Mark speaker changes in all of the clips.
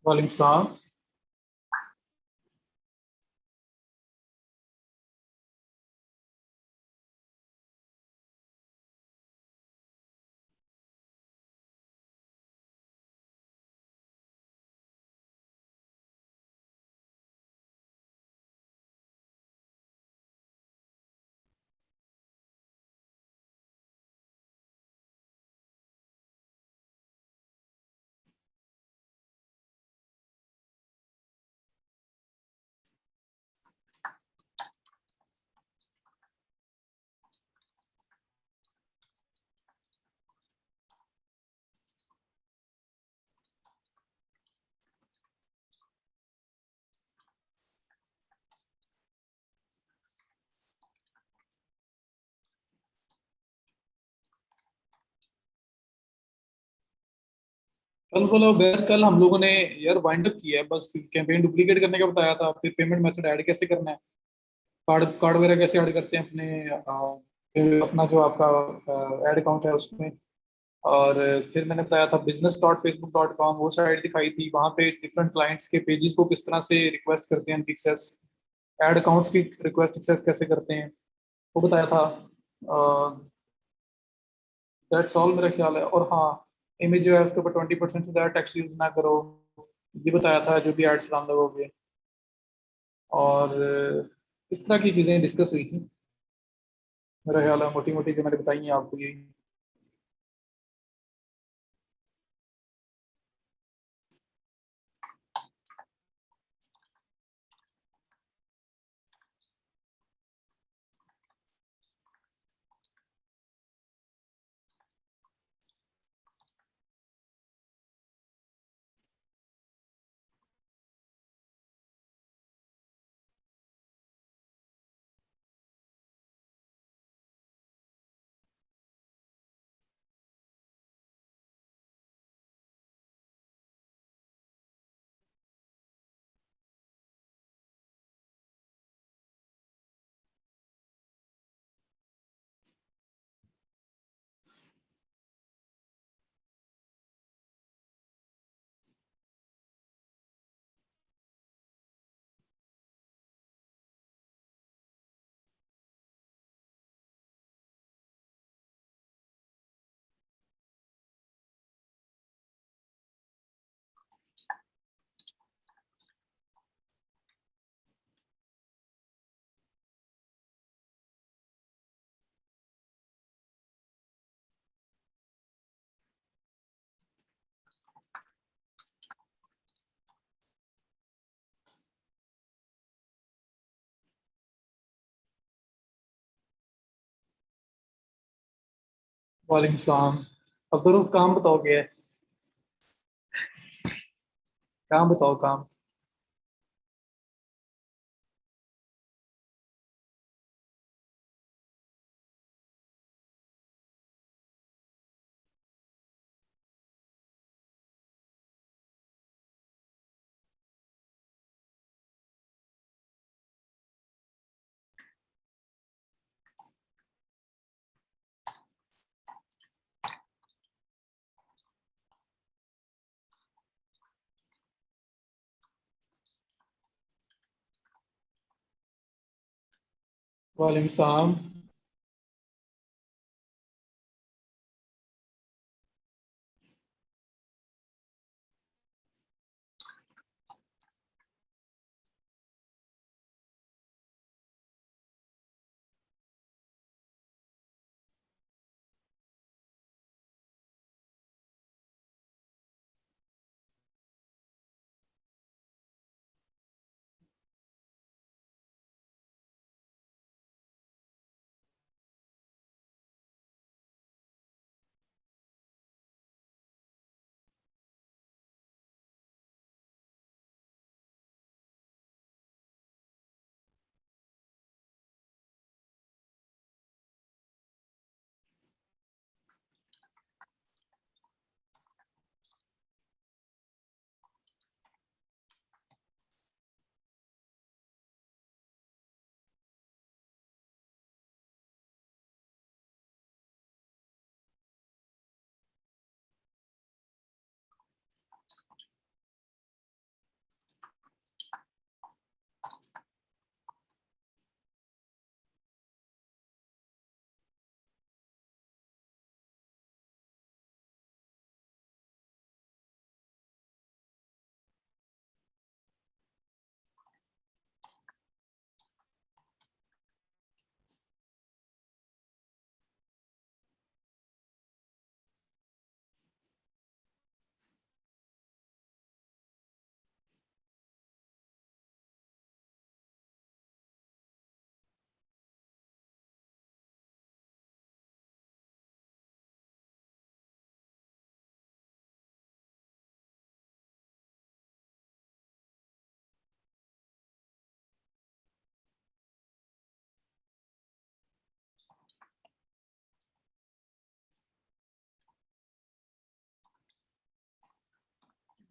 Speaker 1: वालेकुम सलाम। कल बोलो बैर, कल हम लोगों ने यार वाइंड अप किया है, बस कैंपेन डुप्लीकेट करने का बताया था। फिर पेमेंट मेथड ऐड कैसे करना है, कार्ड कार्ड वगैरह कैसे ऐड करते हैं अपने फिर अपना जो आपका ऐड अकाउंट है उसमें। और फिर मैंने बताया था business.facebook.com, वो साइट दिखाई थी, वहाँ पे डिफरेंट क्लाइंट्स के पेजेस को किस तरह से रिक्वेस्ट करते हैं एक्सेस, ऐड अकाउंट्स की रिक्वेस्ट एक्सेस कैसे करते हैं, वो बताया था। दैट्स ऑल मेरा ख्याल है। और हाँ, इमेज जो है उसके ऊपर 20% से ज़्यादा टैक्स यूज ना करो, ये बताया था जो भी एड्स डाउन लगोगे। और इस तरह की चीज़ें डिस्कस हुई थी। मेरा ख्याल है मोटी मोटी जो मैंने बताई हैं आपको यही। वालेकुम सलाम। अब तो काम बताओ क्या है, काम बताओ काम। वालेकुम सलाम।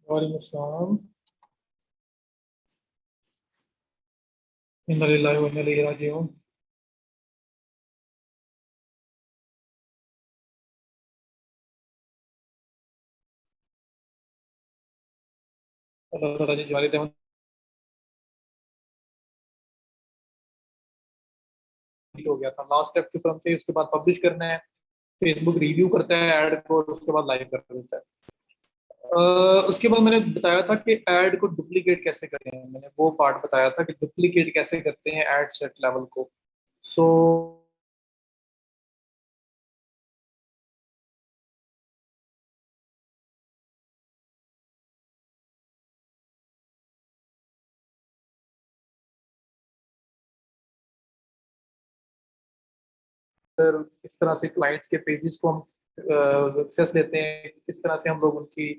Speaker 1: वालेकुम अस्सलाम। इन्ना लिल्लाहि व इन्ना इलैहि राजिऊन। अल्लाह ताला जी जारी रहमत हो गया था, लास्ट स्टेप की तरफ थे, उसके बाद पब्लिश करना है। फेसबुक रिव्यू करता है ऐड को और उसके बाद लाइव कर देता है। उसके बाद मैंने बताया था कि ऐड को डुप्लीकेट कैसे करें, मैंने वो पार्ट बताया था कि डुप्लीकेट कैसे करते हैं ऐड सेट लेवल को। सो फिर किस तरह से क्लाइंट्स के पेजेस को हम एक्सेस लेते हैं, किस तरह से हम लोग उनकी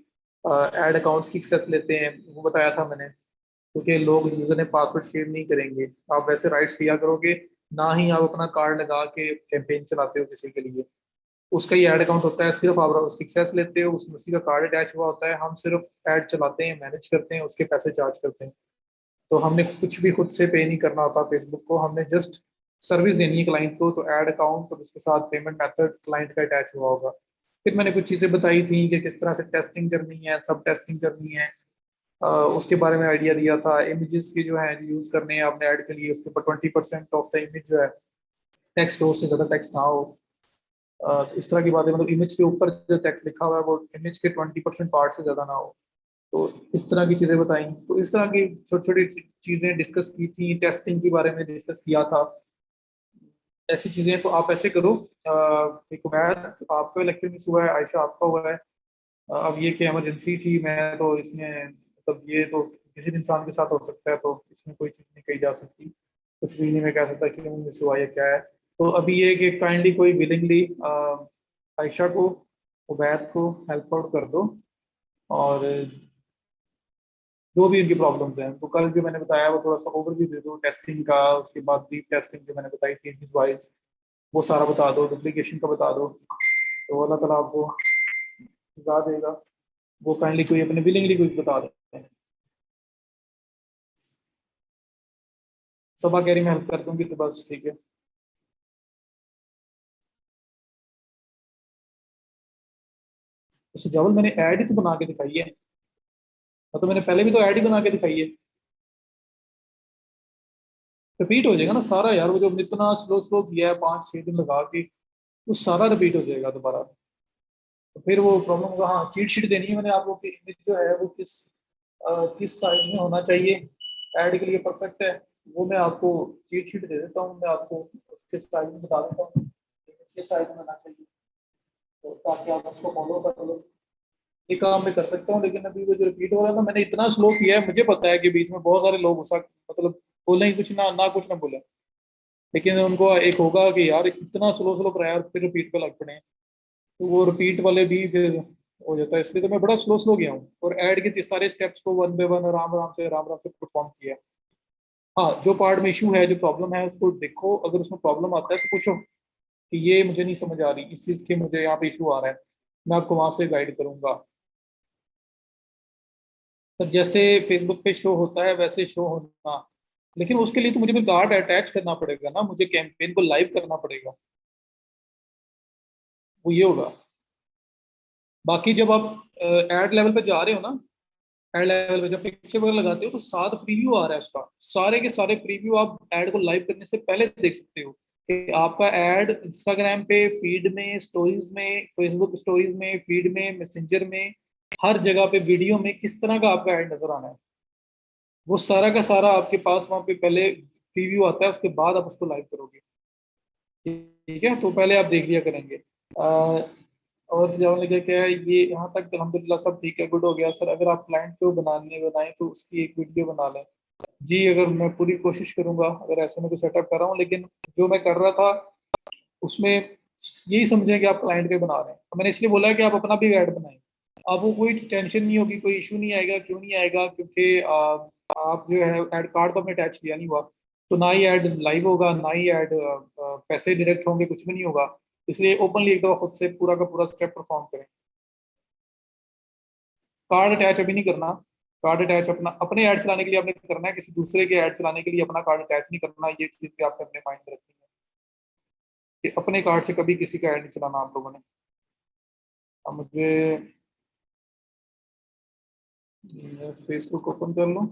Speaker 1: ऐड अकाउंट्स की एक्सेस लेते हैं, वो बताया था मैंने। क्योंकि लोग यूजर ने पासवर्ड शेयर नहीं करेंगे, आप वैसे राइट्स दिया करोगे, ना ही आप अपना कार्ड लगा के कैंपेन चलाते हो किसी के लिए। उसका ही ऐड अकाउंट होता है, सिर्फ आप उसकी एक्सेस लेते हो, उसमें उसी का कार्ड अटैच हुआ होता है, हम सिर्फ ऐड चलाते हैं, मैनेज करते हैं, उसके पैसे चार्ज करते हैं। तो हमने कुछ भी खुद से पे नहीं करना होता फेसबुक को, हमने जस्ट सर्विस देनी है क्लाइंट को, तो ऐड अकाउंट और उसके साथ पेमेंट मेथड क्लाइंट का अटैच हुआ होगा। फिर मैंने कुछ चीज़ें बताई थी कि किस तरह से टेस्टिंग करनी है, सब टेस्टिंग करनी है। उसके बारे में आइडिया दिया था। इमेजेस की जो है यूज़ करने हैं आपने ऐड के लिए, उसके ऊपर 20% ऑफ द इमेज जो है टेक्स्ट हो, उससे ज़्यादा टेक्स्ट ना हो। इस तरह की बातें, मतलब इमेज के ऊपर जो टेक्स्ट लिखा हुआ है वो इमेज के 20% पार्ट से ज़्यादा ना हो। तो इस तरह की चीज़ें बताई, तो इस तरह की छोटी छोटी चीज़ें डिस्कस की थी, टेस्टिंग के बारे में डिस्कस किया था। ऐसी चीज़ें तो आप ऐसे करो। एक उमैर आपका लेक्चर मिस हुआ है, आयशा आपका हुआ है। अब ये कि इमरजेंसी थी, मैं तो इसमें मतलब ये तो किसी भी इंसान के साथ हो सकता है, तो इसमें कोई चीज़ नहीं कही जा सकती, कुछ भी नहीं मैं कह सकता कि मिस हुआ या क्या है। तो अभी ये कि काइंडली कोई विलिंगली आयशा को, उबैद को हेल्प आउट कर दो। और जो भी उनकी प्रॉब्लम्स हैं, तो कल जो मैंने बताया वो थोड़ा सा ओवरव्यू दे दो टेस्टिंग का, उसके बाद डीप टेस्टिंग जो मैंने बताई थी वाइज, वो सारा बता दो, डुप्लीकेशन का बता दो, तो अल्लाह ताला आपको सजा देगा। वो काइंडली कोई अपने विलिंगली कुछ बता देते हैं। सबा कह रही मैं हेल्प कर दूंगी, तो बस ठीक है। तो सजावल मैंने ऐड ही तो बना के दिखाई है। तो मैंने पहले भी तो ऐड ही बना के दिखाई है। रिपीट हो जाएगा ना सारा यार, वो जो इतना स्लो स्लो किया है 5-6 दिन लगा के, वो सारा रिपीट हो जाएगा दोबारा। तो फिर वो प्रॉब्लम होगा। हाँ, चीट शीट देनी है मैंने आपको कि इमेज जो है वो किस साइज में होना चाहिए, ऐड के लिए परफेक्ट है। वो मैं आपको चीट शीट दे देता हूँ, मैं आपको उसके साइज में बता देता हूँ किस साइज में होना चाहिए, तो ताकि आप उसको फॉलो कर लो। ये काम मैं कर सकता हूँ, लेकिन अभी वो जो रिपीट हो रहा है ना, मैंने इतना स्लो किया है, मुझे पता है कि बीच में बहुत सारे लोग गुस्सा मतलब बोले ही कुछ ना ना कुछ ना बोले, लेकिन उनको एक होगा कि यार इतना स्लो स्लो कराया और फिर रिपीट पे लग पड़े हैं। तो वो रिपीट वाले भी फिर हो जाता है, इसलिए तो मैं बड़ा स्लो स्लो गया हूँ और ऐड के सारे स्टेप्स को वन बाय वन आराम आराम से परफॉर्म किया। हाँ, जो पार्ट में इशू है, जो प्रॉब्लम है, उसको देखो, अगर उसमें प्रॉब्लम आता है तो पूछो कि ये मुझे नहीं समझ आ रही, इस चीज़ के मुझे यहाँ पे इशू आ रहा है, मैं आपको वहां से गाइड करूंगा। तो जैसे फेसबुक पे शो होता है वैसे शो होना, लेकिन उसके लिए तो मुझे फिर कार्ड अटैच करना पड़ेगा ना, मुझे कैंपेन को लाइव करना पड़ेगा। वो ये होगा। बाकी जब आप एड लेवल पे जा रहे हो ना, एड लेवल पे जब पिक्चर वगैरह लगाते हो तो साथ प्रीव्यू आ रहा है उसका, सारे के सारे प्रीव्यू आप ऐड को लाइव करने से पहले देख सकते हो कि आपका ऐड इंस्टाग्राम पे फीड में, स्टोरीज में, फेसबुक स्टोरीज में, फीड में, मैसेंजर में, हर जगह पे वीडियो में किस तरह का आपका ऐड नजर आना है। वो सारा का सारा आपके पास वहां पे पहले प्रीव्यू आता है, उसके बाद आप उसको लाइव करोगे। ठीक है, तो पहले आप देख लिया करेंगे। और जाने लगे क्या है, ये यहाँ तक अल्हम्दुलिल्लाह सब ठीक है, गुड हो गया सर। अगर आप क्लाइंट को बनाए तो उसकी एक वीडियो बना लें। जी, अगर मैं पूरी कोशिश करूंगा, अगर ऐसे में कोई सेटअप कर रहा हूँ, लेकिन जो मैं कर रहा था उसमें यही समझें कि आप क्लाइंट के बना रहे हैं, तो मैंने इसलिए बोला है कि आप अपना भी ऐड बनाएं। आपको कोई टेंशन नहीं होगी, कोई इशू नहीं आएगा। क्यों नहीं आएगा? क्योंकि आप जो है ऐड कार्ड तो आपने अटैच किया नहीं हुआ, तो ना ही ऐड लाइव होगा, ना ही ऐड पैसे डायरेक्ट होंगे, कुछ भी नहीं होगा। इसलिए ओपनली एक दफा खुद से पूरा का पूरा स्टेप परफॉर्म करें। कार्ड अटैच अभी नहीं करना। कार्ड अटैच अपना अपने ऐड चलाने के लिए आपने करना है, किसी दूसरे के ऐड चलाने के लिए अपना कार्ड अटैच नहीं करना। ये चीज भी आपने अपने माइंड में रखनी है कि अपने कार्ड से कभी किसी का ऐड नहीं चलाना आप लोगों ने। अब मुझे फेसबुक ओपन कर लूँ।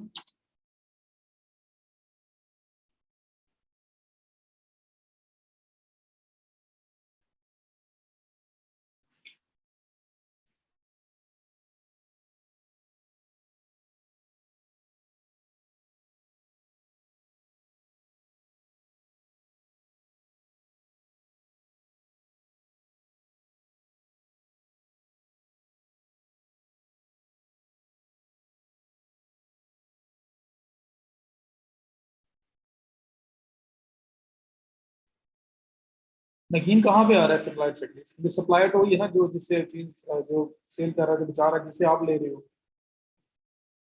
Speaker 1: नगीन कहाँ पे आ रहा है सप्लाई चेकलिस्ट? जो सप्लायर तो वही है ना, जो जिससे चीज जो सेल कर रहा है, जो बेचा रहा है, जिससे आप ले रहे हो।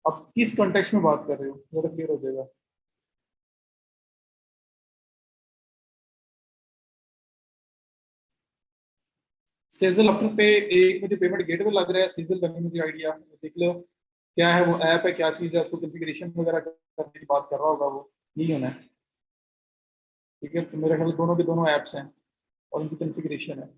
Speaker 1: अब किस कॉन्टेक्स्ट में बात कर रहे हो, ये तो क्लियर हो जाएगा। सेजल अपने पे एक मुझे पेमेंट गेटवे लग रहा है, सेजल का नहीं मुझे आइडिया, देख लो क्या है वो ऐप है, क्या चीज़ है, उसको कॉन्फ़िगरेशन वगैरह करने की बात कर रहा होगा वो, यही होना है। ठीक है, तो मेरे ख्याल दोनों के दोनों ऐप्स हैं और उनकी कॉन्फ़िगरेशन है।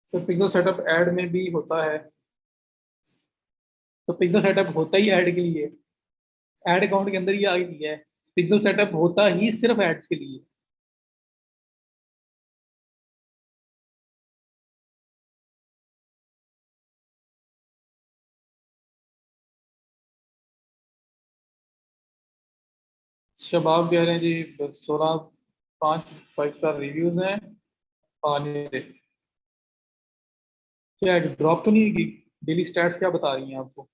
Speaker 1: सर पिक्सल सेटअप ऐड में भी होता है, तो पिक्सल सेटअप होता ही ऐड के लिए, ऐड अकाउंट के अंदर ही आ गया है। पिक्सल सेटअप होता ही सिर्फ एड्स के लिए। शबाब कह रहे हैं जी 16 5 5 स्टार रिव्यूज हैं। आने दे। क्या ड्रॉप तो नहीं होगी? डेली स्टैट्स क्या बता रही हैं आपको?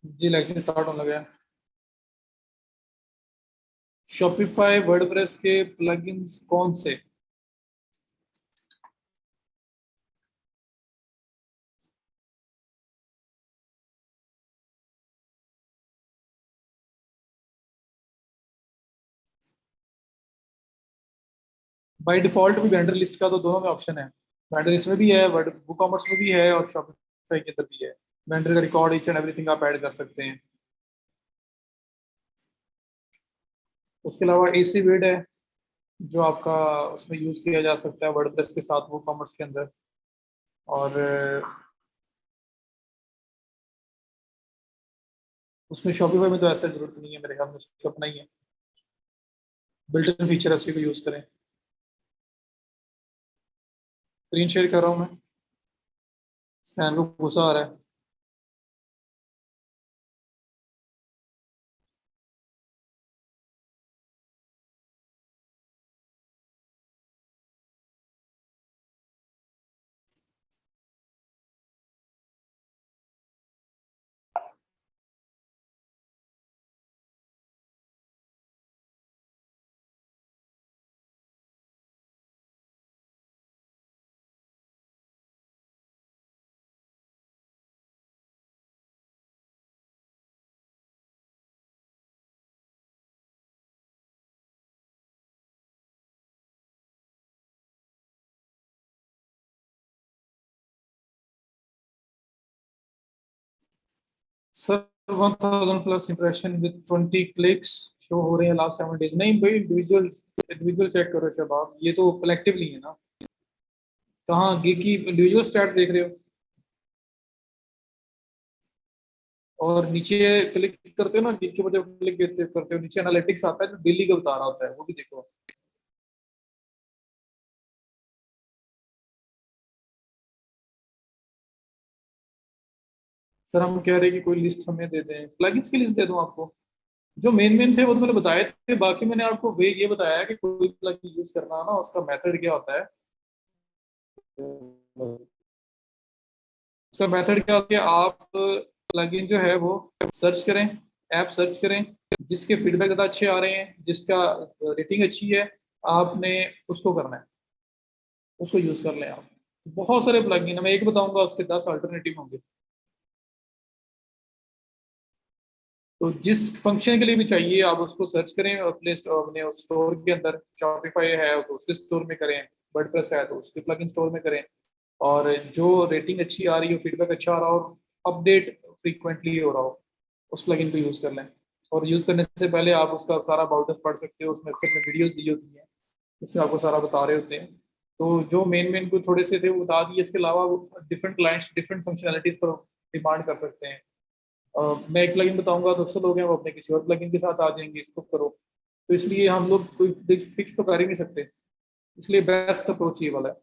Speaker 1: जी इलेक्शन स्टार्ट होने लगा है। शॉपिफाई वर्डप्रेस के प्लगइन्स कौन से? बाय डिफॉल्ट भी वेंडर लिस्ट का तो दोनों में ऑप्शन है। वेंडर इसमें भी है, वर्ड बुक कॉमर्स में भी है, और शॉपिफाई के अंदर भी है। वेंडर का रिकॉर्ड ईच एंड एवरीथिंग आप ऐड कर सकते हैं। उसके अलावा एसी विड है, जो आपका उसमें यूज किया जा सकता है वर्डप्रेस के साथ बुक कॉमर्स के अंदर। और उसमें शॉपिफाई में तो ऐसा जरूरत नहीं है, मेरे ख्याल में उसका अपना ही है, बिल्ट इन फीचर है, उसी को यूज करें। स्क्रीन शेयर कर रहा हूँ मैं। स्कैन को गुस्सा आ रहा है। Sir 1000 plus impression with 20 clicks show हो रहे हैं लास्ट 7 डेज। नहीं भाई, इंडिविजुअल इंडिविजुअल चेक करो शबाब, ये तो कलेक्टिवली है ना। कहाँ गिग की इंडिविजुअल स्टैट्स देख रहे हो? और नीचे क्लिक करते हो ना, गिग के ऊपर जब क्लिक करते हो नीचे एनालिटिक्स आता है जो डेली का बता रहा होता है, वो भी देखो। सर हम कह रहे हैं कि कोई लिस्ट हमें दे दें, प्लगइन्स की लिस्ट दे दूं आपको? जो मेन मेन थे वो तो मैंने बताए थे, बाकी मैंने आपको वे ये बताया है कि कोई प्लगइन यूज करना है ना, उसका मेथड क्या होता है। उसका मेथड क्या होता है, आप प्लगइन जो है वो सर्च करें, ऐप सर्च करें, जिसके फीडबैक ज़्यादा अच्छे आ रहे हैं, जिसका रेटिंग अच्छी है, आपने उसको करना है, उसको यूज कर लें आप। बहुत सारे प्लगइन है, मैं एक बताऊंगा उसके 10 अल्टरनेटिव होंगे। तो जिस फंक्शन के लिए भी चाहिए आप उसको सर्च करें और प्ले अपने स्टोर के अंदर, शॉपिफाई है तो उसके स्टोर में करें, वर्डप्रेस है तो उसके प्लगइन स्टोर में करें, और जो रेटिंग अच्छी आ रही हो, फीडबैक अच्छा आ रहा हो, अपडेट फ्रीक्वेंटली हो रहा हो, उस प्लगइन को यूज कर लें। और यूज करने से पहले आप उसका सारा अबाउट पढ़ सकते हो, उसमें अक्सर में वीडियोस दी होती हैं, उसमें आपको सारा बता रहे होते हैं। तो जो मेन मेन को थोड़े से थे वो बता दिए, इसके अलावा डिफरेंट क्लाइंट्स डिफरेंट फंक्शनैलिटीज पर डिमांड कर सकते हैं। मैं एक प्लगइन बताऊंगा तो अक्सर लोग हैं वो अपने किसी और प्लगइन के साथ आ जाएंगे, इसको करो। तो इसलिए हम लोग कोई फिक्स तो कर ही नहीं सकते, इसलिए बेस्ट अप्रोच ये वाला है।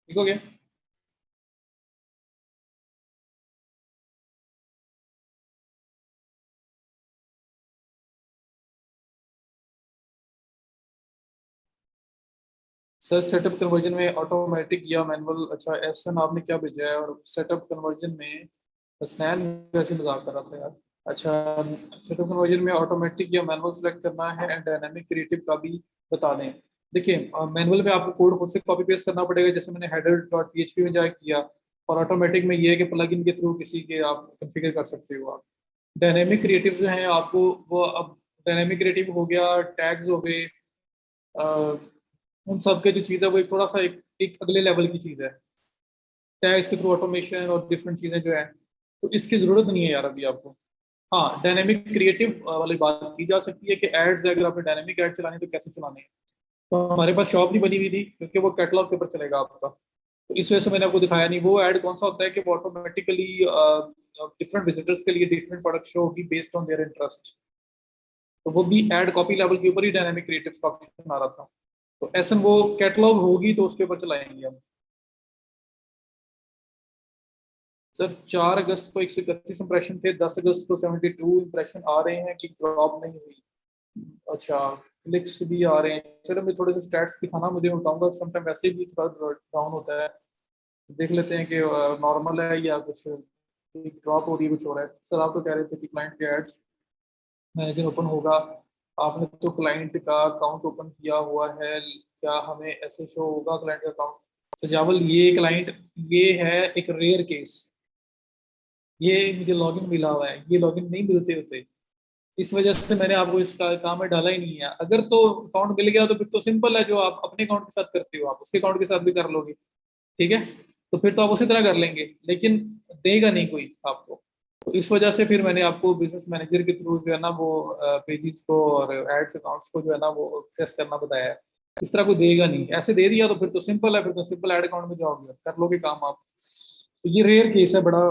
Speaker 1: ठीक हो गया? सर सेटअप कन्वर्जन में ऑटोमेटिक या मैनुअल, अच्छा एसन आपने क्या भेजा है, और सेटअप कन्वर्जन में स्नैन वैसे मजाक कर रहा था यार। अच्छा, सेटअप कन्वर्जन में ऑटोमेटिक या मैनुअल सेलेक्ट करना है, एंड डायनामिक क्रिएटिव का भी बता दें। देखिए मैनुअल में आपको कोड खुद से कॉपी पेस्ट करना पड़ेगा, जैसे मैंने हेडर डॉट पीएचपी में जाके किया। और ऑटोमेटिक में ये है कि प्लगइन के थ्रू किसी के आप कॉन्फ़िगर कर सकते हो आप। डायनेमिक क्रिएटिव जो है आपको, वो अब डायनेमिक क्रिएटिव हो गया, टैग्स हो गए, उन सब के जो चीज़ है वो एक थोड़ा सा एक अगले लेवल की चीज़ है। टैग्स के थ्रू ऑटोमेशन और डिफरेंट चीज़ें जो है, तो इसकी ज़रूरत नहीं है यार अभी आपको। हाँ, डायनेमिक क्रिएटिव वाली बात की जा सकती है कि एड्स अगर आपने डायनेमिक एड चलाने तो कैसे चलाने हैं। तो हमारे पास शॉप नहीं बनी हुई थी क्योंकि वो कैटलॉग के ऊपर चलेगा आपका, तो इस वजह से मैंने आपको दिखाया नहीं। वो ऐड कौन सा होता है कि वो ऑटोमेटिकली डिफरेंट विजिटर्स के लिए डिफरेंट प्रोडक्ट शो होगी बेस्ड ऑन देयर इंटरेस्ट। तो वो भी ऐड कॉपी लेवल के ऊपर ही डायनेमिक क्रिएटिव का ऑप्शन आ रहा था। तो ऐसा वो कैटलॉग होगी तो उसके ऊपर चलाएंगे हम। सर 4 अगस्त को 131 इंप्रेशन थे, 10 अगस्त को 72 इंप्रेशन आ रहे हैं कि ड्रॉप नहीं हुई। अच्छा, क्लिक्स भी आ रहे हैं, चलो मैं थोड़े से स्टैट्स दिखाना मुझे बताऊंगा, समटाइम वैसे भी थोड़ा डाउन होता है। देख लेते हैं कि नॉर्मल है या कुछ ड्रॉप हो रही है, कुछ हो रहा है। सर आप तो कह रहे थे कि क्लाइंट के एड्स मैनेजर ओपन होगा, आपने तो क्लाइंट का अकाउंट ओपन किया हुआ है, क्या हमें ऐसे शो होगा क्लाइंट का अकाउंट? सजावल ये क्लाइंट, ये है एक रेयर केस, ये मुझे लॉगिन मिला हुआ है, ये लॉगिन नहीं मिलते होते, इस वजह से मैंने आपको इसका काम में डाला ही नहीं है। अगर तो अकाउंट मिल गया तो फिर तो सिंपल है, जो आप अपने अकाउंट के साथ करते हो आप उसके अकाउंट के साथ भी कर लोगे, ठीक है? तो फिर तो आप उसी तरह कर लेंगे, लेकिन देगा नहीं कोई आपको। तो इस वजह से फिर मैंने आपको बिजनेस मैनेजर के थ्रू जो है ना वो पेजेस को और एड्स अकाउंट्स को जो है ना वो एक्सेस करना बताया है। इस तरह कोई देगा नहीं, ऐसे दे दिया तो फिर तो सिंपल है, फिर तो सिंपल एड अकाउंट में जाओगे कर लोगे काम आप। तो ये रेयर केस है बड़ा,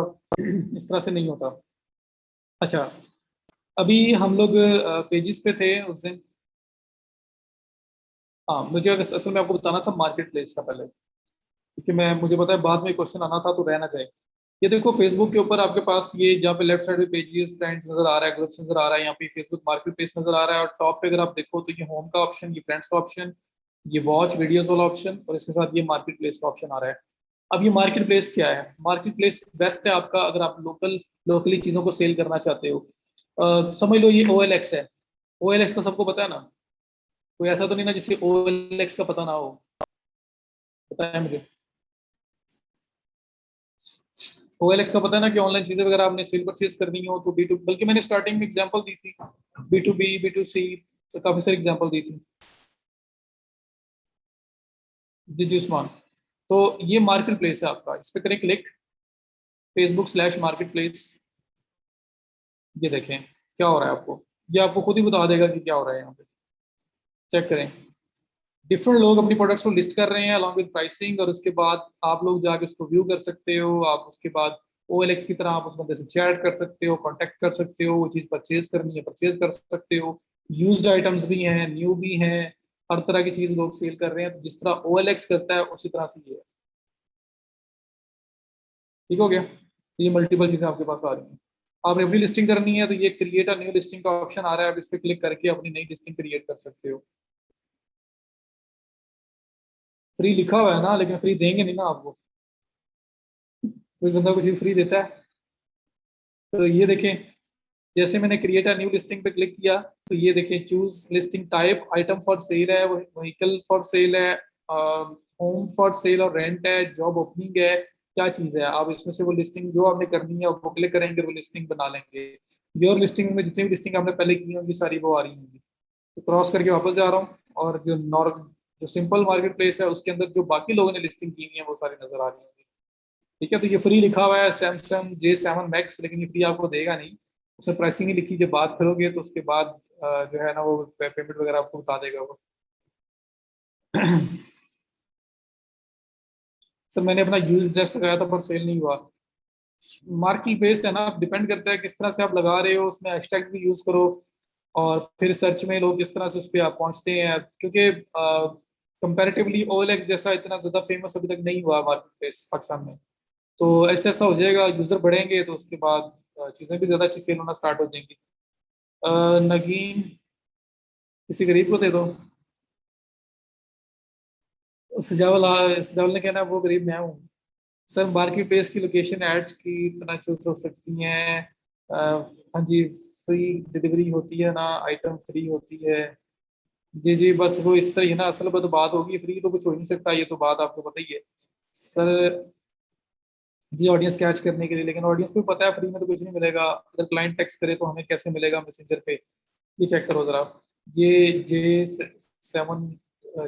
Speaker 1: इस तरह से नहीं होता। अच्छा, अभी हम लोग पेजेस पे थे उस दिन। हाँ, मुझे असल में आपको बताना था मार्केट प्लेस का पहले, क्योंकि मैं मुझे पता है बाद में क्वेश्चन आना था तो रहना जाए। ये देखो फेसबुक के ऊपर आपके पास ये जहाँ पे लेफ्ट साइड पे पेजेस फ्रेंड्स नजर आ रहा है, ग्रुप्स नजर आ रहा है, यहाँ पे फेसबुक मार्केट प्लेस नजर आ रहा है, और टॉप पे अगर आप देखो तो ये होम का ऑप्शन, ये फ्रेंड्स का ऑप्शन, ये वॉच वीडियोस वाला ऑप्शन, और इसके साथ ये मार्केट प्लेस का ऑप्शन आ रहा है। अब ये मार्केट प्लेस क्या है? मार्केट प्लेस बेस्ट है आपका अगर आप लोकली चीज़ों को सेल करना चाहते हो। समझ लो ये OLX है। OLX तो सबको पता है ना, कोई ऐसा तो नहीं ना जिसके OLX का पता ना हो, पता है मुझे। OLX का पता है ना कि ऑनलाइन चीजें वगैरह आपने सेल परचेज करनी हो तो B2, बल्कि मैंने स्टार्टिंग में एग्जांपल दी थी B2B B2C, तो काफी सारी एग्जांपल दी थी। जी जी उस्मान। तो ये मार्केट प्लेस है आपका, इस पे करें क्लिक, Facebook/marketplace। ये देखें क्या हो रहा है आपको, ये आपको खुद ही बता देगा कि क्या हो रहा है यहाँ पे। चेक करें, डिफरेंट लोग अपनी प्रोडक्ट्स को लिस्ट कर रहे हैं अलॉन्ग विद प्राइसिंग, और उसके बाद आप लोग जाके उसको व्यू कर सकते हो। आप उसके बाद OLX की तरह आप उस बंदे से चैट कर सकते हो, कांटेक्ट कर सकते हो, वो चीज़ परचेज करनी है परचेज कर सकते हो। यूज्ड आइटम्स भी हैं, न्यू भी हैं, हर तरह की चीज़ लोग सेल कर रहे हैं। तो जिस तरह OLX करता है उसी तरह से ये है। ठीक हो गया, तो ये मल्टीपल चीज़ें आपके पास आ रही हैं। आपने अपनी लिस्टिंग करनी है तो ये क्रिएट अ न्यू लिस्टिंग का ऑप्शन आ रहा है, आप इस पर क्लिक करके अपनी नई लिस्टिंग क्रिएट कर सकते हो। फ्री लिखा हुआ है ना, लेकिन फ्री देंगे नहीं ना आपको, कोई बंदा कोई चीज़ फ्री देता है? तो ये देखें, जैसे मैंने क्रिएट अ न्यू लिस्टिंग पे क्लिक किया तो ये देखें, choose listing type, item for sale है, व्हीकल फॉर सेल है, होम फॉर सेल और रेंट है, जॉब ओपनिंग है, क्या चीज़ है। आप इसमें से वो लिस्टिंग जो आपने करनी है वो क्लिक करेंगे, वो लिस्टिंग बना लेंगे। योर लिस्टिंग में जितनी भी लिस्टिंग आपने पहले की होंगी सारी वो आ रही होंगी। तो क्रॉस करके वापस जा रहा हूँ, और जो सिंपल मार्केट प्लेस है उसके अंदर जो बाकी लोगों ने लिस्टिंग की हुई है वो सारी नजर आ रही होंगी। ठीक है, तो ये फ्री लिखा हुआ है सैमसंग J7 Max, लेकिन ये फ्री आपको देगा नहीं। उसमें प्राइसिंग ही लिखी, जब बात करोगे तो उसके बाद जो है ना वो पेमेंट वगैरह आपको बता देगा वो। सर मैंने अपना यूज ड्रेस लगाया था पर सेल नहीं हुआ। मार्केट बेस्ड है ना, डिपेंड करता है किस तरह से आप लगा रहे हो, उसमें हैशटैग्स भी यूज करो, और फिर सर्च में लोग किस तरह से उस पर आप पहुंचते हैं, क्योंकि कंपैरेटिवली OLX जैसा इतना ज्यादा फेमस अभी तक नहीं हुआ मार्केट प्लेस पाकिस्तान में। तो ऐसा ऐसा हो जाएगा, यूजर बढ़ेंगे तो उसके बाद चीजें भी ज्यादा अच्छी सेल होना स्टार्ट हो जाएंगी। नगीन, किसी गरीब को दे दो। सजावल ने कहना वो गरीब मैं हूँ। सर मार्केट प्लेस की लोकेशन एड्स की तरह चूज हो सकती हैं। हाँ जी, फ्री डिलीवरी होती है ना, आइटम फ्री होती है। जी जी, बस वो इस तरह ही है ना, असल में तो बात होगी, फ्री तो कुछ हो ही नहीं सकता, ये तो बात आपको पता ही है सर। जी ऑडियंस कैच करने के लिए, लेकिन ऑडियंस को भी पता है फ्री में तो कुछ नहीं मिलेगा, अगर क्लाइंट टेक्स्ट करे तो हमें कैसे मिलेगा मैसेंजर पे। ये चेक करो जरा, ये J7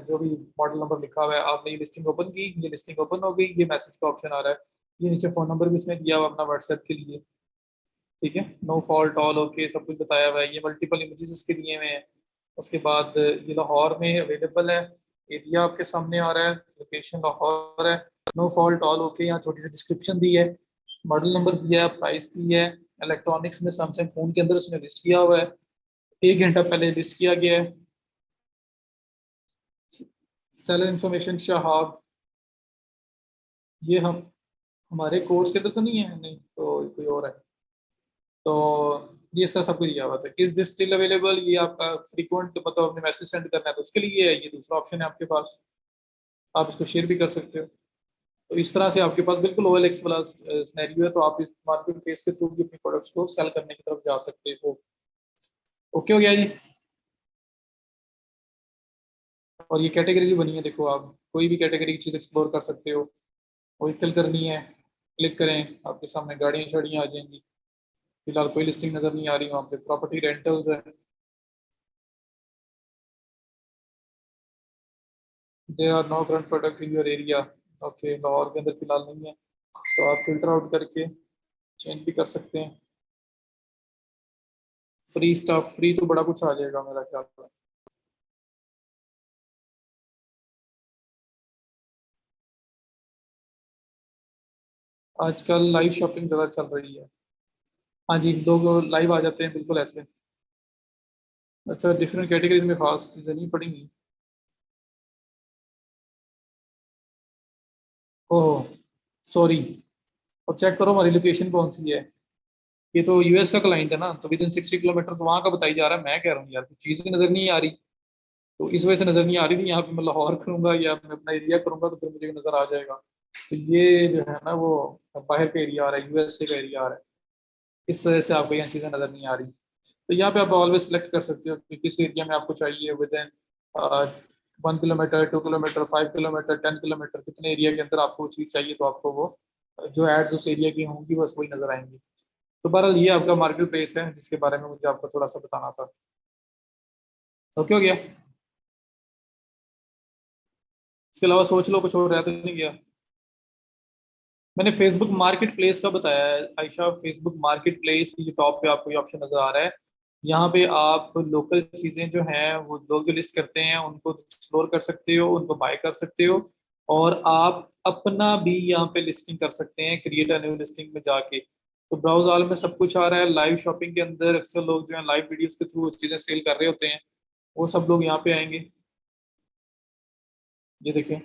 Speaker 1: जो भी मॉडल नंबर लिखा हुआ है, आपने ये लिस्टिंग ओपन की, ये लिस्टिंग ओपन हो गई, ये मैसेज का ऑप्शन आ रहा है, ये नीचे फोन नंबर भी इसमें दिया हुआ अपना व्हाट्सएप के लिए। ठीक है, नो फॉल्ट ऑल ओके सब कुछ बताया हुआ है, ये मल्टीपल इमेजेस इसके दिए हुए हैं। उसके बाद ये लाहौर में अवेलेबल है, एरिया आपके सामने आ रहा है, लोकेशन लाहौर है, नो फॉल्ट ऑल ओके, यहाँ छोटी सी डिस्क्रिप्शन दी है, मॉडल नंबर दिया है, प्राइस दी है, इलेक्ट्रॉनिक्स में सैमसंग फोन के अंदर उसने लिस्ट किया हुआ है, 1 घंटा पहले लिस्ट किया गया है। सेलर इंफॉर्मेशन शहाब, ये हम हमारे कोर्स के अंदर तो नहीं है, नहीं तो कोई और है। तो ये सब कुछ दिया हुआ था, इज दिस स्टिल अवेलेबल, ये आपका फ्रीक्वेंट मतलब अपने मैसेज सेंड करना है तो उसके लिए है, ये दूसरा ऑप्शन है आपके पास, आप इसको शेयर भी कर सकते हो। तो इस तरह से आपके पास बिल्कुल OLX वाला सिनेरियो है, तो आप इस मार्केट प्लेस के थ्रू भी अपने प्रोडक्ट्स को सेल करने की तरफ जा सकते हो। ओके हो गया जी। और ये कैटेगरी भी बनी है, देखो आप कोई भी कैटेगरी की चीज़ एक्सप्लोर कर सकते हो। व्हीकल करनी है, क्लिक करें, आपके सामने गाड़ियाँ शाड़ियाँ आ जाएंगी। फिलहाल कोई लिस्टिंग नज़र नहीं आ रही वहाँ पे, प्रॉपर्टी रेंटल्स है, there are no current product in your area. Okay, Lahore के अंदर फिलहाल नहीं है, तो आप फिल्टर आउट करके चेंज भी कर सकते हैं। फ्री स्टफ, फ्री तो बड़ा कुछ आ जाएगा मेरा ख्याल है। आजकल लाइव शॉपिंग ज़्यादा चल रही है। हाँ जी, लोग लाइव आ जाते हैं बिल्कुल ऐसे। अच्छा, डिफरेंट कैटेगरीज में खास चीज़ें नहीं पड़ेंगी। ओह सॉरी, अब चेक करो हमारी लोकेशन कौन सी है। ये तो US का क्लाइंट है ना, तो विद इन 60 किलोमीटर वहाँ का बताई जा रहा है, मैं कह रहा हूँ यार कुछ चीज़ ही नज़र नहीं आ रही। तो इस वजह से नज़र नहीं आ रही थी, यहाँ पे मैं लाहौर करूँगा या मैं अपना एरिया करूँगा तो फिर मुझे नज़र आ जाएगा। तो ये जो है ना वो बाहर का एरिया आ रहा है, USA का एरिया आ रहा है, इस वजह से आपको यहाँ चीज़ें नज़र नहीं आ रही। तो यहाँ पे आप ऑलवेज सेलेक्ट कर सकते हो कि किस एरिया में आपको चाहिए, with in 1 kilometre, 2 kilometre, 5 kilometre, 10 kilometre, कितने एरिया के अंदर आपको चीज़ चाहिए तो आपको वो जो एड्स उस एरिया की होंगी बस वही नजर आएंगी। तो बहरहाल ये आपका मार्केट प्लेस है जिसके बारे में मुझे आपको थोड़ा सा बताना था। ओके हो गया? इसके अलावा सोच लो कुछ और रह तो नहीं गया। मैंने फेसबुक मार्केट प्लेस का बताया है आयशा। फेसबुक मार्केट प्लेस ये टॉप पे आपको ये ऑप्शन नजर आ रहा है। यहाँ पे आप लोकल चीजें जो हैं वो लोग जो लिस्ट करते हैं उनको एक्सप्लोर कर सकते हो, उनको बाय कर सकते हो। और आप अपना भी यहाँ पे लिस्टिंग कर सकते हैं, क्रिएट अ न्यू लिस्टिंग में जाके। तो ब्राउज ऑल में सब कुछ आ रहा है। लाइव शॉपिंग के अंदर अक्सर लोग जो है लाइव वीडियोस के थ्रू चीजें सेल कर रहे होते हैं, वो सब लोग यहाँ पे आएंगे। ये देखें।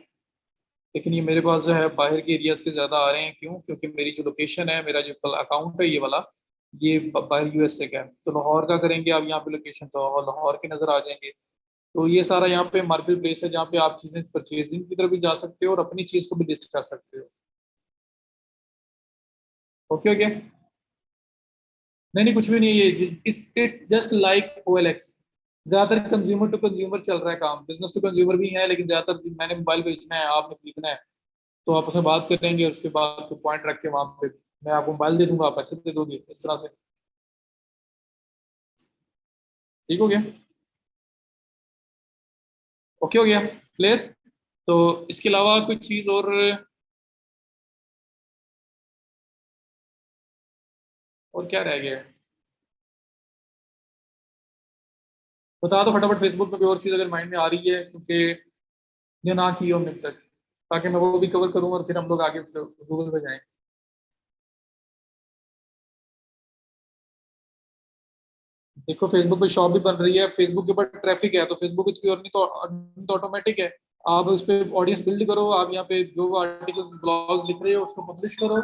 Speaker 1: लेकिन ये मेरे पास जो है बाहर के एरियाज के ज़्यादा आ रहे हैं। क्यों? क्योंकि मेरी जो लोकेशन है, मेरा जो अकाउंट है ये वाला, ये बाहर यूएसए का है। तो लाहौर का करेंगे आप यहाँ पे लोकेशन, तो लाहौर के नज़र आ जाएंगे। तो ये सारा यहाँ पे मार्केट प्लेस है जहाँ पे आप चीज़ें परचेजिंग की तरफ भी जा सकते हो और अपनी चीज़ को भी लिस्ट कर सकते हो। ओके हो गया? नहीं नहीं, कुछ भी नहीं है ये। It's just like OLX। ज्यादातर कंज्यूमर टू कंज्यूमर चल रहा है काम, बिजनेस टू कंज्यूमर भी है, लेकिन ज्यादातर मैंने मोबाइल बेचना है, आपने खरीदना है, तो आप उसमें बात करेंगे, उसके बाद तो पॉइंट रख के वहां पे मैं आपको मोबाइल दे दूंगा, आप पैसे दे दोगे, इस तरह से। ठीक हो गया? ओके हो गया? क्लियर? तो इसके अलावा कोई चीज और क्या रह गया है? बता दो फटाफट। फेसबुक पे कोई और चीज अगर माइंड में आ रही है, क्योंकि ये ना की हो मिल तक, ताकि मैं वो भी कवर करूँ और फिर हम लोग आगे गूगल पे जाएं। देखो फेसबुक पे शॉप भी बन रही है, फेसबुक के ऊपर ट्रैफिक है, तो फेसबुक के थ्रू अर्निंग तो ऑटोमेटिक है। आप उस पर ऑडियंस बिल्ड करो, आप यहाँ पे जो आर्टिकल्स ब्लॉग्स लिख रहे हो उसको पब्लिश करो,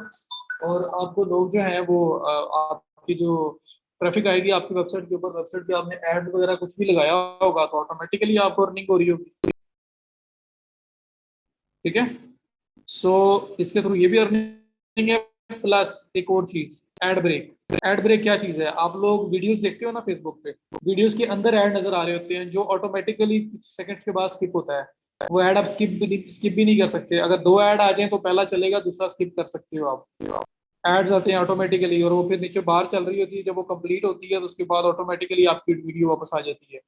Speaker 1: और आपको लोग जो है वो आपकी जो ट्रैफिक आएगी आपकी वेबसाइट के ऊपर, वेबसाइट पे आपने ऐड वगैरह कुछ भी लगाया होगा तो ऑटोमेटिकली आपको अर्निंग हो रही होगी। ठीक है? सो इसके थ्रू ये भी अर्निंग है। प्लस एक और चीज, एड ब्रेक। एड ब्रेक क्या चीज है? आप लोग वीडियोस देखते हो ना फेसबुक पे, वीडियोस के अंदर ऐड नजर आ रहे होते हैं जो ऑटोमेटिकली कुछ सेकंड्स के बाद स्किप होता है। वो ऐड आप स्किप भी नहीं कर सकते। अगर दो ऐड आ जाए तो पहला चलेगा, दूसरा स्किप कर सकते हो आप। एड्स आते हैं ऑटोमेटिकली और वो फिर नीचे बाहर चल रही होती है, जब वो कंप्लीट होती है तो उसके बाद ऑटोमेटिकली आपकी वीडियो वापस आ जाती है।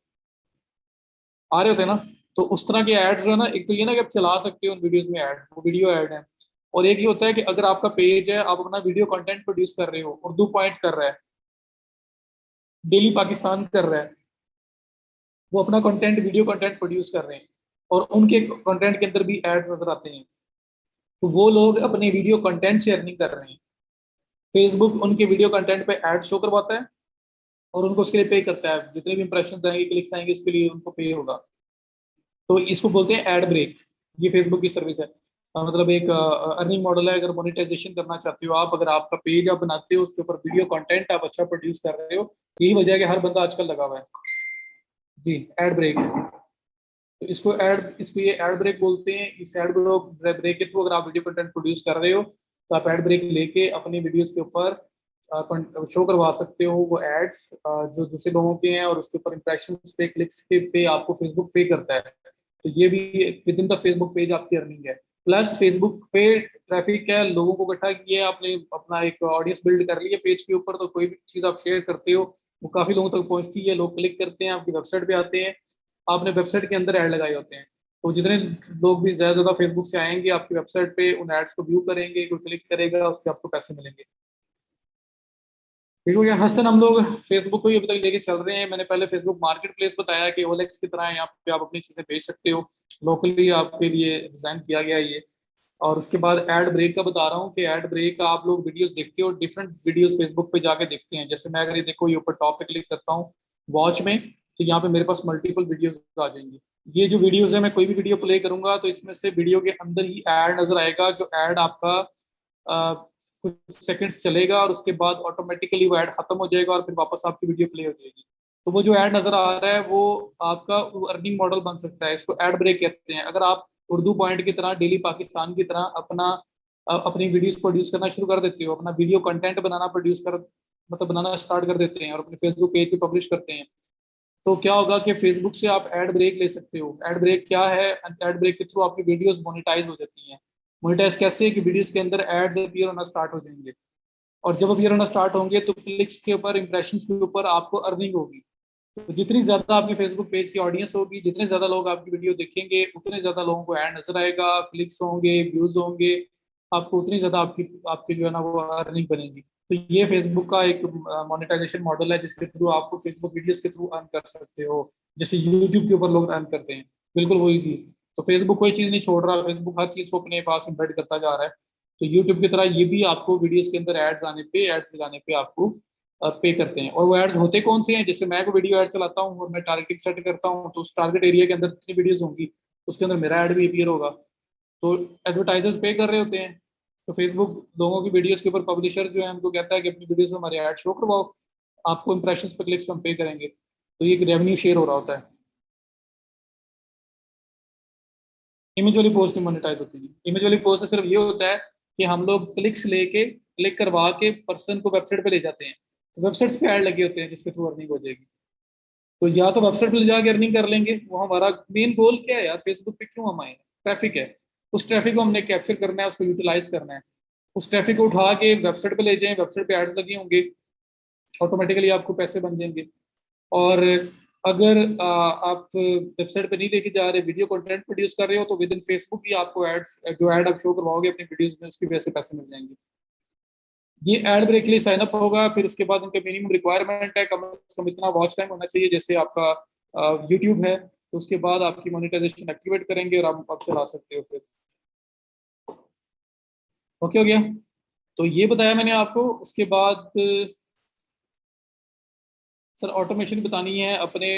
Speaker 1: आ रहे होते हैं ना? तो उस तरह के एड्स जो है ना, एक तो ये ना कि आप चला सकते हो उन वीडियोस में ऐड, वो वीडियो ऐड है। और एक ये होता है कि अगर आपका पेज है, आप अपना वीडियो कंटेंट प्रोड्यूस कर रहे हो, उर्दू पॉइंट कर रहा है, डेली पाकिस्तान कर रहा है, वो अपना कंटेंट वीडियो कंटेंट प्रोड्यूस कर रहे हैं और उनके कंटेंट के अंदर भी एड्स नजर आते हैं, तो वो लोग अपने वीडियो कंटेंट से अर्निंग कर रहे हैं। फेसबुक उनके वीडियो कंटेंट पे एड शो करवाता है और उनको उसके लिए पे करता है, जितने भी इंप्रेशन आएंगे, क्लिक्स आएंगे, उसके लिए उनको पे होगा। तो इसको बोलते हैं एड ब्रेक। ये फेसबुक की सर्विस है। मतलब एक अर्निंग मॉडल है। अगर मोनेटाइजेशन करना चाहते हो आप, अगर आपका पेज आप बनाते हो, उसके ऊपर वीडियो कंटेंट आप अच्छा प्रोड्यूस कर रहे हो, यही वजह है कि हर बंदा आजकल लगा हुआ है। जी, एड ब्रेक। तो इसको ये एड ब्रेक बोलते हैं। इस एड ब्रेक के थ्रू अगर आप वीडियो कंटेंट प्रोड्यूस कर रहे हो तो आप एड ब्रेक लेके अपनी वीडियोस के ऊपर शो करवा सकते हो वो एड्स जो दूसरे लोगों के हैं, और उसके ऊपर इंप्रेशन पे, क्लिक्स के पे आपको फेसबुक पे करता है। तो ये भी with in the Facebook page आपकी अर्निंग है। प्लस फेसबुक पे ट्रैफिक है, लोगों को इकट्ठा किया, आपने अपना एक ऑडियंस बिल्ड कर लिया पेज के ऊपर, तो कोई भी चीज़ आप शेयर करते हो वो काफ़ी लोगों तक पहुंचती है, लोग क्लिक करते हैं, आपकी वेबसाइट पे आते हैं, आपने वेबसाइट के अंदर ऐड लगाए होते हैं। तो जितने लोग भी ज़्यादा ज़्यादा फेसबुक से आएंगे आपकी वेबसाइट पे, उन एड्स को व्यू करेंगे, कोई क्लिक करेगा, उसके आपको पैसे मिलेंगे। ठीक हो गया हसन? हम लोग फेसबुक को ही अभी तक लेके चल रहे हैं। मैंने पहले फेसबुक मार्केट प्लेस बताया कि OLX की तरह है, यहाँ पे आप अपनी चीज़ें बेच सकते हो, लोकली आपके लिए डिज़ाइन किया गया है ये। और उसके बाद ऐड ब्रेक का बता रहा हूँ कि ऐड ब्रेक का आप लोग वीडियोस देखते हो, डिफरेंट वीडियोस फेसबुक पे जाके देखते हैं। जैसे मैं अगर ये देखो ये ऊपर टॉप पे क्लिक करता हूँ वॉच में, तो यहाँ पे मेरे पास मल्टीपल वीडियोस आ जाएंगी। ये जो वीडियोस है, मैं कोई भी वीडियो प्ले करूंगा तो इसमें से वीडियो के अंदर ही ऐड नजर आएगा, जो ऐड आपका कुछ सेकंड्स चलेगा और उसके बाद ऑटोमेटिकली वो ऐड खत्म हो जाएगा और फिर वापस आपकी वीडियो प्ले हो जाएगी। तो वो जो ऐड नजर आ रहा है वो आपका अर्निंग मॉडल बन सकता है। इसको ऐड ब्रेक कहते हैं। अगर आप उर्दू पॉइंट की तरह, डेली पाकिस्तान की तरह अपना अपनी वीडियोस प्रोड्यूस करना शुरू कर देते हो, अपना वीडियो कंटेंट बनाना प्रोड्यूस कर मतलब बनाना स्टार्ट कर देते हैं और अपने फेसबुक पेज पे पब्लिश करते हैं, तो क्या होगा कि फेसबुक से आप ऐड ब्रेक ले सकते हो। ऐड ब्रेक क्या है? ऐड ब्रेक के थ्रू आपकी वीडियोस मोनेटाइज हो जाती हैं। मोनेटाइज कैसे, कि वीडियोस के अंदर एड्स अपीयर होना स्टार्ट हो जाएंगे, और जब अपीयर होना स्टार्ट होंगे तो क्लिक्स के ऊपर, इंप्रेशंस के ऊपर आपको अर्निंग होगी। तो जितनी ज्यादा आपके फेसबुक पेज की ऑडियंस होगी, जितने ज्यादा लोग आपकी वीडियो देखेंगे, उतने ज्यादा लोगों को ऐड नजर आएगा, क्लिक्स होंगे, व्यूज होंगे, आपको उतनी ज्यादा आपकी आपकी जो है ना वो अर्निंग बनेगी। तो ये फेसबुक का एक मोनेटाइजेशन मॉडल है, जिसके थ्रू आपको फेसबुक वीडियोस के थ्रू अर्न कर सकते हो, जैसे यूट्यूब के ऊपर लोग अर्न करते हैं, बिल्कुल वही चीज। तो फेसबुक कोई चीज नहीं छोड़ रहा, फेसबुक हर चीज को अपने पास इम्बेड करता जा रहा है। तो यूट्यूब की तरह ये भी आपको वीडियोस के अंदर एड्स आने पे, एड्स लगाने पे आपको पे करते हैं। और वो एड्स होते कौन से हैं, जैसे मैं को वीडियो एड चलाता हूँ और मैं टारगेटिंग सेट करता हूँ, तो उस टारगेट एरिया के अंदर जितनी वीडियोस होंगी उसके अंदर मेरा ऐड भी अपीयर होगा। तो एडवर्टाइजर्स पे कर रहे होते हैं, तो फेसबुक लोगों की वीडियोस के ऊपर पब्लिशर जो है उनको कहता है कि अपनी वीडियोस में हमारे ऐड शो करवाओ, आपको इंप्रेशंस पे, क्लिक्स पे हम पे करेंगे। तो ये एक रेवेन्यू शेयर हो रहा होता है। इमेज वाली पोस्ट नहीं मोनेटाइज होती है। इमेज वाली पोस्ट से सिर्फ ये होता है कि हम लोग क्लिक्स लेके, क्लिक करवा के पर्सन को वेबसाइट पे ले जाते हैं, तो वेबसाइट्स पे ऐड लगे होते हैं जिसके थ्रू अर्निंग हो जाएगी। तो या तो वेबसाइट पे ले जाके अर्निंग कर लेंगे, वो हमारा मेन गोल क्या है यार, फेसबुक पे क्यों हम आए, ट्रैफिक है। उस ट्रैफिक को हमने कैप्चर करना है, उसको यूटिलाइज करना है। उस ट्रैफिक को उठा के वेबसाइट पे ले जाएं, वेबसाइट पे एड्स लगे होंगे, ऑटोमेटिकली आपको पैसे बन जाएंगे। और अगर आप वेबसाइट पे नहीं लेके जा रहे, वीडियो कंटेंट प्रोड्यूस कर रहे हो, तो विद इन फेसबुक ही आपको एड्स, जो एड आप शो करवाओगे अपनी वीडियोस में, उसकी वजह से पैसे मिल जाएंगे। ये एड ब्रेक के लिए साइन अप होगा, फिर उसके बाद उनके मिनिमम रिक्वायरमेंट है, कम से कम इतना वॉच टाइम होना चाहिए जैसे आपका यूट्यूब है। तो उसके बाद आपकी मोनेटाइजेशन एक्टिवेट करेंगे और आप चला सकते हो फिर। ओके हो गया। तो ये बताया मैंने आपको। उसके बाद सर ऑटोमेशन बतानी है अपने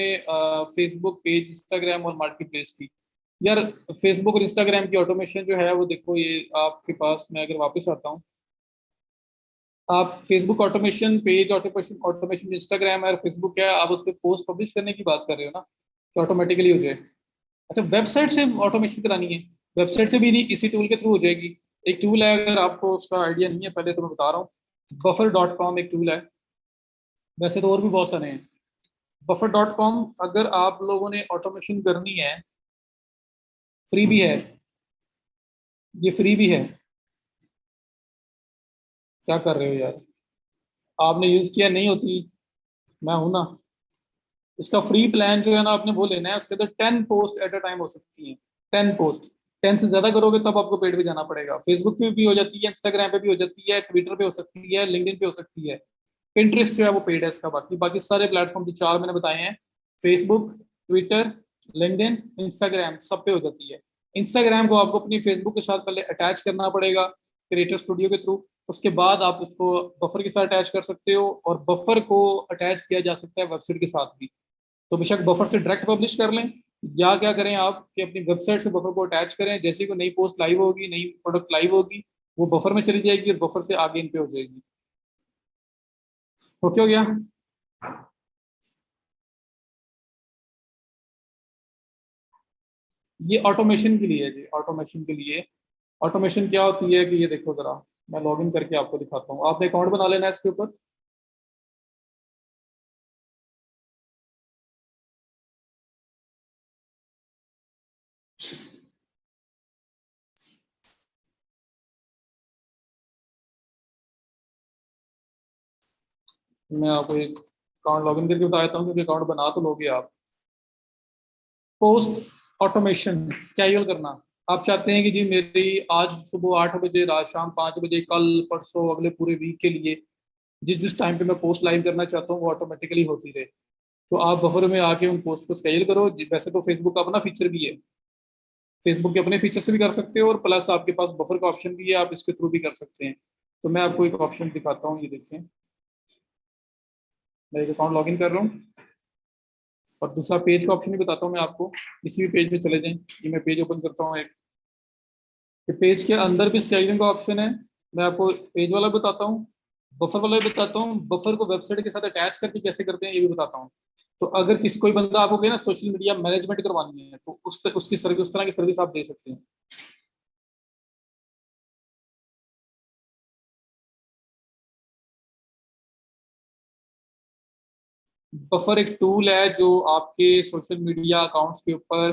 Speaker 1: फेसबुक पेज, इंस्टाग्राम और मार्केट प्लेस की। यार फेसबुक और इंस्टाग्राम की ऑटोमेशन जो है वो देखो, ये आपके पास, मैं अगर वापस आता हूँ, आप Facebook automation, page automation, automation Instagram है और फेसबुक है, आप उस पर पोस्ट पब्लिश करने की बात कर रहे हो ना, तो ऑटोमेटिकली हो जाए। अच्छा, वेबसाइट से ऑटोमेशन करानी है, वेबसाइट से भी नहीं, इसी टूल के थ्रू हो जाएगी। एक टूल है, अगर आपको उसका आइडिया नहीं है पहले तो मैं बता रहा हूँ, buffer.com एक टूल है, वैसे तो और भी बहुत सारे हैं। buffer.com, अगर आप लोगों ने ऑटोमेशन करनी है, फ्री भी है, ये फ्री भी है। क्या कर रहे हो यार, आपने यूज किया नहीं होती, मैं हूं ना। इसका फ्री प्लान जो है ना, आपने वो लेना है, उसके अंदर 10 पोस्ट एट अ टाइम हो सकती हैं। 10 पोस्ट, 10 से ज्यादा करोगे तब आपको पेड पे जाना पड़ेगा। फेसबुक पे भी हो जाती है, इंस्टाग्राम पे भी हो जाती है, ट्विटर पे हो सकती है, लिंक्डइन पे हो सकती है। पिंटरेस्ट जो है वो पेड है इसका, बाकी बाकी सारे प्लेटफॉर्म जो चार मैंने बताए हैं, फेसबुक, ट्विटर, लिंक्डइन, इंस्टाग्राम, सब पे हो जाती है। इंस्टाग्राम को आपको अपनी फेसबुक के साथ पहले अटैच करना पड़ेगा क्रिएटर स्टूडियो के थ्रू, उसके बाद आप उसको बफर के साथ अटैच कर सकते हो, और बफर को अटैच किया जा सकता है वेबसाइट के साथ भी। तो बेशक बफर से डायरेक्ट पब्लिश कर लें, या क्या करें आप कि अपनी वेबसाइट से बफर को अटैच करें, जैसे ही कोई नई पोस्ट लाइव होगी, नई प्रोडक्ट लाइव होगी, वो बफर में चली जाएगी और बफर से आगे इन पे हो जाएगी। ओके हो गया। ये ऑटोमेशन के लिए है जी, ऑटोमेशन के लिए। ऑटोमेशन क्या होती है कि ये देखो जरा, मैं लॉग इन करके आपको दिखाता हूँ, आपने अकाउंट बना लेना है इसके ऊपर। मैं आपको एक अकाउंट लॉग इन करके बता देता हूँ, क्योंकि अकाउंट बना तो लोगे आप। पोस्ट ऑटोमेशन स्केड्यूल करना, आप चाहते हैं कि जी मेरी आज सुबह 8 बजे, रात शाम 5 बजे, कल परसों अगले पूरे वीक के लिए जिस जिस टाइम पे मैं पोस्ट लाइव करना चाहता हूँ वो ऑटोमेटिकली होती रहे। तो आप बफर में आके उन पोस्ट को स्केड्यूल करो। वैसे तो फेसबुक का अपना फीचर भी है, फेसबुक के अपने फीचर से भी कर सकते हो, और प्लस आपके पास बफर का ऑप्शन भी है, आप इसके थ्रू भी कर सकते हैं। तो मैं आपको एक ऑप्शन दिखाता हूँ, ये देखें, मैं एक अकाउंट लॉगिन कर रहा हूँ, और दूसरा पेज का ऑप्शन भी बताता हूँ मैं आपको। किसी भी पेज में चले जाएं, ये मैं पेज ओपन करता हूँ एक, कि पेज के अंदर भी स्केलिंग का ऑप्शन है। मैं आपको पेज वाला भी बताता हूँ, बफर वाला भी बताता हूँ, बफर को वेबसाइट के साथ अटैच करके कैसे करते हैं ये भी बताता हूँ। तो अगर किसी कोई बंदा आपको कहे ना सोशल मीडिया मैनेजमेंट करवानी है, तो उसकी सर्विस, उस तरह की सर्विस आप दे सकते हैं। बफर एक टूल है जो आपके सोशल मीडिया अकाउंट्स के ऊपर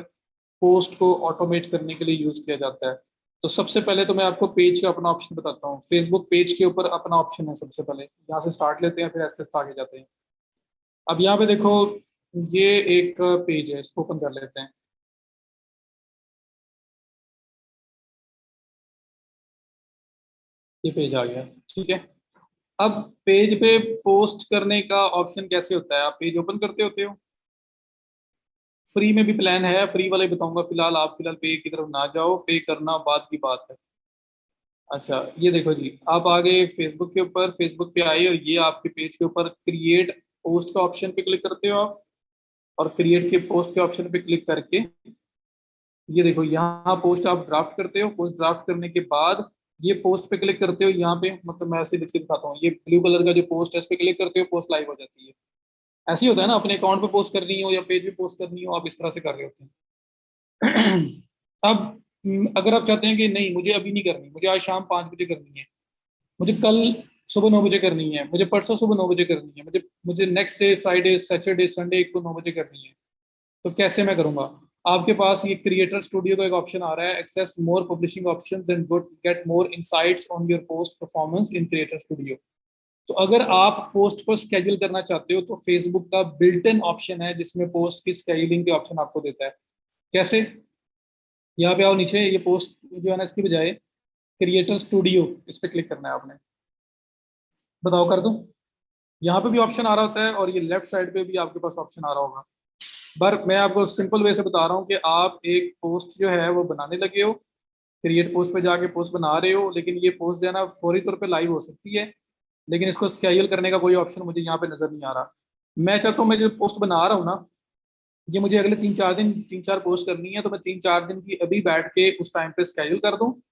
Speaker 1: पोस्ट को ऑटोमेट करने के लिए यूज किया जाता है। तो सबसे पहले तो मैं आपको पेज का अपना ऑप्शन बताता हूँ। फेसबुक पेज के ऊपर अपना ऑप्शन है सबसे पहले, यहाँ से स्टार्ट लेते हैं, फिर ऐसे ऐसे आगे जाते हैं। अब यहाँ पे देखो, ये एक पेज है, इसको ओपन कर लेते हैं। ये पेज आ गया, ठीक है। अब पेज पे पोस्ट करने का ऑप्शन कैसे होता है? आप पेज ओपन करते होते हो, फ्री में भी प्लान है, फ्री वाले बताऊंगा फिलहाल। आप फिलहाल पे की तरफ ना जाओ, पे करना बाद की बात है। अच्छा, ये देखो जी, आप आ गए फेसबुक के ऊपर, फेसबुक पे आए और ये आपके पेज के ऊपर क्रिएट पोस्ट का ऑप्शन पे क्लिक करते हो आप। और क्रिएट के पोस्ट के ऑप्शन पे क्लिक करके ये देखो, यहाँ पोस्ट आप ड्राफ्ट करते हो। पोस्ट ड्राफ्ट करने के बाद ये पोस्ट पे क्लिक करते हो यहाँ पे, मतलब मैं ऐसे लिख के दिखाता हूँ, ये ब्लू कलर का जो पोस्ट है इस पे क्लिक करते हो, पोस्ट लाइव हो जाती है। ऐसे ही होता है ना, अपने अकाउंट पे पोस्ट करनी हो या पेज पे पोस्ट करनी हो, आप इस तरह से कर रहे होते हैं। अब अगर आप चाहते हैं कि नहीं मुझे अभी नहीं करनी, मुझे आज शाम 5 बजे करनी है, मुझे कल सुबह 9 बजे करनी है, मुझे परसों सुबह 9 बजे करनी है, मुझे मुझे next day Friday Saturday Sunday को 9 बजे करनी है, तो कैसे मैं करूंगा? आपके पास ये क्रिएटर स्टूडियो का एक ऑप्शन आ रहा है, access more publishing option then good get more insights on your post performance in Creator Studio. तो अगर आप पोस्ट को स्केड्यूल करना चाहते हो तो फेसबुक का बिल्ट इन ऑप्शन है जिसमें पोस्ट की स्केड्यूलिंग के ऑप्शन आपको देता है। कैसे? यहाँ पे आओ नीचे, ये पोस्ट जो है ना, इसकी बजाय क्रिएटर स्टूडियो इस पे क्लिक करना है आपने। बताओ कर दूं? यहाँ पे भी ऑप्शन आ रहा होता है और ये लेफ्ट साइड पे भी आपके पास ऑप्शन आ रहा होगा। पर मैं आपको सिंपल वे से बता रहा हूँ कि आप एक पोस्ट जो है वो बनाने लगे हो, क्रिएट पोस्ट पे जाके पोस्ट बना रहे हो, लेकिन ये पोस्ट जो है ना फौरी तौर पे लाइव हो सकती है, लेकिन इसको स्केड्यूल करने का कोई ऑप्शन मुझे यहाँ पे नजर नहीं आ रहा। मैं चाहता हूँ, मैं जो पोस्ट बना रहा हूँ ना, ये मुझे अगले 3-4 दिन 3-4 पोस्ट करनी है, तो मैं 3-4 दिन की अभी बैठ के उस टाइम पे स्केड्यूल कर दूँ।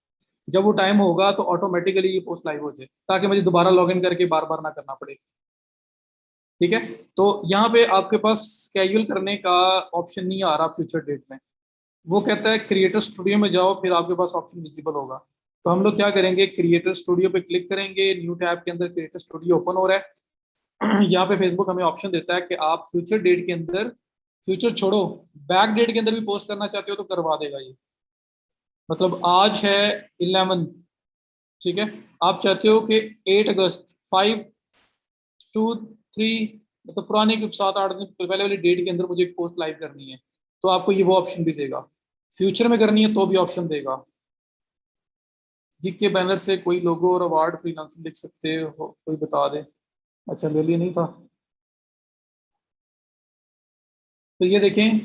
Speaker 1: जब वो टाइम होगा तो ऑटोमेटिकली ये पोस्ट लाइव हो जाए, ताकि मुझे दोबारा लॉग इन करके बार बार ना करना पड़े। ठीक है। तो यहाँ पे आपके पास स्केड्यूल करने का ऑप्शन नहीं आ रहा फ्यूचर डेट में। वो कहता है क्रिएटर स्टूडियो में जाओ, फिर आपके पास ऑप्शन विजिबल होगा। तो हम लोग क्या करेंगे, क्रिएटर स्टूडियो पे क्लिक करेंगे, न्यू टैब के अंदर क्रिएटर स्टूडियो ओपन हो रहा है। यहाँ पे फेसबुक हमें ऑप्शन देता है कि आप फ्यूचर डेट के अंदर, फ्यूचर छोड़ो, बैक डेट के अंदर भी पोस्ट करना चाहते हो तो करवा देगा ये। मतलब आज है 11, ठीक है, आप चाहते हो कि 8 अगस्त 5-2-3, मतलब पुराने के 7-8 दिन पहले वाली डेट के अंदर मुझे एक पोस्ट लाइव करनी है, तो आपको ये वो ऑप्शन भी देगा। फ्यूचर में करनी है तो भी ऑप्शन देगा। जी के बैनर से कोई लोगो और अवार्ड फ्रीलांसर लिख सकते हो, कोई बता दे। अच्छा, ले लिए नहीं था। तो ये देखें,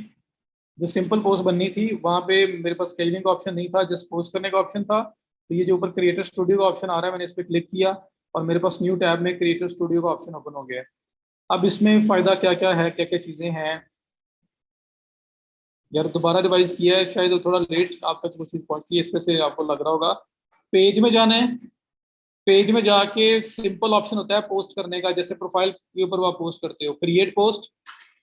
Speaker 1: जो सिंपल पोस्ट बननी थी वहां पे मेरे पास स्केलिंग का ऑप्शन नहीं था, जस्ट पोस्ट करने का ऑप्शन था। तो ये जो ऊपर क्रिएटर स्टूडियो का ऑप्शन आ रहा है, मैंने इस पर क्लिक किया और मेरे पास न्यू टैब में क्रिएटर स्टूडियो का ऑप्शन ओपन हो गया है। अब इसमें फायदा क्या क्या है, क्या क्या चीजें हैं यार, दोबारा रिवाइज किया है शायद, थोड़ा लेट आप तक कुछ चीज पहुंचती है, इस वजह से आपको लग रहा होगा। पेज में जाना है, पेज में जाके सिंपल ऑप्शन होता है पोस्ट करने का, जैसे प्रोफाइल के ऊपर वो आप पोस्ट करते हो, क्रिएट पोस्ट,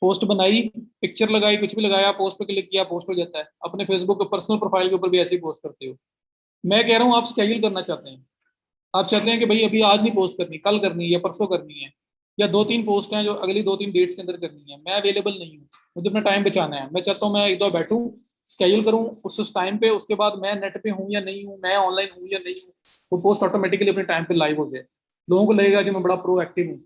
Speaker 1: पोस्ट बनाई, पिक्चर लगाई, कुछ भी लगाया, पोस्ट पे क्लिक किया, पोस्ट हो जाता है। अपने फेसबुक के पर्सनल प्रोफाइल के ऊपर भी ऐसे ही पोस्ट करते हो। मैं कह रहा हूँ आप स्केड्यूल करना चाहते हैं, आप चाहते हैं कि भाई अभी आज नहीं पोस्ट करनी, कल करनी है या परसों करनी है, या 2-3 पोस्ट हैं जो अगली 2-3 डेट्स के अंदर करनी है, मैं अवेलेबल नहीं हूँ, मुझे अपना टाइम बचाना है, मैं चाहता हूँ मैं एक दो बैठूँ, स्केड्यूल करूँ उस टाइम पे, उसके बाद मैं नेट पे हूँ या नहीं हूँ, मैं ऑनलाइन हूँ या नहीं हूँ, वो पोस्ट ऑटोमेटिकली अपने टाइम पे लाइव हो जाए। लोगों को लगेगा कि मैं बड़ा प्रोएक्टिव हूँ,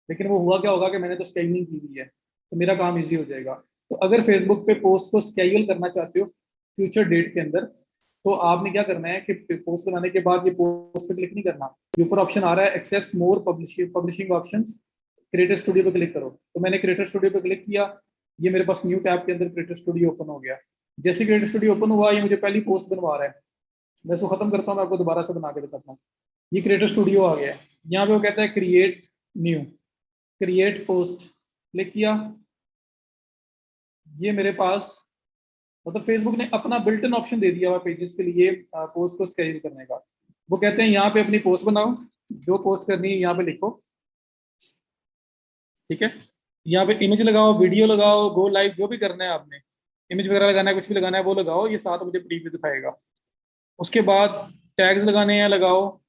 Speaker 1: लेकिन वो हुआ क्या होगा कि मैंने तो स्केड्यूलिंग की हुई है, तो मेरा काम ईजी हो जाएगा। तो अगर फेसबुक पे पोस्ट को स्केड्यूल करना चाहते हो फ्यूचर डेट के अंदर, तो आपने क्या करना है कि पोस्ट बनाने के बाद ये पोस्ट पे क्लिक नहीं करना, ये ऊपर ऑप्शन आ रहा है access more publishing options, creator studio पे क्लिक करो। तो मैंने क्रिएटर स्टूडियो पे क्लिक किया, ये मेरे पास न्यू टैब के अंदर क्रिएटर स्टूडियो ओपन हो गया। जैसे क्रिएटर स्टूडियो ओपन हुआ, ये मुझे पहली पोस्ट बनवा रहा है, मैं इसको खत्म करता हूँ, मैं आपको दोबारा से बना के दिखाता हूँ। ये क्रिएटर स्टूडियो आ गया है, यहाँ पे वो कहता है create new, create post, click किया, ये मेरे पास, मतलब फेसबुक ने अपना बिल्ट इन ऑप्शन दे दिया हुआ पेजेस के लिए पोस्ट को स्केड्यूल करने का। वो कहते हैं यहाँ पे अपनी पोस्ट बनाओ, जो पोस्ट करनी है यहाँ पे लिखो, ठीक है, यहाँ पे इमेज लगाओ, वीडियो लगाओ, गो लाइव, जो भी करना है आपने, इमेज वगैरह लगाना है, कुछ भी लगाना है वो लगाओ, ये साथ मुझे प्रीव्यू दिखाएगा। उसके बाद टैग्स लगाने हैं लगाओ,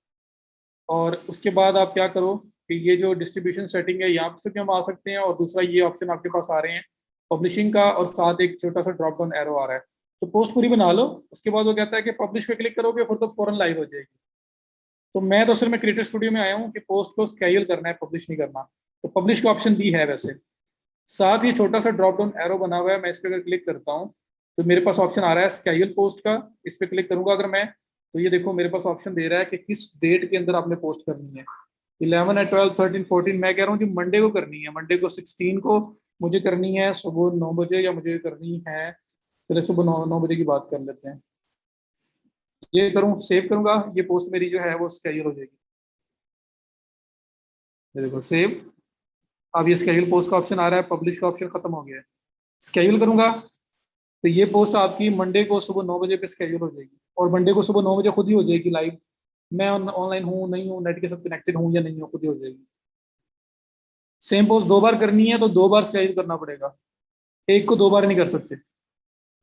Speaker 1: और उसके बाद आप क्या करो कि ये जो डिस्ट्रीब्यूशन सेटिंग है यहाँ से भी हम आ सकते हैं, और दूसरा ये ऑप्शन आपके पास आ रहे हैं पब्लिशिंग का, और साथ एक छोटा सा ड्रॉप डाउन एरो आ रहा है, तो पोस्ट पूरी बना लो, उसके बाद वो कहता है कि पब्लिश पे क्लिक करोगे फिर तो फौरन लाइव हो जाएगी। तो मैं तो सिर्फ मैं क्रिएटर स्टूडियो में आया हूँ कि पोस्ट को स्केड्यूल करना है, पब्लिश नहीं करना। तो पब्लिश का ऑप्शन भी है वैसे। साथ ही छोटा सा ड्रॉप डाउन एरो बना हुआ है, मैं इस पर अगर क्लिक करता हूँ तो मेरे पास ऑप्शन आ रहा है स्केड्यूल पोस्ट का। इस पर क्लिक करूंगा अगर मैं, तो ये देखो मेरे पास ऑप्शन दे रहा है कि किस डेट के अंदर आपने पोस्ट करनी है। 11 है, 12, 13, 14, मैं कह रहा हूँ जी मंडे को करनी है, मंडे को 16 को मुझे करनी है सुबह 9 बजे, या मुझे करनी है, चलो सुबह 9 बजे की बात कर लेते हैं। ये करूँ, सेव करूंगा, ये पोस्ट मेरी जो है वो स्केड्यूल हो जाएगी। ये देखो सेव। अब ये स्केड्यूल पोस्ट का ऑप्शन आ रहा है, पब्लिश का ऑप्शन खत्म हो गया है। स्केड्यूल करूंगा तो ये पोस्ट आपकी मंडे को सुबह 9 बजे पे स्केड्यूल हो जाएगी, और मंडे को सुबह 9 बजे खुद ही हो जाएगी लाइव। मैं ऑनलाइन हूँ नहीं हूँ, नेट के साथ कनेक्टेड हूँ या नहीं हूँ, खुद ही हो जाएगी। सेम पोस्ट 2 बार करनी है तो 2 बार स्केड्यूल करना पड़ेगा, एक को 2 बार नहीं कर सकते।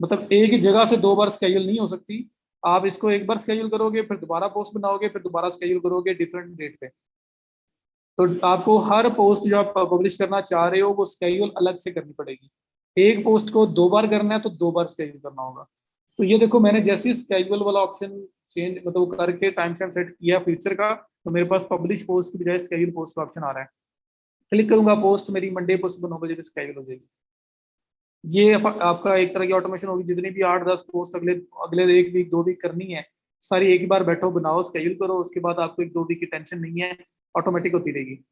Speaker 1: मतलब एक ही जगह से 2 बार स्केड्यूल नहीं हो सकती। आप इसको एक बार स्केड्यूल करोगे, फिर दोबारा पोस्ट बनाओगे, फिर दोबारा स्केड्यूल करोगे डिफरेंट डेट पे। तो आपको हर पोस्ट जो आप पब्लिश करना चाह रहे हो वो स्केड्यूल अलग से करनी पड़ेगी। एक पोस्ट को 2 बार करना है तो 2 बार स्केड्यूल करना होगा। तो ये देखो मैंने जैसे ही स्केड्यूल वाला ऑप्शन चेंज मतलब करके टाइम स्टैम्प सेट किया फ्यूचर का, तो मेरे पास पब्लिश पोस्ट की बजाय स्केड्यूल पोस्ट का ऑप्शन आ रहा है। क्लिक करूंगा, पोस्ट मेरी मंडे को सुबह 9 बजे पे स्केड्यूल हो जाएगी। ये आपका एक तरह की ऑटोमेशन होगी, जितनी भी 8-10 पोस्ट अगले अगले 1 वीक 2 वीक करनी है, सारी एक ही बार बैठो बनाओ स्केड्यूल करो, उसके बाद आपको 1-2 वीक की टेंशन नहीं है, ऑटोमेटिक होती रहेगी।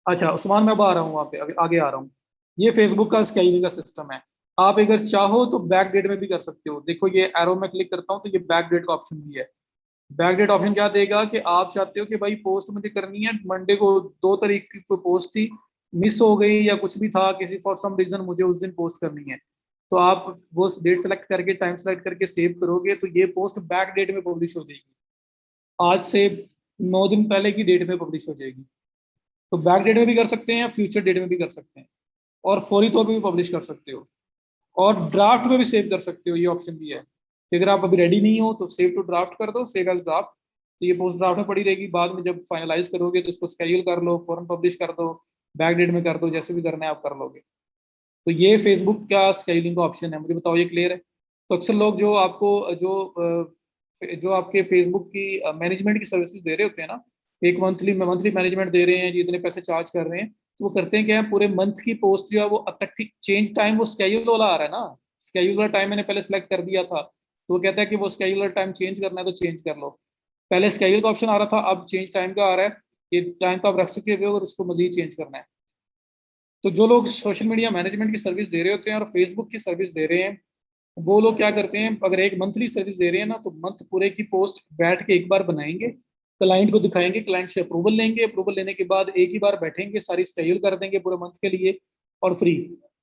Speaker 1: अच्छा उस्मान, मैं अब आ रहा हूँ वहाँ पे, आगे आ रहा हूँ। ये फेसबुक का स्केलिंग का सिस्टम है। आप अगर चाहो तो बैक डेट में भी कर सकते हो। देखो ये एरो में क्लिक करता हूँ तो ये बैक डेट का ऑप्शन भी है। बैक डेट ऑप्शन क्या देगा कि आप चाहते हो कि भाई पोस्ट मुझे करनी है मंडे को, 2 तारीख को पोस्ट थी, मिस हो गई या कुछ भी था किसी फॉर सम रीजन, मुझे उस दिन पोस्ट करनी है। तो आप वो डेट सेलेक्ट करके टाइम सेलेक्ट करके सेव करोगे तो ये पोस्ट बैक डेट में पब्लिश हो जाएगी, आज से 9 दिन पहले की डेट में पब्लिश हो जाएगी। तो बैक डेट में भी कर सकते हैं, फ्यूचर डेट में भी कर सकते हैं, और फौरी तौर पे भी पब्लिश कर सकते हो, और ड्राफ्ट में भी सेव कर सकते हो, ये ऑप्शन भी है कि अगर आप अभी रेडी नहीं हो तो सेव टू ड्राफ्ट कर दो, सेव एज ड्राफ्ट। तो ये पोस्ट ड्राफ्ट में पड़ी रहेगी, बाद में जब फाइनलाइज करोगे तो उसको स्केड्यूल कर लो, फौरन पब्लिश कर दो, बैक डेट में कर दो, जैसे भी करना है आप कर लोगे। तो ये फेसबुक का स्केड्यूलिंग का ऑप्शन है, मुझे बताओ ये क्लियर है? तो अक्सर लोग जो आपको जो आपके फेसबुक की मैनेजमेंट की सर्विसेज दे रहे होते हैं ना, एक मंथली मंथली मैनेजमेंट दे रहे हैं जी, इतने पैसे चार्ज कर रहे हैं, तो वो करते हैं क्या है, पूरे मंथ की पोस्ट जो है वो चेंज टाइम वो स्केड्यूल वाला आ रहा है ना, स्केड्यूल वाला टाइम मैंने पहले सेलेक्ट कर दिया था, तो वो कहता है कि वो स्केड्यूल वाला टाइम चेंज करना है तो चेंज कर लो। पहले स्केड्यूल का ऑप्शन आ रहा था, अब चेंज टाइम का आ रहा है। ये टाइम तो आप रख चुके हो और उसको मजीद चेंज करना है। तो जो लोग सोशल मीडिया मैनेजमेंट की सर्विस दे रहे होते हैं और फेसबुक की सर्विस दे रहे हैं, वो लोग क्या करते हैं, अगर एक मंथली सर्विस दे रहे हैं ना, तो मंथ पूरे की पोस्ट बैठ के एक बार बनाएंगे, क्लाइंट को दिखाएंगे, क्लाइंट से अप्रूवल लेंगे, अप्रूवल लेने के बाद एक ही बार बैठेंगे, सारी स्केड्यूल कर देंगे पूरे मंथ के लिए, और फ्री,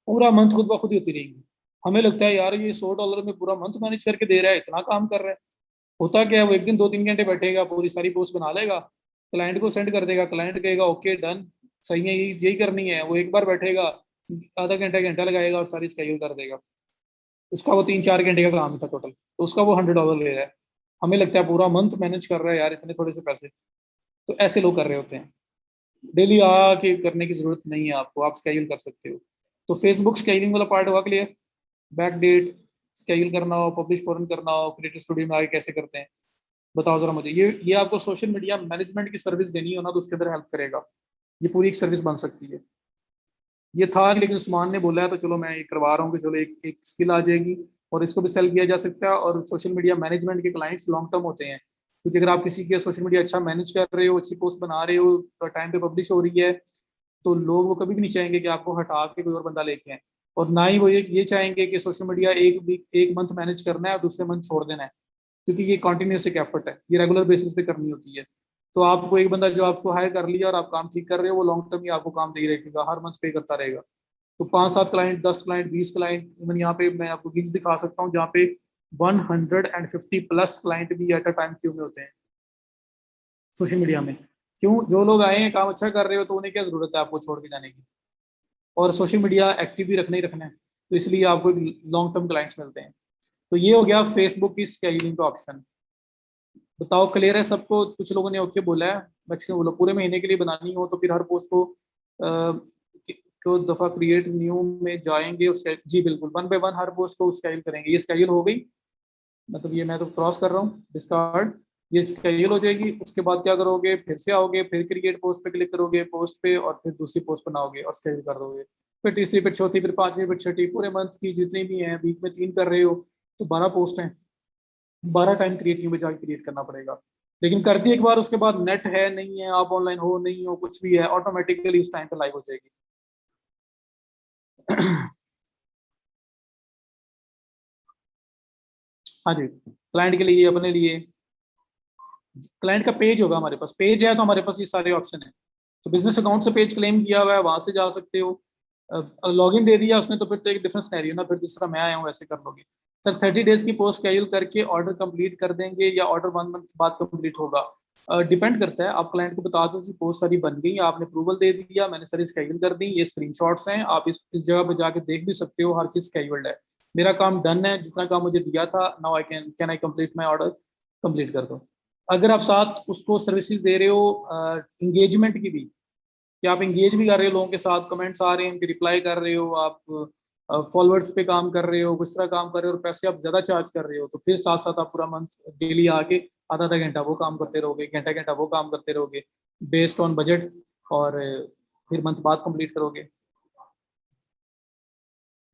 Speaker 1: पूरा मंथ खुद ब खुद ही होती रहेंगी। हमें लगता है यार ये $100 में पूरा मंथ मैनेज करके दे रहा है, इतना काम कर रहा है। होता क्या है, वो एक दिन 2-3 घंटे बैठेगा, पूरी सारी पोस्ट बना लेगा, क्लाइंट को सेंड कर देगा, क्लाइंट कहेगा ओके डन, सही है, यही यही करनी है, वो एक बार बैठेगा, आधा घंटा घंटा लगाएगा और सारी स्केड्यूल कर देगा। उसका वो 3-4 घंटे का काम था टोटल, तो उसका वो $100 ले रहा है। हमें लगता है पूरा मंथ मैनेज कर रहा है यार, इतने थोड़े से पैसे। तो ऐसे लोग कर रहे होते हैं। डेली आके करने की जरूरत नहीं है आपको, आप स्केड्यूल कर सकते हो। तो फेसबुक स्केड्यूलिंग वाला पार्ट हुआ क्लियर। बैक डेट स्केड्यूल करना हो, पब्लिश फॉरन करना हो, क्रिएटर स्टूडियो में आगे कैसे करते हैं, बताओ जरा मुझे। ये आपको सोशल मीडिया मैनेजमेंट की सर्विस देनी हो ना, तो उसके अंदर हेल्प करेगा। ये पूरी एक सर्विस बन सकती है। ये था लेकिन उस्मान ने बोला है तो चलो मैं ये करवा रहा हूँ कि चलो एक एक स्किल आ जाएगी, और इसको भी सेल किया जा सकता है। और सोशल मीडिया मैनेजमेंट के क्लाइंट्स लॉन्ग टर्म होते हैं, क्योंकि अगर आप किसी के सोशल मीडिया अच्छा मैनेज कर रहे हो, अच्छी पोस्ट बना रहे हो, तो टाइम पे पब्लिश हो रही है, तो लोग वो कभी भी नहीं चाहेंगे कि आपको हटा के कोई और बंदा लेके आए। और ना ही वो ये चाहेंगे कि सोशल मीडिया एक मंथ मैनेज करना है और दूसरे मंथ छोड़ देना है, क्योंकि ये कॉन्टिन्यूस एक एफर्ट है, ये रेगुलर बेसिस पे करनी होती है। तो आपको एक बंदा जो आपको हायर कर लिया और आप काम ठीक कर रहे हो, वो लॉन्ग टर्म ही आपको काम दे ही रहेगा, हर मंथ पे करता रहेगा। तो 5-7 क्लाइंट, 10 क्लाइंट, 20 क्लाइंट, इवन यहाँ पे मैं आपको गिग्स दिखा सकता हूँ जहाँ पे 150+ क्लाइंट भी एट अ टाइम क्यों में होते हैं सोशल मीडिया में। क्यों, जो लोग आए हैं काम अच्छा कर रहे हो तो उन्हें क्या जरूरत है आपको छोड़ के जाने की, और सोशल मीडिया एक्टिव भी रखना ही रखना है, तो इसलिए आपको लॉन्ग टर्म क्लाइंट्स मिलते हैं। तो ये हो गया फेसबुक की स्केलिंग का ऑप्शन। बताओ क्लियर है सबको? कुछ लोगों ने ओके बोला है, मैक्सिमम बोलो। पूरे महीने के लिए बनानी हो तो फिर हर पोस्ट को तो दफ़ा क्रिएट न्यू में जाएंगे उसके, जी बिल्कुल 1 बाय 1 हर पोस्ट को स्केल करेंगे। ये स्केल हो गई, मतलब ये मैं तो क्रॉस कर रहा हूँ डिस्कार्ड, ये स्केल हो जाएगी। उसके बाद क्या करोगे, फिर से आओगे, फिर क्रिएट पोस्ट पे क्लिक करोगे, पोस्ट पे, और फिर दूसरी पोस्ट बनाओगे और स्केल कर दोगे। फिर तीसरी, फिर चौथी, फिर पांचवी, फिर छठी, पूरे मंथ की जितनी भी हैं, वीक में 3 कर रहे हो तो 12 पोस्ट हैं, 12 टाइम क्रिएट न्यू में जाके क्रिएट करना पड़ेगा। लेकिन करती एक बार, उसके बाद नेट है नहीं है, आप ऑनलाइन हो नहीं हो, कुछ भी है, ऑटोमेटिकली उस टाइम पे लाइव हो जाएगी। हाँ जी, क्लाइंट के लिए, अपने लिए, क्लाइंट का पेज होगा हमारे पास, पेज है तो हमारे पास ये सारे ऑप्शन है। तो बिजनेस अकाउंट से पेज क्लेम किया हुआ है, वहां से जा सकते हो। लॉगिन दे दिया उसने तो फिर तो एक डिफरेंट सिनेरियो ना, फिर दूसरा मैं आया हूँ वैसे कर लोगे। सर 30 डेज की पोस्ट शेड्यूल करके ऑर्डर कंप्लीट कर देंगे या ऑर्डर 1 मंथ बाद कंप्लीट होगा? डिपेंड करता है, आप क्लाइंट को बता दो कि पोस्ट सारी बन गई, आपने अप्रूवल दे दिया, मैंने सारी स्केड्यूल कर दी, ये स्क्रीनशॉट्स हैं, आप इस जगह पे जाके देख भी सकते हो, हर चीज स्केड्यूल्ड है। मेरा काम डन है, जितना काम मुझे दिया था, now I can I complete my order, complete कर दो। अगर आप साथ उसको सर्विसेज दे रहे हो इंगेजमेंट की भी, कि आप इंगेज भी कर रहे हो लोगों के साथ, कमेंट्स आ रहे हैं उनके रिप्लाई कर रहे हो, आप फॉलोअर्स पे काम कर रहे हो, किस तरह काम कर रहे हो और पैसे आप ज्यादा चार्ज कर रहे हो, तो फिर साथ साथ आप पूरा मंथ डेली आके आधा आधा घंटा वो काम करते रहोगे, घंटा घंटा वो काम करते रहोगे, बेस्ड ऑन बजट, और फिर मंथ बाद कंप्लीट करोगे।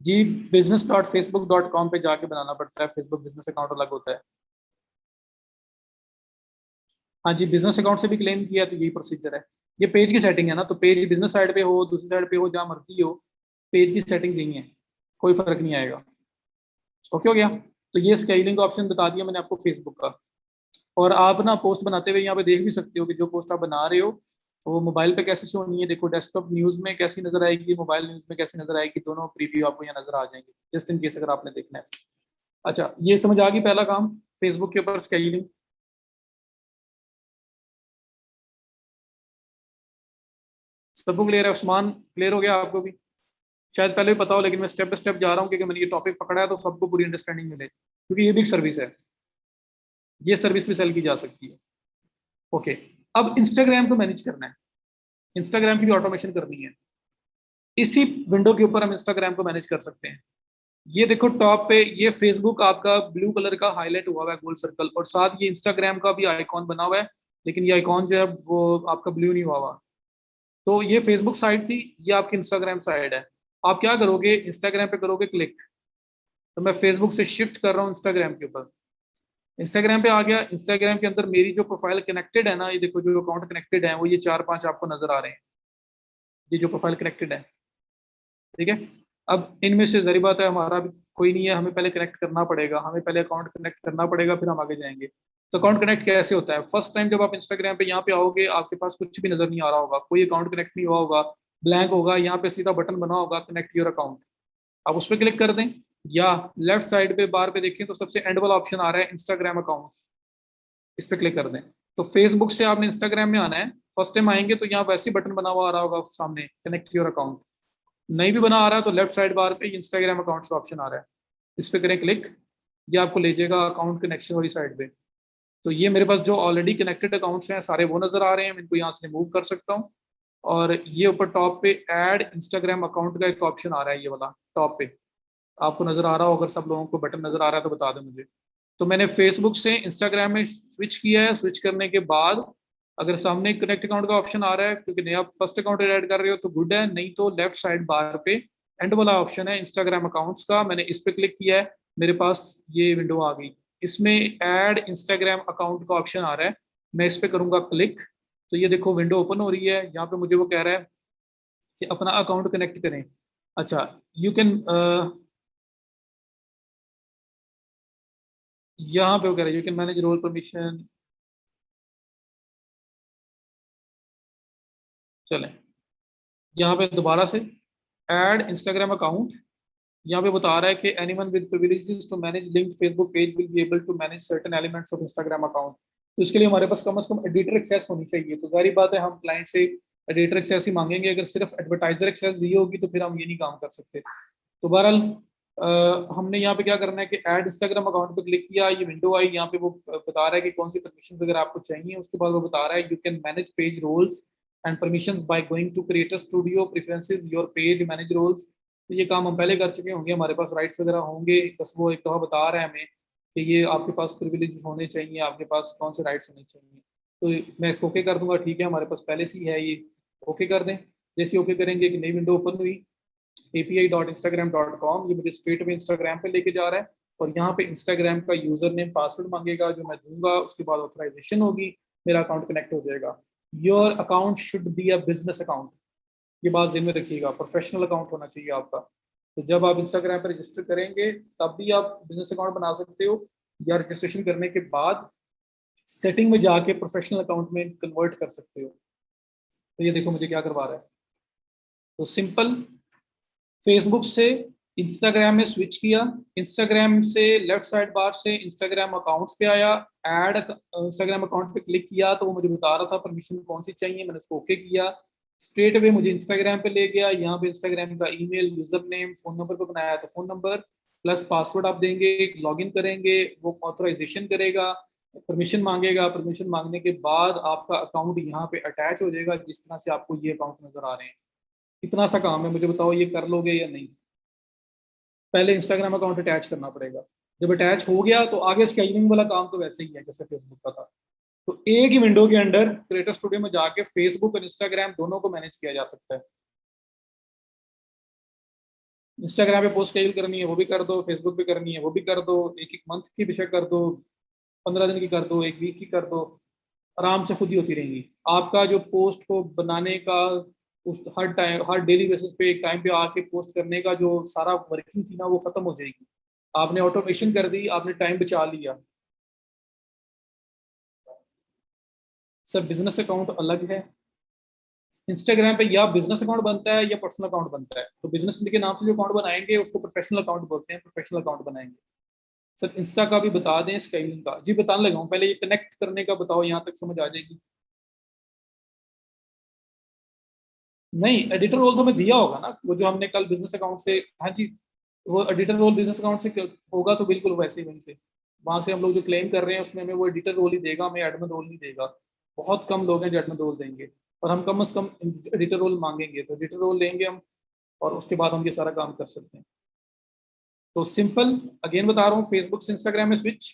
Speaker 1: जी, business.facebook.com पे जाके बनाना पड़ता है, फेसबुक बिजनेस अकाउंट अलग होता है। हाँ जी, बिजनेस अकाउंट से भी क्लेम किया तो यही प्रोसीजर है। ये पेज की सेटिंग है ना, तो पेज बिजनेस साइड पे हो, दूसरी साइड पे हो, जहाँ मर्जी हो, पेज की सेटिंग्स यही है, कोई फर्क नहीं आएगा। ओके हो गया? तो ये स्केलिंग का ऑप्शन बता दिया मैंने आपको फेसबुक का। और आप ना पोस्ट बनाते हुए यहाँ पे देख भी सकते हो कि जो पोस्ट आप बना रहे हो वो मोबाइल पे कैसे शो होनी है। देखो, डेस्कटॉप न्यूज में कैसी नजर आएगी, मोबाइल न्यूज में कैसी नजर आएगी, दोनों प्रीव्यू आपको यहाँ नजर आ जाएंगे, जस्ट इन केस अगर आपने देखना है। अच्छा, ये समझ आ गई पहला काम, फेसबुक के ऊपर स्केलिंग। सबको क्लियर है? उस्मान, क्लियर हो गया आपको भी? शायद पहले भी पता हो, लेकिन मैं स्टेप बाय स्टेप जा रहा हूँ क्योंकि मैंने ये टॉपिक पकड़ा है तो सबको पूरी अंडरस्टैंडिंग मिले, क्योंकि ये भी एक सर्विस है, ये सर्विस भी सेल की जा सकती है। ओके, अब इंस्टाग्राम को मैनेज करना है, इंस्टाग्राम की भी ऑटोमेशन करनी है। इसी विंडो के ऊपर हम इंस्टाग्राम को मैनेज कर सकते हैं। ये देखो टॉप पे, ये फेसबुक आपका ब्लू कलर का हाईलाइट हुआ हुआ है, गोल सर्कल, और साथ ये इंस्टाग्राम का भी आइकॉन बना हुआ है, लेकिन ये आइकॉन जो है वो आपका ब्लू नहीं हुआ हुआ। तो ये फेसबुक साइड थी, ये आपकी इंस्टाग्राम साइड है। आप क्या करोगे, इंस्टाग्राम पे करोगे क्लिक, तो मैं फेसबुक से शिफ्ट कर रहा हूँ इंस्टाग्राम के ऊपर। इंस्टाग्राम पे आ गया, इंस्टाग्राम के अंदर मेरी जो प्रोफाइल कनेक्टेड है ना, ये देखो जो अकाउंट कनेक्टेड है वो ये 4-5 आपको नजर आ रहे हैं, ये जो प्रोफाइल कनेक्टेड है, ठीक है। अब इनमें से जरी बात है, हमारा भी कोई नहीं है, हमें पहले कनेक्ट करना पड़ेगा, हमें पहले अकाउंट कनेक्ट करना पड़ेगा, फिर हम आगे जाएंगे। तो अकाउंट कनेक्ट कैसे होता है? फर्स्ट टाइम जब आप इंस्टाग्राम पे यहाँ पे आओगे, आपके पास कुछ भी नजर नहीं आ रहा होगा, कोई अकाउंट कनेक्ट नहीं हुआ होगा, ब्लैंक होगा, यहाँ पे सीधा बटन बना होगा कनेक्ट योर अकाउंट, आप उस पर क्लिक कर दें। या लेफ्ट साइड पे बार पे देखें तो सबसे एंड वाला ऑप्शन आ रहा है इंस्टाग्राम अकाउंट, इस पर क्लिक कर दें। तो फेसबुक से आपने इंस्टाग्राम में आना है, फर्स्ट टाइम आएंगे तो यहाँ वैसे ही बटन बना हुआ आ रहा होगा सामने, कनेक्ट योर अकाउंट। नहीं भी बना आ रहा है तो लेफ्ट साइड बार पे इंस्टाग्राम अकाउंट का ऑप्शन आ रहा है, इस पर करें क्लिक, ये आपको ले जाएगा अकाउंट कनेक्शन वाली साइड पे। तो ये मेरे पास जो ऑलरेडी कनेक्टेड अकाउंट्स हैं सारे वो नजर आ रहे हैं, मैं इनको यहाँ से रिमूव कर सकता हूँ। और ये ऊपर टॉप पे ऐड इंस्टाग्राम अकाउंट का एक ऑप्शन आ रहा है, ये वाला टॉप पे आपको नजर आ रहा हो, अगर सब लोगों को बटन नजर आ रहा है तो बता दें मुझे। तो मैंने फेसबुक से इंस्टाग्राम में स्विच किया है, स्विच करने के बाद अगर सामने कनेक्ट अकाउंट का ऑप्शन आ रहा है, क्योंकि नया फर्स्ट अकाउंट ऐड कर रहे हो तो गुड है, नहीं तो लेफ्ट साइड बार पे एंड वाला ऑप्शन है इंस्टाग्राम अकाउंट्स का, मैंने इस पे क्लिक किया है, मेरे पास ये विंडो आ गई। इसमें ऐड इंस्टाग्राम अकाउंट का ऑप्शन आ रहा है, मैं इस पे करूंगा क्लिक, तो ये देखो विंडो ओपन हो रही है, यहाँ पे मुझे वो कह रहा है कि अपना अकाउंट कनेक्ट करें। अच्छा, यू कैन, यहाँ पे वो कह रहा है you can manage role permission. चलें, यहाँ पे दोबारा से ऐड इंस्टाग्राम अकाउंट, यहाँ पे बता रहा है कि anyone with privileges to manage linked Facebook page will be able to manage certain elements of Instagram account. तो इसके लिए हमारे पास कम से कम एडिटर एक्सेस होनी चाहिए, तो जाहिर बात है हम क्लाइंट से एडिटर एक्सेस ही मांगेंगे, अगर सिर्फ एडवर्टाइजर एक्सेस दी होगी तो फिर हम ये नहीं काम कर सकते। तो बहरहाल हमने यहाँ पे क्या करना है कि ऐड इंस्टाग्राम अकाउंट पे क्लिक किया, ये विंडो आई, यहाँ पे वो बता रहा है कि कौन सी परमिशन वगैरह आपको चाहिए, उसके बाद वो बता रहा है you can manage page roles and permissions by going to Creator Studio, preferences, your page, manage roles. तो ये काम हम पहले कर चुके होंगे, हमारे पास राइट्स वगैरह होंगे, बस वो एक दफ़ा बता रहा है हमें कि ये आपके पास प्रिविलेज होने चाहिए, आपके पास कौन से राइट्स होने चाहिए। तो मैं इसको ओके कर दूंगा, ठीक है हमारे पास पहले से ही है ये, ओके कर दें। जैसे ओके करेंगे कि नई विंडो ओपन हुई, api.instagram.com, ये मुझे स्ट्रेट में इंस्टाग्राम पे लेके जा रहा है। और यहाँ पे इंस्टाग्राम का यूजर नेम पासवर्ड मांगेगा जो मैं दूंगा, उसके बाद ऑथराइजेशन होगी, मेरा अकाउंट कनेक्ट हो जाएगा। Your account should be a business account, ये बात ध्यान में रखिएगा, प्रोफेशनल अकाउंट होना चाहिए आपका। तो जब आप इंस्टाग्राम पर रजिस्टर करेंगे तब भी आप बिजनेस अकाउंट बना सकते हो, या रजिस्ट्रेशन करने के बाद सेटिंग में जाके प्रोफेशनल अकाउंट में कन्वर्ट कर सकते हो। तो ये देखो मुझे क्या करवा रहा है। तो सिंपल, फेसबुक से इंस्टाग्राम में स्विच किया, इंस्टाग्राम से लेफ्ट साइड बार से इंस्टाग्राम अकाउंट्स पे आया, ऐड इंस्टाग्राम अकाउंट पे क्लिक किया तो वो मुझे बता रहा था परमिशन कौन सी चाहिए, मैंने उसको ओके किया, स्ट्रेट अवे मुझे इंस्टाग्राम पे ले गया। यहाँ पे इंस्टाग्राम का email, user name, phone number पे बनाया तो फोन नंबर प्लस पासवर्ड आप देंगे, लॉगिन करेंगे, वो ऑथराइजेशन करेगा, परमिशन मांगेगा, परमिशन मांगने के बाद आपका अकाउंट यहाँ पे अटैच हो जाएगा, जिस तरह से आपको ये अकाउंट नजर आ रहे हैं। इतना सा काम है, मुझे बताओ ये कर लोगे या नहीं। पहले इंस्टाग्राम अकाउंट अटैच करना पड़ेगा, जब अटैच हो गया तो आगे स्केलिंग वाला काम तो वैसे ही है जैसे फेसबुक का था। तो एक ही विंडो के अंडर क्रिएटर स्टूडियो में जाके फेसबुक और इंस्टाग्राम दोनों को मैनेज किया जा सकता है। इंस्टाग्राम पे पोस्ट शेड्यूल करनी है वो भी कर दो, फेसबुक पे करनी है वो भी कर दो, एक एक मंथ की विषय कर दो, 15 दिन की कर दो, एक वीक की कर दो, आराम से खुद ही होती रहेंगी। आपका जो पोस्ट को बनाने का, उस हर टाइम हर डेली बेसिस पे एक टाइम पे आके पोस्ट करने का जो सारा वर्किंग थी ना वो खत्म हो जाएगी। आपने ऑटोमेशन कर दी, आपने टाइम बचा लिया। सर बिजनेस अकाउंट अलग है, इंस्टाग्राम पे या बिजनेस अकाउंट बनता है या पर्सनल अकाउंट बनता है। तो बिजनेस के नाम से जो अकाउंट बनाएंगे उसको प्रोफेशनल अकाउंट बोलते हैं, प्रोफेशनल अकाउंट बनाएंगे। सर इंस्टा का भी बता दें, स्काइलिंग का जी बताने लगा हूँ, पहले ये कनेक्ट करने का बताओ, यहाँ तक समझ आ जाएगी। नहीं, एडिटर रोल तो मैं दिया होगा ना, वो जो हमने कल बिजनेस अकाउंट से, हाँ जी, वो एडिटर रोल बिजनेस अकाउंट से होगा तो बिल्कुल वैसे ही, वहीं से वहां से हम लोग जो क्लेम कर रहे हैं उसमें हमें वो एडिटर रोल ही देगा, हमें एडमिन रोल नहीं देगा। बहुत कम लोग हैं जो एडमिन रोल देंगे, और हम कम से कम एडिटर रोल मांगेंगे, तो एडिटर रोल लेंगे हम, और उसके बाद हम ये सारा काम कर सकते हैं। तो सिंपल, अगेन बता रहा हूँ, फेसबुक से इंस्टाग्राम में स्विच,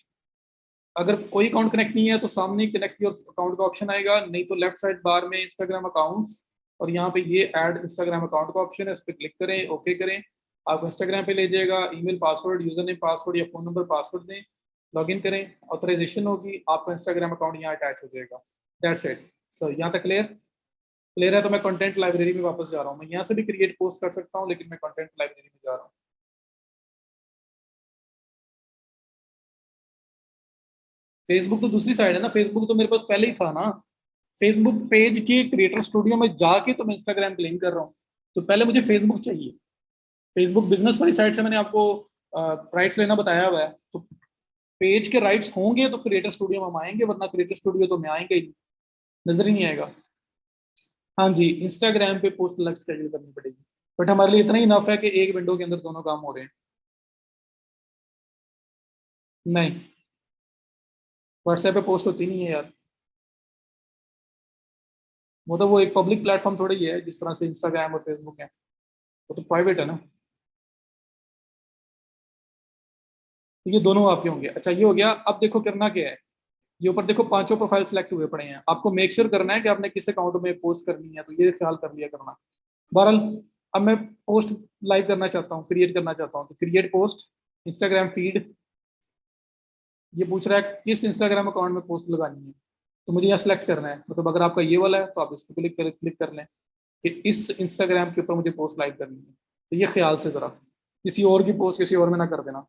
Speaker 1: अगर कोई अकाउंट कनेक्ट नहीं है तो सामने कनेक्ट योर अकाउंट का ऑप्शन आएगा, नहीं तो लेफ्ट साइड बार में इंस्टाग्राम अकाउंट्स, और यहाँ पे ये ऐड इंस्टाग्राम अकाउंट का ऑप्शन है, इस पर क्लिक करें, ओके करें, आपको इंस्टाग्राम पे ले जाएगा, email password, user name password या फोन नंबर पासवर्ड दें, लॉगिन करें, ऑथराइजेशन होगी, आपका इंस्टाग्राम अकाउंट यहाँ अटैच हो जाएगा। That's it. सो यहाँ तक क्लियर? क्लियर है तो मैं कंटेंट लाइब्रेरी में वापस जा रहा हूँ, मैं यहाँ से भी क्रिएट पोस्ट कर सकता हूँ लेकिन मैं कंटेंट लाइब्रेरी में जा रहा हूँ। फेसबुक तो दूसरी साइड है ना, फेसबुक तो मेरे पास पहले ही था ना, फेसबुक पेज के क्रिएटर स्टूडियो में जाके तो मैं इंस्टाग्राम क्लेम कर रहा हूँ, तो पहले मुझे फेसबुक चाहिए। फेसबुक बिजनेस वाली साइड से मैंने आपको राइट्स लेना बताया हुआ है, तो पेज के राइट्स होंगे तो क्रिएटर स्टूडियो में हम आएंगे, वरना क्रिएटर स्टूडियो तो मैं आएंगे ही, नजर ही नहीं आएगा। हाँ जी, इंस्टाग्राम पे पोस्ट अलग शेड्यूल करनी पड़ेगी, बट हमारे लिए इतना ही इनफ है कि एक विंडो के अंदर दोनों काम हो रहे हैं। नहीं, व्हाट्सएप पे पोस्ट होती नहीं है यार, वो तो वो एक पब्लिक प्लेटफॉर्म थोड़ी ही है जिस तरह से इंस्टाग्राम और फेसबुक है, वो तो प्राइवेट है ना। तो ये दोनों आपके होंगे। अच्छा ये हो गया, अब देखो करना क्या है, ये ऊपर देखो पांचों प्रोफाइल सेलेक्ट हुए पड़े हैं, आपको मेक श्योर करना है कि आपने किस अकाउंट में पोस्ट करनी है, तो ये ख्याल कर लिया करना। बहरहाल अब मैं पोस्ट लाइव करना चाहता हूँ, क्रिएट करना चाहता हूँ, तो क्रिएट पोस्ट, इंस्टाग्राम फीड, ये पूछ रहा है किस इंस्टाग्राम अकाउंट में पोस्ट लगानी है, तो मुझे यहाँ सेलेक्ट करना है, मतलब अगर आपका ये वाला है तो आप इसको क्लिक कर लें कि इस इंस्टाग्राम के ऊपर मुझे पोस्ट लाइव करनी है। तो ये ख्याल से जरा किसी और की पोस्ट किसी और में ना कर देना।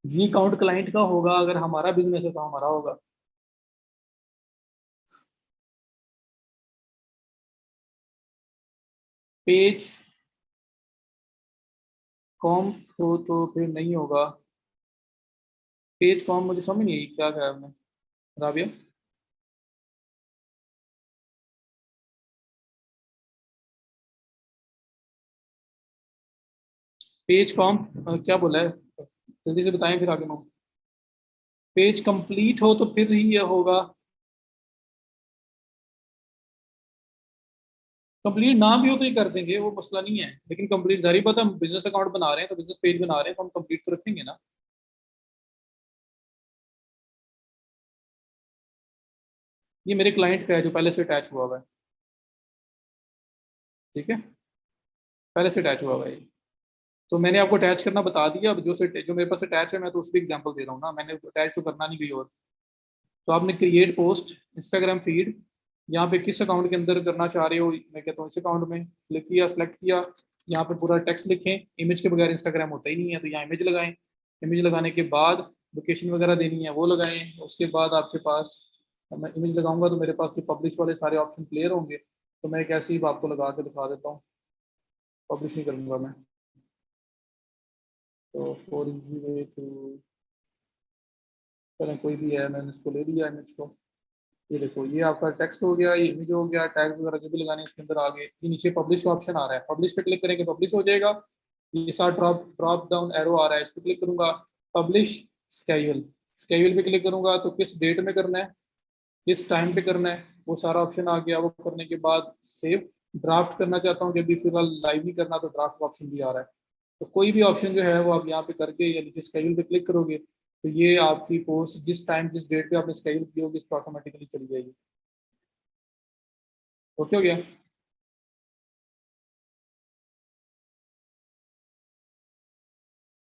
Speaker 1: जी अकाउंट क्लाइंट का होगा, अगर हमारा बिजनेस है तो हमारा होगा। पेज कॉम तो फिर नहीं होगा, पेज कॉम मुझे समझ नहीं आई क्या कहा आपने राबिया। पेज कॉम क्या बोला है, जल्दी से बताएं फिर आगे मैं। पेज कंप्लीट हो तो फिर ही ये होगा। कंप्लीट ना भी हो तो ये कर देंगे, वो मसला नहीं है, लेकिन कंप्लीट जारी बात है, हम बिजनेस अकाउंट बना रहे हैं तो बिजनेस पेज बना रहे हैं तो हम कंप्लीट तो रखेंगे ना। ये मेरे क्लाइंट का है जो पहले से अटैच हुआ हुआ है। ठीक है, पहले से अटैच हुआ हुआ है ये। तो मैंने आपको अटैच करना बता दिया। अब जो मेरे पास अटैच है मैं तो उसकी एग्जांपल दे रहा हूँ ना, मैंने अटैच तो करना नहीं कोई और। तो आपने क्रिएट पोस्ट इंस्टाग्राम फीड, यहाँ पे किस अकाउंट के अंदर करना चाह रहे हो, मैं कहता हूँ इस अकाउंट में, क्लिक किया, सेलेक्ट किया। यहाँ पे पूरा टेक्स्ट लिखें, इमेज के बगैर इंस्टाग्राम होता ही नहीं है, तो यहाँ इमेज लगाएं। इमेज लगाने के बाद लोकेशन वगैरह देनी है वो लगाएं। उसके बाद आपके पास, मैं इमेज लगाऊंगा तो मेरे पास ये पब्लिश वाले सारे ऑप्शन क्लियर होंगे। तो मैं एक ऐसे ही आपको लगा के दिखा देता हूँ, पब्लिश नहीं करूंगा मैं। तो फॉर इजी वे टू, चलें कोई भी है, मैंने इसको ले लिया इमेज को। ये देखो, ये आपका टेक्स्ट हो गया, ये इमेज हो गया, टैग वगैरह जो भी लगाने हैं इसके अंदर आ गए। ये नीचे पब्लिश का ऑप्शन आ रहा है, पब्लिश पे क्लिक करेंगे पब्लिश हो जाएगा। ये साथ ड्रॉप ड्रॉप डाउन एरो आ रहा है, इस पर क्लिक करूंगा, पब्लिश स्केड्यूल। स्केड्यूल पे क्लिक करूंगा तो किस डेट में करना है, किस टाइम पे करना है, वो सारा ऑप्शन आ गया। वो करने के बाद सेव, ड्राफ्ट करना चाहता हूँ, जब भी फिलहाल लाइव नहीं करना तो ड्राफ्ट का ऑप्शन भी आ रहा है। तो कोई भी ऑप्शन जो है वो आप यहाँ पे करके या नीचे स्केड्यूल पे क्लिक करोगे तो ये आपकी पोस्ट जिस टाइम जिस डेट पे आपने स्केड्यूल की होगी इस पर ऑटोमेटिकली चली जाएगी। ओके हो गया।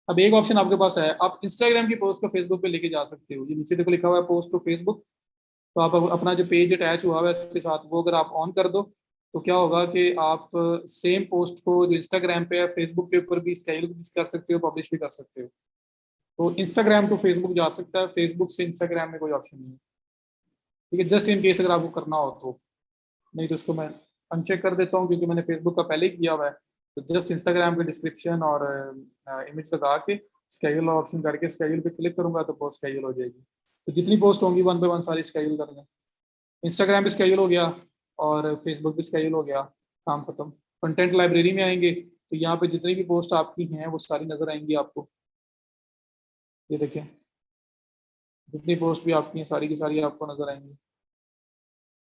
Speaker 1: अब एक ऑप्शन आपके पास है, आप इंस्टाग्राम की पोस्ट को फेसबुक पे लेके जा सकते हो। ये नीचे देखो लिखा हुआ है पोस्ट टू फेसबुक। तो आप अपना जो पेज अटैच हुआ हुआ है इसके साथ वो अगर आप ऑन कर दो तो क्या होगा कि आप सेम पोस्ट को जो इंस्टाग्राम पे है फेसबुक के ऊपर भी स्टाइल भी कर सकते हो, पब्लिश भी कर सकते हो। तो इंस्टाग्राम टू फेसबुक जा सकता है, फेसबुक से इंस्टाग्राम में कोई ऑप्शन नहीं है। ठीक है, जस्ट इन केस अगर आपको करना हो तो। नहीं तो उसको मैं अनचेक कर देता हूँ क्योंकि मैंने फेसबुक का पहले ही किया हुआ है। तो जस्ट इंस्टाग्राम के डिस्क्रिप्शन और इमेज लगा के स्केड्यूल ऑप्शन करके स्केड्यूल पे क्लिक करूंगा तो पोस्ट स्केड्यूल हो जाएगी। तो जितनी पोस्ट होंगी वन बाय वन सारी स्केड्यूल कर लें। इंस्टाग्राम भी स्केड्यूल हो गया और फेसबुक भी स्केड्यूल हो गया, काम खत्म। कंटेंट लाइब्रेरी में आएंगे तो यहाँ पे जितनी भी पोस्ट आपकी हैं वो सारी नजर आएंगी आपको। ये देखें, जितनी पोस्ट भी आपकी हैं सारी की सारी आपको नजर आएंगी।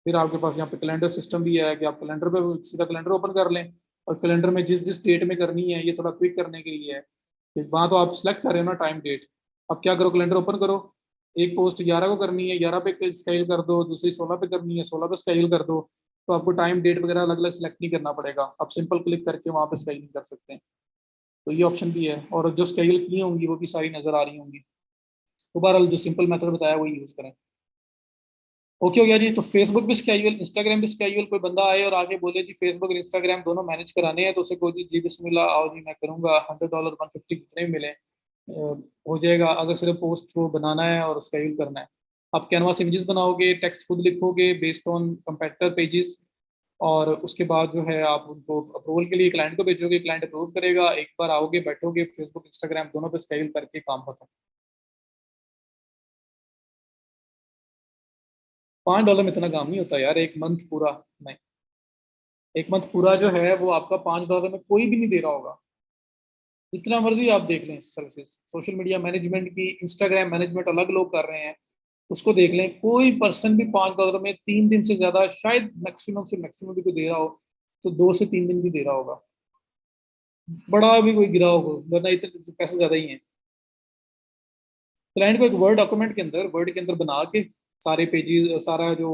Speaker 1: फिर आपके पास यहाँ पे कैलेंडर सिस्टम भी है कि आप कैलेंडर पे सीधा कैलेंडर ओपन कर लें और कैलेंडर में जिस जिस डेट में करनी है, ये थोड़ा क्विक करने के लिए है। फिर वहाँ तो आप सेलेक्ट कर रहे हो ना टाइम डेट। अब क्या करो, कैलेंडर ओपन करो, एक पोस्ट 11 को करनी है 11 पे स्केड्यूल कर दो, दूसरी 16 पे करनी है 16 पे स्केड्यूल कर दो। तो आपको टाइम डेट वगैरह अलग अलग सेलेक्ट नहीं करना पड़ेगा, आप सिंपल क्लिक करके वहाँ पे स्केड्यूल कर सकते हैं। तो ये ऑप्शन भी है और जो स्केड्यूल की होंगी वो भी सारी नजर आ रही होंगी। तो बहरहाल जो सिंपल मेथड बताया वही यूज करें। ओके हो गया जी। तो फेसबुक भी स्केड्यूल, इंस्टाग्राम भी स्केड्यूल। कोई बंदा आए और आगे बोले जी फेसबुक और इंस्टाग्राम दोनों मैनेज कराने हैं तो उसे कोई जी बिस्मिल्लाह आओ जी मैं करूंगा, $100 150 जितने भी मिले हो जाएगा, अगर सिर्फ पोस्ट को बनाना है और स्केड्यूल करना है। आप कैनवास इमेजेस बनाओगे, टेक्स्ट खुद लिखोगे बेस्ड ऑन कंपेटिटर पेजेस, और उसके बाद जो है आप उनको अप्रूवल के लिए क्लाइंट को भेजोगे, क्लाइंट अप्रूव करेगा, एक बार आओगे बैठोगे फेसबुक इंस्टाग्राम दोनों पे स्केड्यूल करके काम खत्म। $5 में इतना काम नहीं होता यार, एक मंथ पूरा नहीं। एक मंथ पूरा जो है वो आपका $5 में कोई भी नहीं दे रहा होगा। जितना मर्जी आप देख लें सर्विसेज, सोशल मीडिया मैनेजमेंट की, इंस्टाग्राम मैनेजमेंट अलग लोग कर रहे हैं, उसको देख लें, कोई पर्सन भी $5 में 3 दिन से ज्यादा, शायद मैक्सिमम से मैक्सिमम भी कोई दे रहा हो तो 2 से 3 दिन भी दे रहा होगा, बड़ा भी कोई गिरा होगा, वरना इतने पैसे ज्यादा ही हैं। क्लाइंट को एक वर्ड डॉक्यूमेंट के अंदर, वर्ड के अंदर बना के सारे पेजेस, सारा जो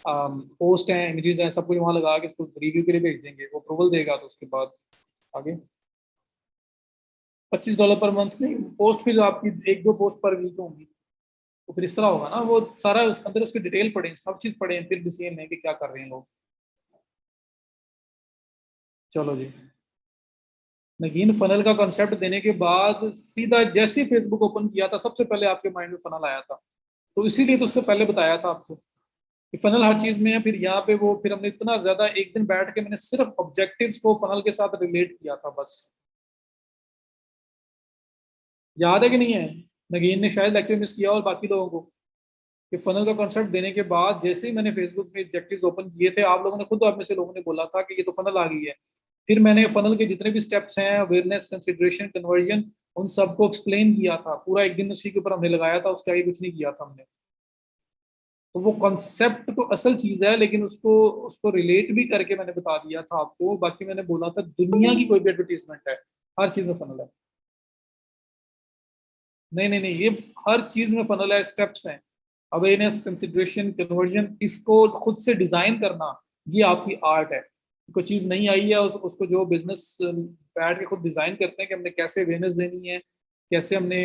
Speaker 1: पोस्ट है इमेजेस हैं सब कुछ वहां लगा के उसको रिव्यू के लिए भेज देंगे, वो अप्रूवल देगा तो उसके बाद आगे। $25 पर मंथ नहीं, पोस्ट फिर आपकी एक दो पोस्ट पर वीक होंगी। तो फिर इस तरह होगा ना, वो सारा अंदर उसकी डिटेल पढ़ें, सब चीज पढ़ें, फिर डिसीजन लें कि क्या कर रहे हैं लोग। चलो जी। नगीन, फनल का कॉन्सेप्ट देने के बाद सीधा जैसे ही फेसबुक ओपन किया था सबसे पहले आपके माइंड में फनल आया था, तो इसीलिए तो उससे पहले बताया था आपको कि फनल हर चीज में है। फिर यहाँ पे वो फिर हमने इतना ज्यादा एक दिन बैठ के मैंने सिर्फ ऑब्जेक्टिव्स को फनल के साथ रिलेट किया था बस। याद है कि नहीं है? नगीन ने शायद लेक्चर मिस किया और बाकी लोगों को, कि फनल का कॉन्सेप्ट देने के बाद जैसे ही मैंने फेसबुक में ऑब्जेक्टिव्स ओपन किए थे, आप लोगों ने खुद, आप में से लोगों ने बोला था कि ये तो फनल आ गई है। फिर मैंने फनल के जितने भी स्टेप्स हैं, अवेयरनेस, कंसिडरेशन, कन्वर्जन, उन सबको एक्सप्लेन किया था। पूरा एक दिन उसी के ऊपर हमने लगाया था, उसके आगे कुछ नहीं किया था हमने। तो वो कॉन्सेप्ट तो असल चीज है, लेकिन उसको उसको रिलेट भी करके मैंने बता दिया था आपको। बाकी मैंने बोला था दुनिया की कोई भी एडवर्टीजमेंट है, हर चीज में फनल है। नहीं नहीं नहीं, ये हर चीज में फनल है, स्टेप्स हैं। अवेयरनेस, कंसिडरेशन, कन्वर्जन, इसको खुद से डिजाइन करना, ये आपकी आर्ट है। कोई चीज नहीं आई है, उसको जो बिजनेस बैठ के खुद डिजाइन करते हैं कि हमने कैसे अवेयरनेस देनी है, कैसे हमने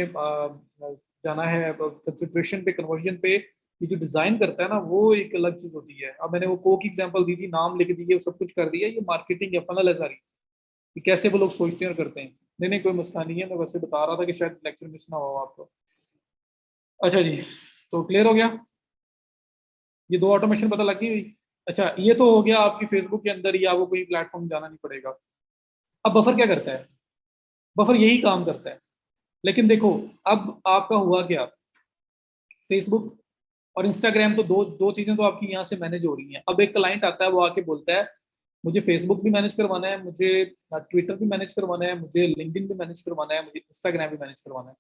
Speaker 1: जाना है कंसिडरेशन पे, कन्वर्जन पे। ये जो डिजाइन करता है ना, वो एक अलग चीज होती है। अब मैंने वो कोक एग्जांपल दी थी, नाम लिख दिए, सब कुछ कर दिया, ये मार्केटिंग है, फनल है सारी, कि कैसे वो लोग सोचते हैं और करते हैं। नहीं नहीं, कोई मसला नहीं है, मैं वैसे बता रहा था कि शायद लेक्चर मिस ना हो आपको। अच्छा जी, तो क्लियर हो गया, ये दो ऑटोमेशन पता लगी हुई। अच्छा, ये तो हो गया आपकी फेसबुक के अंदर, या वो कोई प्लेटफॉर्म जाना नहीं पड़ेगा। अब बफर क्या करता है? बफर यही काम करता है, लेकिन देखो, अब आपका हुआ क्या, फेसबुक और इंस्टाग्राम तो दो दो चीजें तो आपकी यहाँ से मैनेज हो रही हैं। अब एक क्लाइंट आता है, वो आके बोलता है मुझे फेसबुक भी मैनेज करवाना है, मुझे ट्विटर भी मैनेज करवाना है, मुझे लिंक्डइन भी मैनेज करवाना है, मुझे इंस्टाग्राम भी मैनेज करवाना है,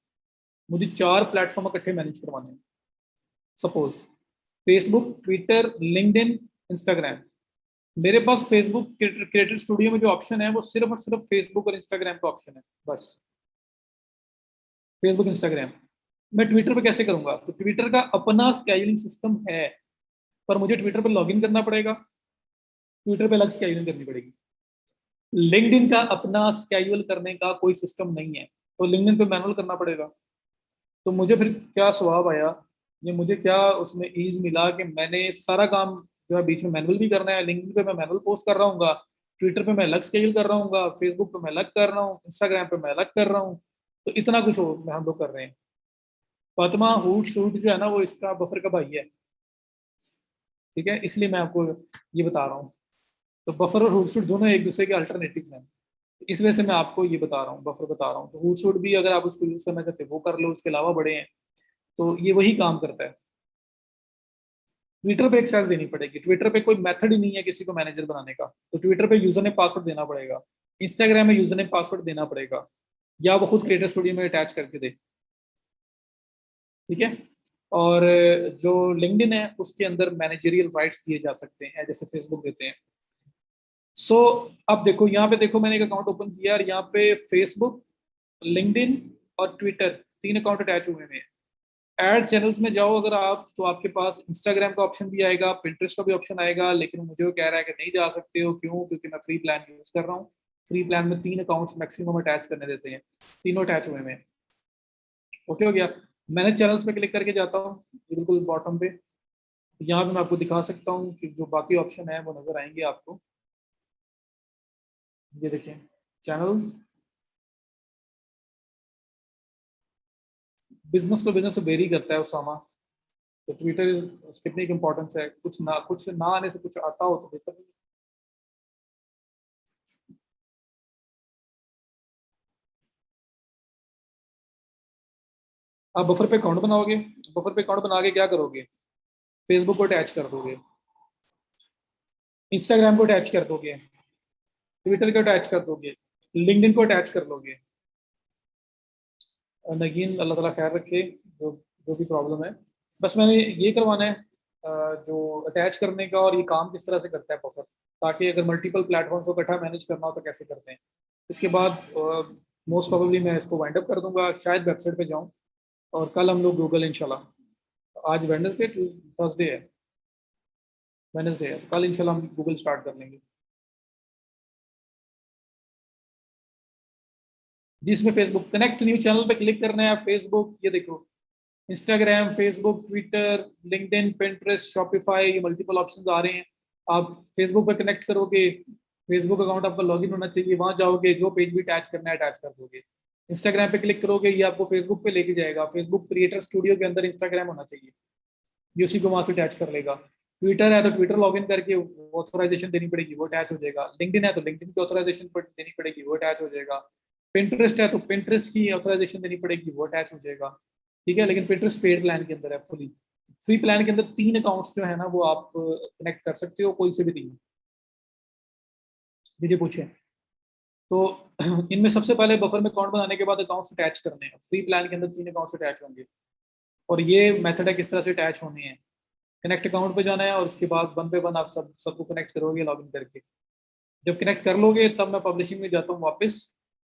Speaker 1: मुझे 4 प्लेटफॉर्म इकट्ठे मैनेज करवाने हैं। Suppose Facebook, Twitter, LinkedIn, Instagram. मेरे पास फेसबुक क्रिएटर स्टूडियो में जो ऑप्शन है, वो सिर्फ और सिर्फ फेसबुक और इंस्टाग्राम का ऑप्शन है, बस फेसबुक इंस्टाग्राम। मैं ट्विटर पे कैसे करूंगा? तो ट्विटर का अपना स्केजुलिंग सिस्टम है, पर मुझे ट्विटर पे लॉगिन करना पड़ेगा, ट्विटर पे अलग स्केजुलिंग करनी पड़ेगी। लिंक्डइन का अपना स्केजुअल करने का कोई सिस्टम नहीं है, तो लिंक्डइन पे मैनुअल करना पड़ेगा। तो मुझे फिर क्या स्वभाव आया, ये मुझे क्या उसमें ईज मिला कि मैंने सारा काम जो है बीच में मैनुअल भी करना है। लिंक्डइन पे मैं मैनुअल पोस्ट कर रहा हूँ, ट्विटर पे मैं अलग स्केजूल कर रहा हूँ, फेसबुक पे मैं अलग कर रहा हूँ, इंस्टाग्राम पे मैं अलग कर रहा हूँ। तो इतना कुछ हो हम लोग कर रहे हैं। फातिमा हूट सूट जो है ना, वो इसका बफर का भाई है, ठीक है, इसलिए मैं आपको ये बता रहा हूँ। तो बफर और हुड सूट दोनों एक दूसरे के अल्टरनेटिव हैं, तो इस वजह से मैं आपको ये बता रहा हूँ, बफर बता रहा हूँ। तो हुड सूट भी अगर आप उसको यूज करना चाहते हो वो कर लो, उसके अलावा बड़े हैं, तो ये वही काम करता है। ट्विटर पे एक्सेस देनी पड़ेगी, ट्विटर पे कोई मेथड ही नहीं है किसी को मैनेजर बनाने का, तो ट्विटर पे यूजर ने पासवर्ड देना पड़ेगा। इंस्टाग्राम में यूजर ने पासवर्ड देना पड़ेगा, या वो खुद क्रिएटर स्टूडियो में अटैच करके दे, ठीक है। और जो लिंक्डइन है, उसके अंदर मैनेजरियल राइट्स दिए जा सकते हैं, जैसे फेसबुक देते हैं। सो अब देखो, यहाँ पे देखो, मैंने एक अकाउंट ओपन किया और यहाँ पे फेसबुक, लिंक्डइन और ट्विटर, 3 अकाउंट अटैच हुए हैं। ऐड चैनल्स में जाओ अगर आप, तो आपके पास इंस्टाग्राम का ऑप्शन भी आएगा, पिंटरेस्ट का भी ऑप्शन आएगा, लेकिन मुझे वो कह रहा है कि नहीं जा सकते हो। क्यों? क्योंकि मैं फ्री प्लान यूज कर रहा हूँ। फ्री प्लान में 3 अकाउंट्स मैक्सिमम अटैच करने देते हैं, तीनों अटैच हुए हैं। ओके हो गया। मैंने चैनल्स पे क्लिक करके जाता हूँ, बिल्कुल बॉटम पे, यहाँ पे मैं आपको दिखा सकता हूँ कि जो बाकी ऑप्शन है वो नजर आएंगे आपको। ये देखिए, चैनल्स, बिजनेस तो बिजनेस से वेरी करता है उसामा। तो ट्विटर कितनी इंपॉर्टेंस है, कुछ ना आने से कुछ आता हो तो बेहतर नहीं। आप बफर पे अकाउंट बनाओगे, बफर पे अकाउंट बना के क्या करोगे? फेसबुक को अटैच कर दोगे, इंस्टाग्राम को अटैच कर दोगे, ट्विटर को अटैच कर दोगे, लिंक्डइन को अटैच कर लोगे। और नगीन अल्लाह ताला खैर रखे, जो जो भी प्रॉब्लम है। बस मैंने ये करवाना है, जो अटैच करने का, और ये काम किस तरह से करता है बफर, ताकि अगर मल्टीपल प्लेटफॉर्म को इकट्ठा मैनेज करना हो तो कैसे करते हैं। इसके बाद मोस्ट प्रोबेबली मैं इसको वाइंड अप कर दूंगा, शायद वेबसाइट पे जाऊँ, और कल हम लोग गूगल इंशाल्लाह, आज वेडनेसडे, थर्सडे है, वेडनेसडे है, तो कल इंशाल्लाह हम गूगल स्टार्ट कर लेंगे, जिसमें फेसबुक कनेक्ट न्यू चैनल पे क्लिक करना है। फेसबुक, ये देखो, Instagram, Facebook, Twitter, LinkedIn, Pinterest, Shopify, ये मल्टीपल ऑप्शंस आ रहे हैं। आप फेसबुक पे कनेक्ट करोगे, फेसबुक अकाउंट आपका लॉगिन होना चाहिए, वहां जाओगे, जो पेज भी अटैच करना है अटैच कर दोगे। इंस्टाग्राम पे क्लिक करोगे, ये आपको फेसबुक पे लेके जाएगा, फेसबुक क्रिएटर स्टूडियो के अंदर इंस्टाग्राम होना चाहिए, ये उसी को वहां से अटैच कर लेगा। ट्विटर है तो ट्विटर लॉगिन करके ऑथोराइजेशन देनी पड़ेगी, वो अटैच हो जाएगा। लिंक्डइन है तो लिंक्डइन की ऑथोराइजेशन देनी पड़ेगी, वो अटैच हो जाएगा। पिंटरेस्ट है तो पिंटरेस्ट की ऑथोराइजेशन देनी पड़ेगी, वो अटैच हो जाएगा, ठीक है। लेकिन पिंटरेस्ट पेड प्लान के अंदर है, फुली फ्री प्लान के अंदर 3 अकाउंट्स जो है ना, वो आप कनेक्ट कर सकते हो, कोई से भी 3। मुझे पूछे तो इनमें सबसे पहले बफर में अकाउंट बनाने के बाद अकाउंट्स अटैच करने हैं। फ्री प्लान के अंदर 3 अकाउंट्स अटैच होंगे, और ये मेथड है किस तरह से अटैच होने हैं। कनेक्ट अकाउंट पे जाना है और उसके बाद वन पे वन आप सबको कनेक्ट करोगे लॉगिन करके। जब कनेक्ट कर लोगे तब मैं पब्लिशिंग में जाता हूँ वापस।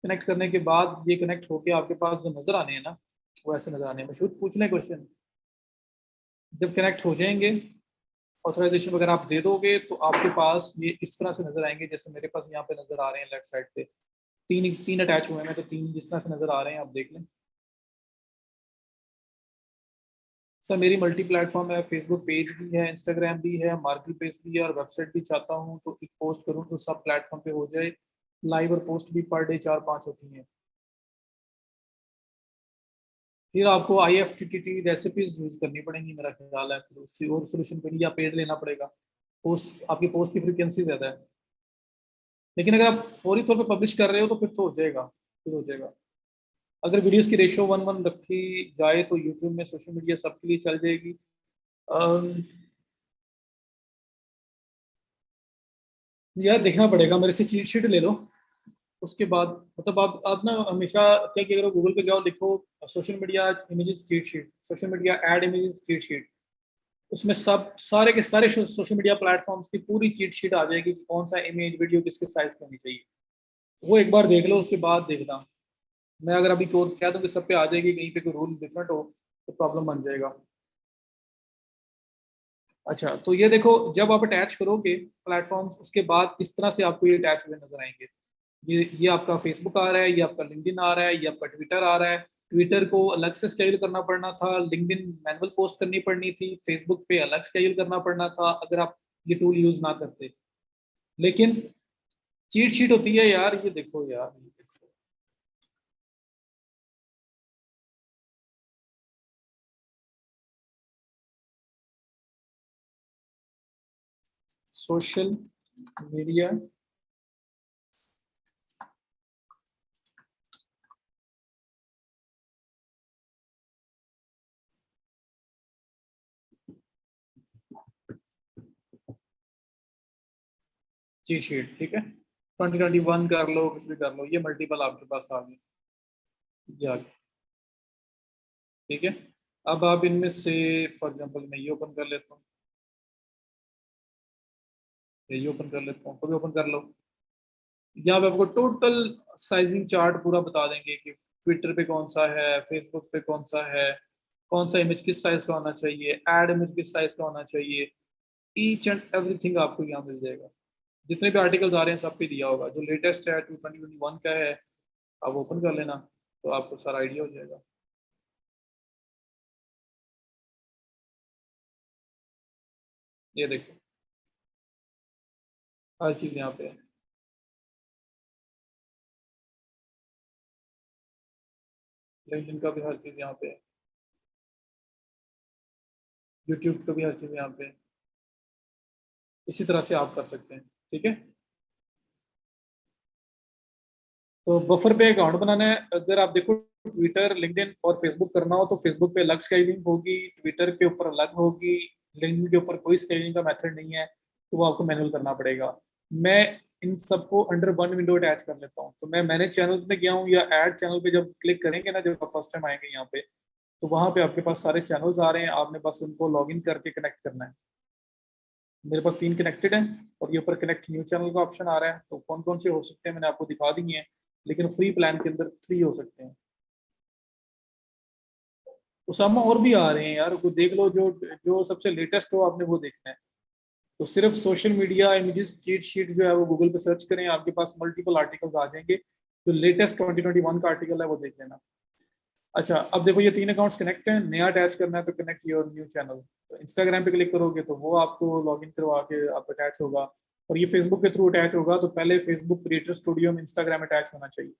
Speaker 1: कनेक्ट करने के बाद ये कनेक्ट होके आपके पास जो नजर आने हैं ना, वो ऐसे नजर आने हैं। मशहूर पूछ लें क्वेश्चन। जब कनेक्ट हो जाएंगे, ऑथराइजेशन वगैरह आप दे दोगे, तो आपके पास ये इस तरह से नजर आएंगे जैसे मेरे पास यहाँ पे नजर आ रहे हैं लेफ्ट साइड पे। तीन तीन अटैच हुए हैं, तो तीन जिस तरह से नजर आ रहे हैं आप देख लें। सर मेरी मल्टी प्लेटफॉर्म है, फेसबुक पेज भी है, इंस्टाग्राम भी है, मार्केट प्लेस भी है, और वेबसाइट भी चाहता हूँ तो एक पोस्ट करूँ तो सब प्लेटफॉर्म पे हो जाए। लाइव और पोस्ट भी पर डे 4-5 होती हैं। फिर आपको IFTTT रेसिपीज यूज करनी पड़ेंगी मेरा ख्याल है, फिर उससे और सोल्यूशन पे नहीं, या पेड लेना पड़ेगा। पोस्ट आपकी पोस्ट की फ्रीक्वेंसी ज्यादा है, लेकिन अगर आप फौरी तौर पे पब्लिश कर रहे हो तो फिर तो हो जाएगा, फिर हो जाएगा। अगर वीडियोस की रेशियो 1:1 रखी जाए तो यूट्यूब में सोशल मीडिया सबके लिए चल जाएगी। अम, यार देखना पड़ेगा, मेरे से चीट शीट ले लो। उसके बाद मतलब आप ना हमेशा क्या किया करो, गूगल पे जाओ, लिखो social media images cheat sheet, social media ad images cheat sheet. उसमें सब सारे के सारे सोशल मीडिया प्लेटफॉर्म्स की पूरी चीट शीट आ जाएगी कि कौन सा इमेज वीडियो किसके साइज की होनी चाहिए। वो एक बार देख लो, उसके बाद देखना। मैं अगर अभी कोड कह दूँ कि सब पे आ जाएगी, कहीं पे कोई रूल डिफरेंट हो तो प्रॉब्लम बन जाएगा। अच्छा, तो ये देखो, जब आप अटैच करोगे प्लेटफॉर्म्स, उसके बाद इस तरह से आपको ये अटैच हुए नजर आएंगे। ये आपका फेसबुक आ रहा है, ये आपका लिंक्डइन आ रहा है, ये आपका ट्विटर आ रहा है। ट्विटर को अलग से स्केड्यूल करना पड़ना था, लिंक्डइन मैनुअल पोस्ट करनी पड़नी थी, फेसबुक पे अलग स्केड्यूल करना पड़ना था अगर आप ये टूल यूज ना करते। लेकिन चीट शीट होती है यार, ये देखो यार, ये देखो। सोशल मीडिया चीट शीट, ठीक है। 2021 कर लो, कुछ भी कर लो, ये मल्टीपल आपके पास आ गए। ये आ गए, ठीक है। अब आप इनमें से फॉर एग्जांपल मैं ये ओपन कर लेता हूँ, ये ओपन कर लेता हूँ, कभी ओपन कर लो। यहाँ पे आपको टोटल साइजिंग चार्ट पूरा बता देंगे कि ट्विटर पे कौन सा है, फेसबुक पे कौन सा है, कौन सा इमेज किस साइज का होना चाहिए, एड इमेज किस साइज का होना चाहिए। ईच एंड एवरीथिंग आपको यहाँ मिल जाएगा। जितने भी आर्टिकल्स आ रहे हैं सब पे दिया होगा। जो लेटेस्ट है 2021 का है, आप ओपन कर लेना, तो आपको सारा आइडिया हो जाएगा। ये देखो, हर चीज़ यहाँ पे है। लिंक्डइन का भी हर चीज़ यहाँ पे है, यूट्यूब का भी हर चीज़ यहाँ पे है। इसी तरह से आप कर सकते हैं, ठीक है। तो बफर पे अकाउंट बनाना है। अगर आप देखो, ट्विटर, लिंक्डइन और फेसबुक करना हो तो फेसबुक पे अलग स्केलिंग होगी, ट्विटर के ऊपर अलग होगी, लिंक्डइन के ऊपर कोई स्केलिंग का मेथड नहीं है, तो वो आपको मैनुअल करना पड़ेगा। मैं इन सबको अंडर वन विंडो अटैच कर लेता हूँ। तो मैं मैनेज चैनल्स में गया हूँ, या ऐड चैनल पे जब क्लिक करेंगे ना, जब आप फर्स्ट टाइम आएंगे यहाँ पे, तो वहां पे आपके पास सारे चैनल्स आ रहे हैं, आपने बस उनको लॉग इन करके कनेक्ट करना है। मेरे पास 3 कनेक्टेड हैं, और ये ऊपर कनेक्ट न्यू चैनल का ऑप्शन आ रहा है। तो कौन कौन से हो सकते हैं मैंने आपको दिखा दी है, लेकिन फ्री प्लान के अंदर 3 हो सकते हैं। उसामा और भी आ रहे हैं यार, को देख लो, जो जो सबसे लेटेस्ट हो आपने वो देखना है। तो सिर्फ social media images cheat sheet जो है वो गूगल पे सर्च करें, आपके पास मल्टीपल आर्टिकल्स आ जाएंगे। जो लेटेस्ट 2021 का आर्टिकल है वो देख लेना। अच्छा, अब देखो, ये 3 अकाउंट्स कनेक्ट हैं, नया अटैच करना है तो कनेक्ट योर न्यू चैनल। तो इंस्टाग्राम पे क्लिक करोगे तो वो आपको लॉग इन करवा के आप अटैच होगा। और ये फेसबुक के थ्रू अटैच होगा, तो पहले फेसबुक क्रिएटर स्टूडियो में इंस्टाग्राम अटैच होना चाहिए।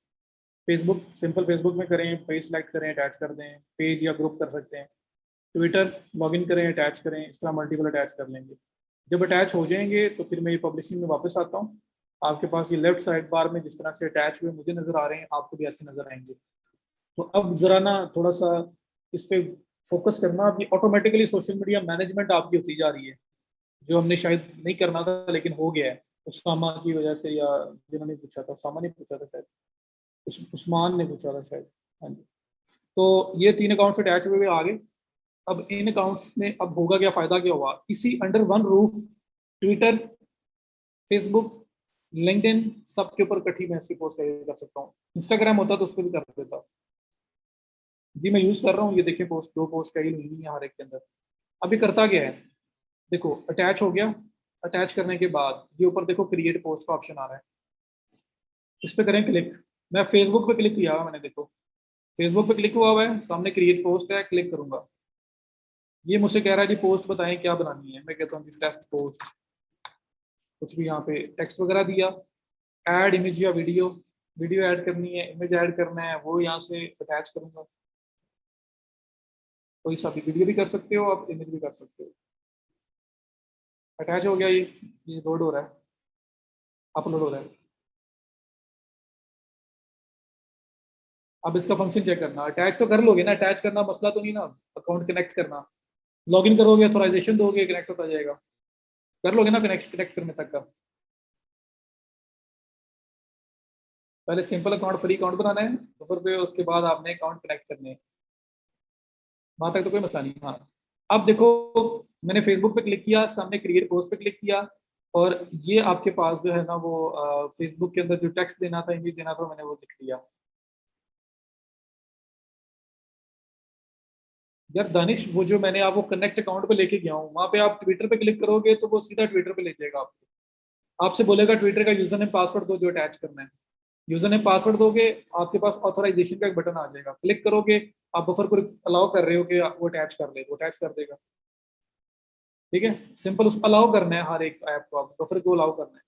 Speaker 1: फेसबुक सिंपल फेसबुक में करें, पेज सेलेक्ट करें, अटैच कर दें, पेज या ग्रुप कर सकते हैं। ट्विटर लॉगिन करें, अटैच करें, इस तरह मल्टीपल अटैच कर लेंगे। जब अटैच हो जाएंगे तो फिर मैं ये पब्लिशिंग में वापस आता हूँ। आपके पास ये लेफ्ट साइड बार में जिस तरह से अटैच हुए मुझे नजर आ रहे हैं, आपको भी ऐसे नजर आएंगे। तो अब जरा ना थोड़ा सा इस पे फोकस करना। अभी ऑटोमेटिकली सोशल मीडिया मैनेजमेंट आपकी होती जा रही है, जो हमने शायद नहीं करना था लेकिन हो गया है उसामा की वजह से, या जिन्होंने पूछा था, उसामा ने पूछा था शायद, उस्मान ने पूछा था शायद। हाँ जी। तो ये 3 अकाउंट से अटैच हुए हुए आ गए। अब इन अकाउंट्स में अब होगा क्या, फायदा क्या हुआ, इसी under one roof Twitter, Facebook, LinkedIn, सबके ऊपर इकट्ठी मैं इसकी पोस्ट कर सकता हूँ। इंस्टाग्राम होता तो उस पर भी कर देता। जी मैं यूज कर रहा हूँ, ये देखिए पोस्ट, दो पोस्ट कैरी हुई है हर एक के अंदर। अभी करता क्या है, देखो अटैच हो गया। अटैच करने के बाद ये ऊपर देखो क्रिएट पोस्ट का ऑप्शन आ रहा है, इस पर करें क्लिक। मैं फेसबुक पे क्लिक किया हुआ मैंने, देखो फेसबुक पे क्लिक हुआ हुआ है, सामने क्रिएट पोस्ट है, क्लिक करूंगा। ये मुझसे कह रहा है जी पोस्ट बताएं क्या बनानी है, मैं कहता हूँ जी टेस्ट पोस्ट, कुछ भी यहाँ पे टेक्स्ट वगैरह दिया। ऐड इमेज या वीडियो, वीडियो ऐड करनी है, इमेज ऐड करना है, वो यहाँ से अटैच करूंगा। कोई सा भी वीडियो भी कर सकते हो आप, इमेज भी कर सकते हो। अटैच हो गया, ये लोड हो रहा है, अपलोड हो रहा है। अब इसका फंक्शन चेक करना, अटैच तो कर लोगे ना, अटैच करना मसला तो नहीं ना, अकाउंट कनेक्ट करना। लॉगिन करोगे, ऑथोराइजेशन दोगे, कनेक्ट होता जाएगा। कर लोगे ना कनेक्ट, कनेक्ट करने तक का। पहले सिंपल अकाउंट, फ्री अकाउंट बनाना है, तो फिर उसके बाद आपने अकाउंट कनेक्ट करने हैं। वहां तक तो कोई मसला नहीं। हाँ अब देखो, मैंने फेसबुक पे क्लिक किया, सामने क्रिएट पोस्ट पे क्लिक किया, और ये आपके पास जो है ना वो फेसबुक के अंदर जो टेक्स्ट देना था, इमेज देना था, मैंने वो लिख लिया। यार दानिश, वो जो मैंने आपको कनेक्ट अकाउंट पे लेके गया हूँ, वहां पे आप ट्विटर पे क्लिक करोगे तो वो सीधा ट्विटर पे ले जाएगा आपको। आपसे बोलेगा ट्विटर का यूजर नेम पासवर्ड दो जो अटैच करना है। यूजर नेम पासवर्ड दोगे, आपके पास ऑथोराइजेशन का एक बटन आ जाएगा, क्लिक करोगे। आप बफर को अलाउ कर रहे हो कि वो अटैच कर ले, वो अटैच कर देगा। ठीक है, सिंपल उसको अलाउ करना है, हर एक ऐप को आप बफर को अलाउ करना है।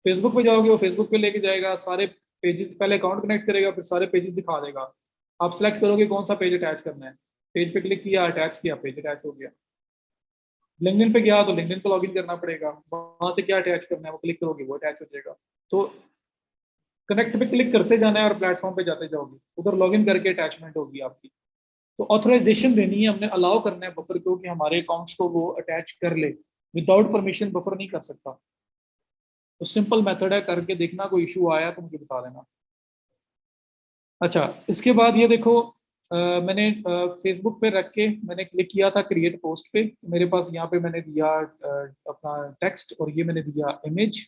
Speaker 1: फेसबुक पे जाओगे, वो फेसबुक पे लेके जाएगा, सारे पेजेस, पहले अकाउंट कनेक्ट करेगा, फिर सारे पेजेस दिखा देगा। आप सेलेक्ट करोगे कौन सा पेज अटैच करना है, पेज पे क्लिक किया, अटैच किया, पेज अटैच हो गया। लिंक्डइन पे गया तो लिंक्डइन को लॉगिन करना पड़ेगा, वहां से क्या अटैच करना है वो क्लिक करोगे, वो अटैच हो जाएगा। तो कनेक्ट पे क्लिक करते जाना है और प्लेटफॉर्म पे जाते जाओगे, उधर लॉगिन करके अटैचमेंट होगी आपकी। तो ऑथराइजेशन देनी है हमने, अलाउ करना है बफर को कि हमारे अकाउंट्स को वो अटैच कर ले। विदाउट परमिशन बफर नहीं कर सकता। तो सिंपल मेथड है, करके देखना, कोई इशू आया तो मुझे बता देना। अच्छा, इसके बाद ये देखो, मैंने फेसबुक पे रख के मैंने क्लिक किया था क्रिएट पोस्ट पे, मेरे पास यहाँ पे मैंने दिया अपना टेक्स्ट, और ये मैंने दिया इमेज।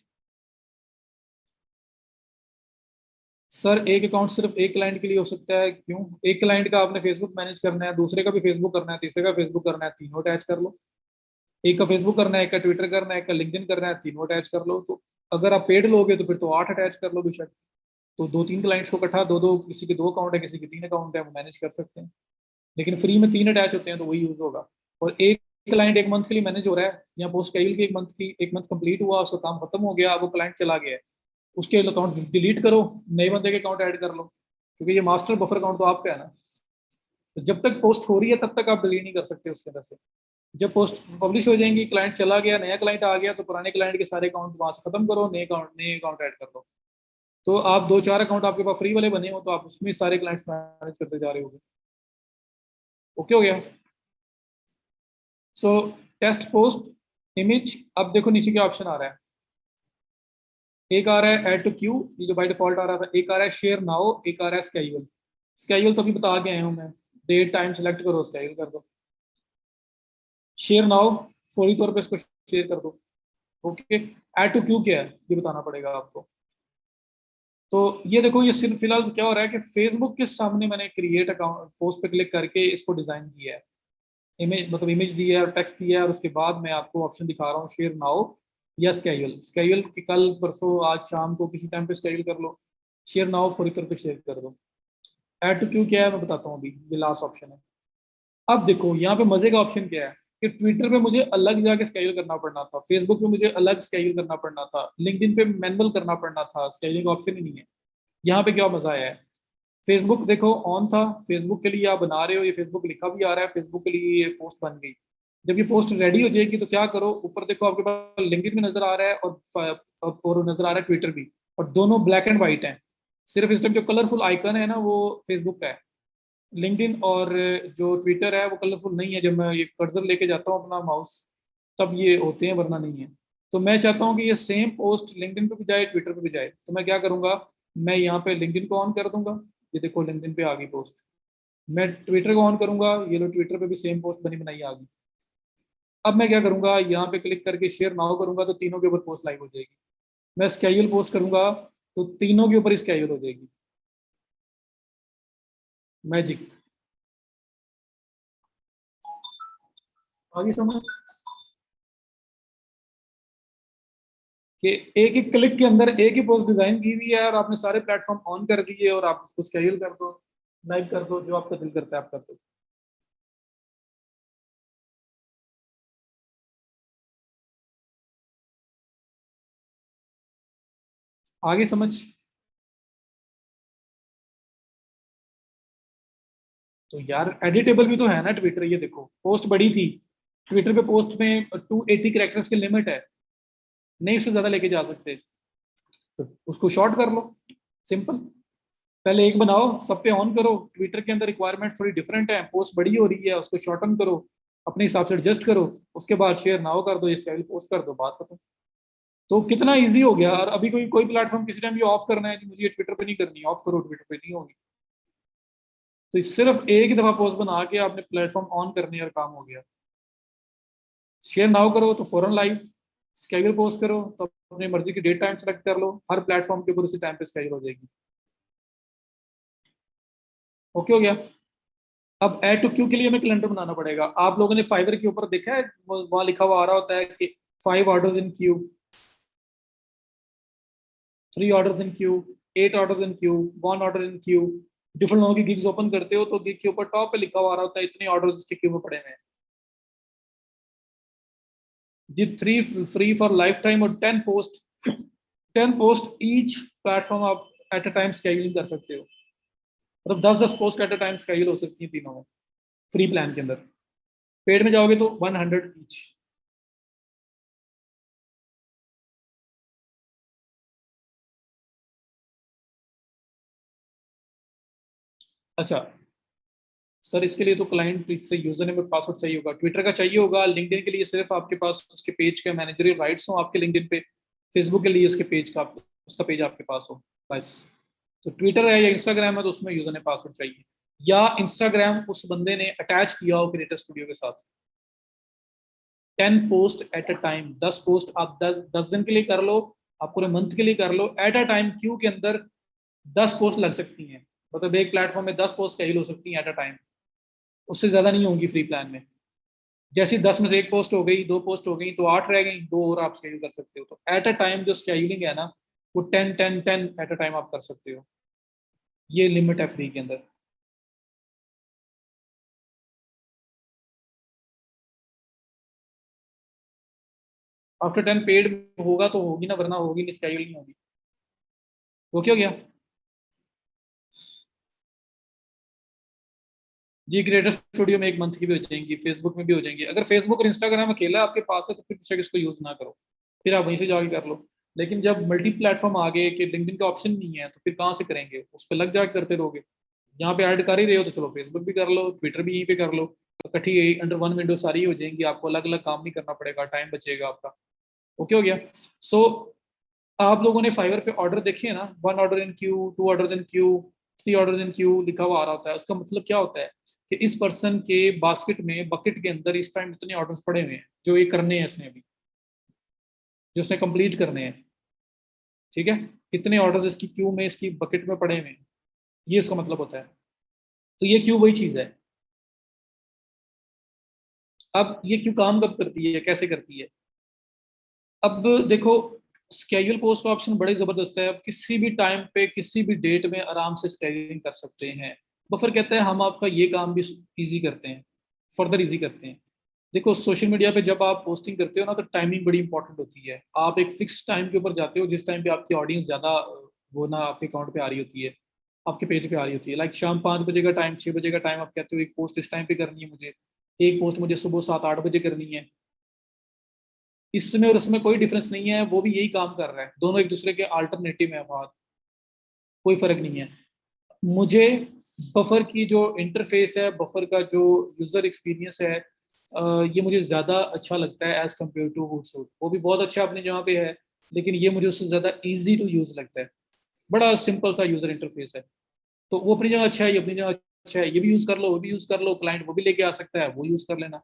Speaker 1: सर एक अकाउंट सिर्फ एक क्लाइंट के लिए हो सकता है, क्यों? एक क्लाइंट का आपने फेसबुक मैनेज करना है, दूसरे का भी फेसबुक करना है, तीसरे का फेसबुक करना है, तीनों अटैच कर लो। एक का फेसबुक करना है, एक का ट्विटर करना है, एक का लिंक्डइन करना है, तीनों अटैच कर लो। तो अगर आप पेड लोगे तो फिर तो 8 अटैच कर लो बेशक। तो दो तीन क्लाइंट्स को इकट्ठा, दो दो, किसी के 2 अकाउंट है, किसी के 3 अकाउंट है, वो मैनेज कर सकते हैं। लेकिन फ्री में 3 अटैच होते हैं तो वही यूज होगा। और एक क्लाइंट एक मंथ के लिए मैनेज हो रहा है, या पोस्ट कैजुअल की एक मंथ कंप्लीट हुआ, उसका काम खत्म हो गया, वो क्लाइंट चला गया है, उसके अकाउंट डिलीट करो, नए बंदे के अकाउंट ऐड कर लो, क्योंकि ये मास्टर बफर अकाउंट तो आपका है ना। तो जब तक पोस्ट हो रही है तब तक आप डिलीट नहीं कर सकते उसके अंदर से। जब पोस्ट पब्लिश हो जाएंगी, क्लाइंट चला गया, नया क्लाइंट आ गया, तो पुराने क्लाइंट के सारे अकाउंट वहां से खत्म करो, नए अकाउंट ऐड कर लो। तो आप 2-4 अकाउंट आपके पास फ्री वाले बने हो, तो आप उसमें सारे क्लाइंट्स मैनेज करते जा रहे हो। ओके हो गया। सो टेस्ट पोस्ट इमेज, अब देखो नीचे क्या ऑप्शन आ रहा है। एक आ रहा है ऐड टू क्यू, ये जो बाय डिफॉल्ट आ रहा था, एक आ रहा है शेयर नाउ, एक आ रहा है स्केड्यूल। स्केड्यूल तो अभी बता के आया हूँ मैं, डेट टाइम सेलेक्ट करो, स्केड्यूल कर दो। शेयर नाउ, फौरी तौर पे इसको शेयर कर दो। ओके, ऐड टू क्यू क्या है ये बताना पड़ेगा आपको। तो ये देखो, ये सिर्फ फिलहाल क्या हो रहा है कि फेसबुक के सामने मैंने क्रिएट अकाउंट पोस्ट पे क्लिक करके इसको डिजाइन किया है। इमेज मतलब इमेज दी है और टेक्स्ट दिया है, और उसके बाद मैं आपको ऑप्शन दिखा रहा हूँ, शेयर नाउ या स्केड्यूल। स्केड्यूल की कल परसों आज शाम को किसी टाइम पे स्केड्यूल कर लो, शेयर नाउ फौरी तौर पे शेयर कर दो। ऐड टू क्यू क्या है मैं बताता हूँ, अभी ये लास्ट ऑप्शन है। अब देखो यहाँ पे मजे का ऑप्शन क्या है, कि ट्विटर पे मुझे अलग जाके स्केड्यूल करना पड़ना था, फेसबुक पे मुझे अलग स्केड्यूल करना पड़ना था, लिंक्डइन पे मैनुअल करना पड़ना था, स्केड्यूलिंग का ऑप्शन ही नहीं है। यहाँ पे क्या मजा आया है, फेसबुक देखो ऑन था, फेसबुक के लिए आप बना रहे हो, ये फेसबुक लिखा भी आ रहा है, फेसबुक के लिए ये पोस्ट बन गई। जब ये पोस्ट रेडी हो जाएगी तो क्या करो, ऊपर देखो आपके पास लिंक्डइन भी नजर आ रहा है, और नजर आ रहा है ट्विटर भी, और दोनों ब्लैक एंड व्हाइट हैं। सिर्फ इस टाइम जो कलरफुल आइकन है ना वो फेसबुक का है। लिंक्डइन और जो ट्विटर है वो कलरफुल नहीं है, जब मैं ये कर्सर लेके जाता हूँ अपना माउस तब ये होते हैं, वरना नहीं है। तो मैं चाहता हूँ कि ये सेम पोस्ट लिंक्डइन पे भी जाए, ट्विटर पे भी जाए, तो मैं क्या करूंगा, मैं यहाँ पे लिंक्डइन को ऑन कर दूंगा। ये देखो लिंक्डइन पे आ गई पोस्ट। मैं ट्विटर को ऑन करूंगा, ये लो ट्विटर पे भी सेम पोस्ट बनी बनाई आ गई। अब मैं क्या करूंगा, यहाँ पे क्लिक करके शेयर नाउ करूंगा तो तीनों के ऊपर पोस्ट लाइव हो जाएगी। मैं स्केड्यूल पोस्ट करूंगा तो तीनों के ऊपर स्केड्यूल हो जाएगी। मैजिक। आगे समझ कि एक ही क्लिक के अंदर एक ही पोस्ट डिजाइन की हुई है और आपने सारे प्लेटफॉर्म ऑन कर दिए और आप उसको स्केड्यूल कर दो, लाइव कर दो, जो आपका दिल करता है आप कर दो। आगे समझ। तो यार एडिटेबल भी तो है ना ट्विटर, ये देखो पोस्ट बड़ी थी, ट्विटर पे पोस्ट में 280 कैरेक्टर्स की लिमिट है, नहीं उससे ज्यादा लेके जा सकते, तो उसको शॉर्ट कर लो, सिंपल। पहले एक बनाओ, सब पे ऑन करो, ट्विटर के अंदर रिक्वायरमेंट थोड़ी डिफरेंट है, पोस्ट बड़ी हो रही है, उसको शॉर्टन करो, अपने हिसाब से एडजस्ट करो, उसके बाद शेयर नाउ कर दो, ये स्टाइल पोस्ट कर दो, बात खत्म। तो कितना इजी हो गया। और अभी कोई कोई प्लेटफॉर्म किसी टाइम ये ऑफ करना है कि मुझे ये ट्विटर पे नहीं करनी, ऑफ करो, ट्विटर पे नहीं होगी। तो सिर्फ एक ही दफा पोस्ट बना के आपने प्लेटफॉर्म ऑन करनी है और काम हो गया। शेयर नाउ करो तो फौरन लाइव, स्केड्यूल पोस्ट करो तो अपनी मर्जी की डेट टाइम सेलेक्ट कर लो, हर प्लेटफॉर्म के ऊपर उसी टाइम पे स्केड्यूल हो जाएगी। ओके हो गया। अब ऐड टू क्यू के लिए हमें कैलेंडर बनाना पड़ेगा। आप लोगों ने फाइवर के ऊपर देखा है, वहां लिखा हुआ आ रहा होता है कि 5 orders in Q, 3 orders in Q, 8 orders in Q, 1 order in Q. Different लोगों की गिग्स ओपन करते हो तो गिग के ऊपर टॉप पे लिखा हुआ आ रहा होता है इतने ऑर्डर्स इसके क्यू में पड़े हुए हैं जी। 3 फ्री फॉर लाइफ टाइम और 10 पोस्ट, 10 पोस्ट ईच प्लेटफॉर्म आप एट अ टाइम स्केड्यूलिंग कर सकते हो। मतलब 10-10 post at a time schedule हो सकती है तीनों में, फ्री प्लान के अंदर। पेड में जाओगे तो 100 ईच। अच्छा सर, इसके लिए तो क्लाइंट से यूजर नेम और पासवर्ड चाहिए होगा, ट्विटर का चाहिए होगा, लिंक्डइन के लिए सिर्फ आपके पास उसके पेज के मैनेजरियल राइट्स हो आपके लिंक्डइन पे, फेसबुक के लिए उसके पेज का, उसका पेज आपके पास हो, बस। तो ट्विटर है या इंस्टाग्राम है तो उसमें यूजर नेम पासवर्ड चाहिए, या इंस्टाग्राम उस बंदे ने अटैच किया हो क्रिएटर स्टूडियो के साथ। 10 post at a time, 10 post आप 10 दिन के लिए कर लो, आप पूरे मंथ के लिए कर लो, एट अ टाइम क्यू के अंदर 10 पोस्ट लग सकती हैं। मतलब एक प्लेटफॉर्म में 10 पोस्ट कैल हो सकती हैं एट अ टाइम, उससे ज्यादा नहीं होंगी फ्री प्लान में। जैसे 10 में से एक पोस्ट हो गई, 2 पोस्ट हो गई, तो 8 रह गई, दो और आप स्केड्यूल कर सकते हो। तो एट अ टाइम जो स्केड्यूलिंग है ना, वो 10 10 10 एट अ टाइम आप कर सकते हो, ये लिमिट है फ्री के अंदर। आफ्टर 10 पेड होगा तो होगी ना, वरना होगी नहीं, स्केड्यूल नहीं होगी। ओके हो गया जी। क्रिएटर स्टूडियो में एक मंथ की भी हो जाएंगी, फेसबुक में भी हो जाएंगी। अगर फेसबुक और इंस्टाग्राम अकेला आपके पास है तो फिर दूसरे किसको यूज ना करो, फिर आप वहीं से जाके कर लो। लेकिन जब मल्टी प्लेटफॉर्म आ गए कि लिंक्डइन का ऑप्शन नहीं है तो फिर कहाँ से करेंगे, उस पर लग जाके करते रहोगे। यहाँ पे ऐड कर ही रहे हो तो चलो फेसबुक भी कर लो, ट्विटर भी यहीं पे कर लो, इकट्ठी अंडर वन विंडो सारी हो जाएंगी, आपको अलग अलग काम नहीं करना पड़ेगा, टाइम बचेगा आपका। ओके हो गया। सो आप लोगों ने फाइवर पे ऑर्डर देखे हैं ना, 1 order in Q, 2 order in Q, 3 order in Q लिखा हुआ आ रहा होता है। उसका मतलब क्या होता है कि इस पर्सन के बास्केट में, बकेट के अंदर इस टाइम इतने ऑर्डर्स पड़े हुए हैं जो ये करने हैं इसने अभी, जो उसने कंप्लीट करने हैं। ठीक है, कितने ऑर्डर्स इसकी क्यू में, इसकी बकेट में पड़े हुए हैं, ये इसका मतलब होता है। तो ये क्यू वही चीज है। अब ये क्यू काम कब करती है, कैसे करती है। अब देखो, स्केड्यूल पोस्ट का ऑप्शन बड़े जबरदस्त है, आप किसी भी टाइम पे किसी भी डेट में आराम से स्केड्यूलिंग कर सकते हैं। बफर कहता है हम आपका ये काम भी इजी करते हैं, फर्दर इजी करते हैं। देखो सोशल मीडिया पे जब आप पोस्टिंग करते हो ना तो टाइमिंग बड़ी इंपॉर्टेंट होती है। आप एक फिक्स टाइम के ऊपर जाते हो जिस टाइम पे आपकी ऑडियंस ज्यादा वो ना आपके अकाउंट पे आ रही होती है, आपके पेज पे आ रही होती है। लाइक शाम 5 बजे का टाइम, 6 बजे का टाइम, आप कहते हो एक पोस्ट इस टाइम पे करनी है मुझे, एक पोस्ट मुझे सुबह 7-8 बजे करनी है। इसमें और उसमें कोई डिफरेंस नहीं है, वो भी यही काम कर रहा है, दोनों एक दूसरे के अल्टरनेटिव है, बात कोई फर्क नहीं है। मुझे बफर की जो इंटरफेस है, बफर का जो यूजर एक्सपीरियंस है, ये मुझे ज़्यादा अच्छा लगता है एज कम्पेयर टू वुडसूट। वो भी बहुत अच्छा अपनी जगह पे है, लेकिन ये मुझे उससे ज़्यादा ईजी टू यूज़ लगता है। बड़ा सिंपल सा यूज़र इंटरफेस है, तो वो अपनी जगह अच्छा है, ये अपनी जगह अच्छा है, ये भी यूज कर लो, वो भी यूज कर लो, क्लाइंट वो भी लेके आ सकता है, वो यूज कर लेना।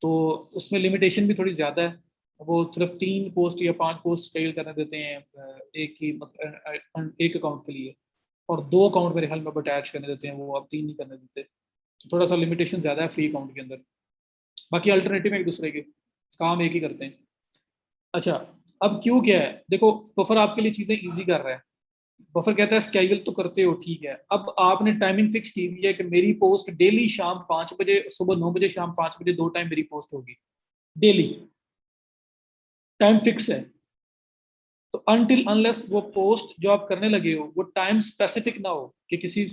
Speaker 1: तो उसमें लिमिटेशन भी थोड़ी ज्यादा है। वो सिर्फ 3 पोस्ट या 5 पोस्ट स्केल करने देते हैं एक ही मतलब एक अकाउंट के लिए, और 2 अकाउंट मेरे ख्याल में अटैच करने देते हैं, वो अब 3 नहीं करने देते। तो थोड़ा सा लिमिटेशन ज्यादा है फ्री अकाउंट के अंदर। बाकी अल्टरनेटिव एक दूसरे के काम एक ही करते हैं। अच्छा, अब क्यों क्या है, देखो बफर आपके लिए चीजें इजी कर रहा है। बफर कहता है स्केड्यूल तो करते हो ठीक है, अब आपने टाइमिंग फिक्स की हुई है कि मेरी पोस्ट डेली शाम 5 बजे, सुबह 9 बजे, शाम 5 बजे, 2 टाइम मेरी पोस्ट होगी डेली, टाइम फिक्स है। तो अनटिल अनलेस वो पोस्ट जो आप करने लगे हो वो टाइम स्पेसिफिक ना हो, कि किसी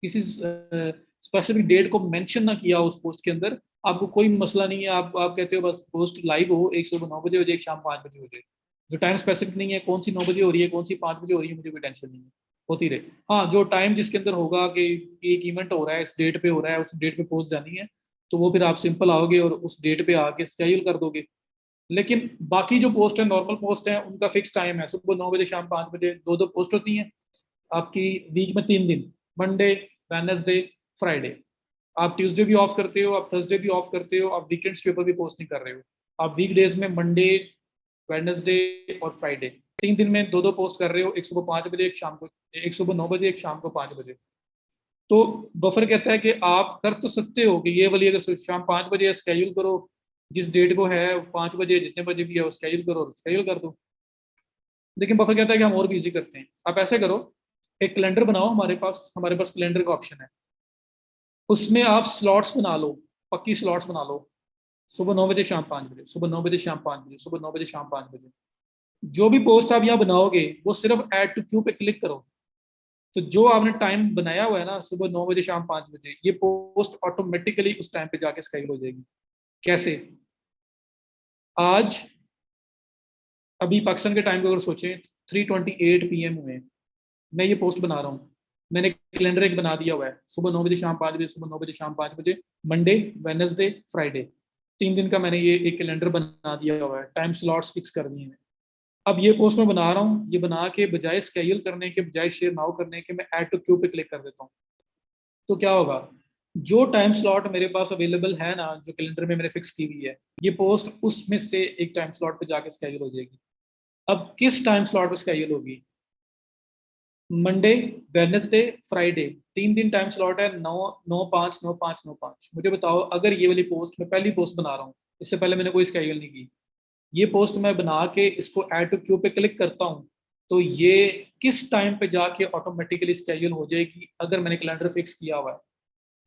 Speaker 1: किसी स्पेसिफिक डेट को मेंशन ना किया हो उस पोस्ट के अंदर, आपको कोई मसला नहीं है। आप कहते हो बस पोस्ट लाइव हो, एक सुबह 9 बजे हो जाए, एक शाम 5 बजे हो जाए। जो टाइम स्पेसिफिक नहीं है, कौन सी 9 बजे हो रही है, कौन सी 5 बजे हो रही है, मुझे कोई टेंशन नहीं है, होती रहे। हाँ, जो टाइम जिसके अंदर होगा कि एक इवेंट हो रहा है, इस डेट पे हो रहा है, उस डेट पे पोस्ट जानी है, तो वो फिर आप सिंपल आओगे और उस डेट पे आके शेड्यूल कर दोगे। लेकिन बाकी जो पोस्ट है, नॉर्मल पोस्ट है, उनका फिक्स टाइम है, सुबह 9 बजे, शाम 5 बजे, 2-2 पोस्ट होती हैं आपकी वीक में 3 दिन, मंडे, वेडनेसडे, फ्राइडे। आप ट्यूसडे भी ऑफ करते हो, आप थर्सडे भी ऑफ करते हो, आप वीकेंड्स के ऊपर भी पोस्ट नहीं कर रहे हो। आप वीकडेज में मंडे, वेडनेसडे और फ्राइडे, 3 दिन में 2-2 पोस्ट कर रहे हो, एक सुबह 5 बजे, एक शाम को, एक सुबह 9 बजे, एक शाम को 5 बजे। तो बफर कहता है कि आप कर तो सकते हो कि ये वाली अगर शाम 5 बजे स्केड्यूल करो, जिस डेट को है 5 बजे, जितने बजे भी है वो स्केड्यूल करो, स्केड्यूल कर दो। लेकिन बफर कहता है कि हम और भी इजी करते हैं, आप ऐसे करो, एक कैलेंडर बनाओ, हमारे पास कैलेंडर का ऑप्शन है, उसमें आप स्लॉट्स बना लो, पक्की स्लॉट्स बना लो, सुबह 9 बजे, शाम 5 बजे, सुबह 9 बजे, शाम 5 बजे, सुबह 9 बजे, शाम 5 बजे। जो भी पोस्ट आप यहाँ बनाओगे वो सिर्फ ऐड टू क्यू पे क्लिक करो, तो जो आपने टाइम बनाया हुआ है ना, सुबह 9 बजे, शाम 5 बजे, ये पोस्ट ऑटोमेटिकली उस टाइम पे जाके स्केड्यूल हो जाएगी। कैसे? आज अभी पाकिस्तान के टाइम को अगर सोचें, 3:28 PM हुए हैं, मैं ये पोस्ट बना रहा हूँ, मैंने कैलेंडर एक बना दिया हुआ है, सुबह 9 बजे, शाम 5 बजे, सुबह 9 बजे, शाम 5 बजे, मंडे, वेडनेसडे, फ्राइडे, 3 दिन का मैंने ये एक कैलेंडर बना दिया हुआ है, टाइम स्लॉट्स फिक्स कर दिए हैं। अब ये पोस्ट मैं बना रहा हूँ, ये बना के बजाय स्केड्यूल करने के, बजाय शेयर नाउ करने के, मैं ऐड टू क्यू पे क्लिक कर देता हूँ। तो क्या होगा, जो टाइम स्लॉट मेरे पास अवेलेबल है ना, जो कैलेंडर में मैंने फिक्स की हुई है, ये पोस्ट उसमें से एक टाइम स्लॉट पे जाके स्केड्यूल हो जाएगी। अब किस टाइम स्लॉट पे स्केड्यूल होगी? मंडे, वेडनेसडे, फ्राइडे, 3 दिन टाइम स्लॉट है, 9, 9, 5, 9, 5, 9, 5। मुझे बताओ, अगर ये वाली पोस्ट, मैं पहली पोस्ट बना रहा हूँ, इससे पहले मैंने कोई स्केड्यूल नहीं की, ये पोस्ट मैं बना के इसको ऐड टू क्यू पे क्लिक करता हूँ, तो ये किस टाइम पे जाके ऑटोमेटिकली स्केड्यूल हो जाएगी, अगर मैंने कैलेंडर फिक्स किया हुआ है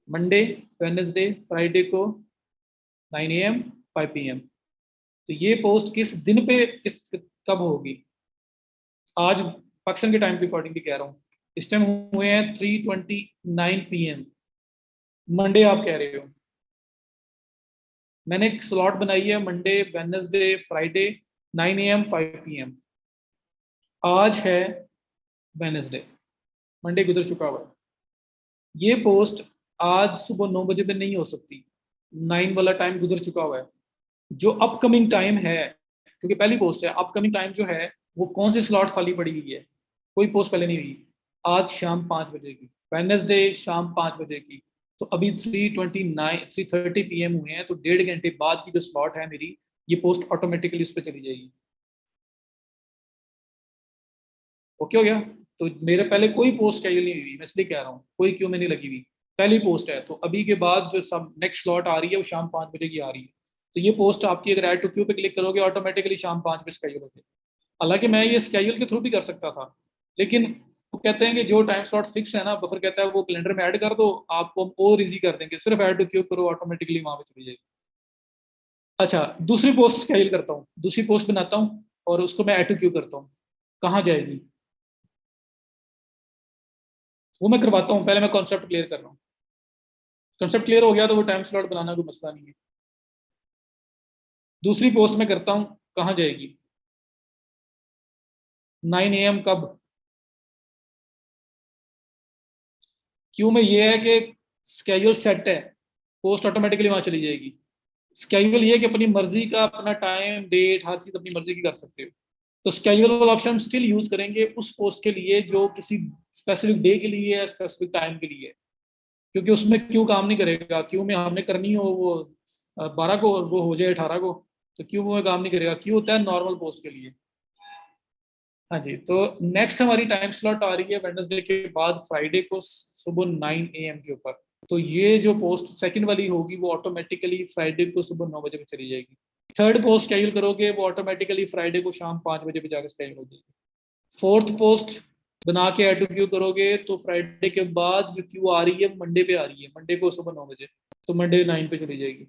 Speaker 1: मंडे, वेडनेसडे, फ्राइडे को 9 AM, 5 PM। तो ये पोस्ट किस दिन पे, किस कब होगी? आज पाकिस्तान के टाइम के अकॉर्डिंग कह रहा हूँ, इस टाइम हुए हैं 3:29 PM, मंडे आप कह रहे हो, मैंने एक स्लॉट बनाई है Monday, Wednesday, Friday, 9 AM, 5 PM। आज है वेडनेसडे, मंडे गुजर चुका हुआ है, ये पोस्ट आज सुबह 9 बजे पे नहीं हो सकती, 9 वाला टाइम गुजर चुका हुआ है। जो अपकमिंग टाइम है, क्योंकि पहली पोस्ट है, अपकमिंग टाइम जो है वो कौन सी स्लॉट खाली पड़ी हुई है, कोई पोस्ट पहले नहीं हुई, आज शाम 5 बजे की, वेडनेसडे शाम 5 बजे की। तो अभी 3:30 PM हुए हैं, तो 1.5 घंटे बाद की जो स्लॉट है मेरी, ये पोस्ट ऑटोमेटिकली उस पर चली जाएगी। ओके हो गया? तो मेरे पहले कोई पोस्ट कैजुअल नहीं हुई, मैं इसलिए कह रहा हूँ कोई क्यों में नहीं लगी हुई, पहली पोस्ट है। तो अभी के बाद जो सब नेक्स्ट स्लॉट आ रही है वो शाम 5 बजे की आ रही है, तो ये पोस्ट आपकी अगर ऐड टू क्यू पे क्लिक करोगे, ऑटोमेटिकली शाम 5 बजे स्केड्यूल होगी। हालांकि मैं ये स्केड्यूल के थ्रू भी कर सकता था, लेकिन वो कहते हैं कि जो टाइम स्लॉट फिक्स है ना, बफर कहता है वो कैलेंडर में ऐड कर दो, आपको हम और इजी कर देंगे, सिर्फ ऐड टू क्यू करो, ऑटोमेटिकली वहां पे चली जाएगी। अच्छा, दूसरी पोस्ट स्केड्यूल करता हूँ, दूसरी पोस्ट बनाता हूँ और उसको मैं ऐड टू क्यू करता हूँ, कहाँ जाएगी वो मैं करवाता हूँ, पहले मैं कॉन्सेप्ट क्लियर कर रहा हूँ। कॉन्सेप्ट क्लियर हो गया तो वो टाइम स्लॉट बनाना कोई मसला नहीं है। दूसरी पोस्ट में करता हूँ, कहाँ जाएगी, 9 AM कब? क्यों में ये है कि स्केड्यूल सेट है, पोस्ट ऑटोमेटिकली वहां चली जाएगी। स्केड्यूल ये है कि अपनी मर्जी का, अपना टाइम, डेट, हर चीज अपनी मर्जी की कर सकते हो। तो स्केड्यूल वाला ऑप्शन स्टिल यूज करेंगे उस पोस्ट के लिए जो किसी स्पेसिफिक डे के लिए है, स्पेसिफिक टाइम के लिए है। क्योंकि उसमें क्यू काम नहीं करेगा। क्यू में हमने करनी हो वो 12 को और वो हो जाए 18 को, तो क्यू में काम नहीं करेगा। क्यू होता है नॉर्मल पोस्ट के लिए। हाँ जी, तो नेक्स्ट हमारी टाइम स्लॉट आ रही है वेडनेसडे के बाद फ्राइडे को सुबह 9 AM के ऊपर। तो ये जो पोस्ट सेकंड वाली होगी वो ऑटोमेटिकली फ्राइडे को सुबह 9 बजे पे चली जाएगी। थर्ड पोस्ट शेड्यूल करोगे वो ऑटोमेटिकली फ्राइडे को शाम 5 बजे पे जाकर शेड्यूल हो जाएगी। फोर्थ पोस्ट बना के ऐड टू क्यू करोगे तो फ्राइडे के बाद जो क्यू आ रही है मंडे पे आ रही है, मंडे को सुबह 9 बजे, तो मंडे 9 पे चली जाएगी।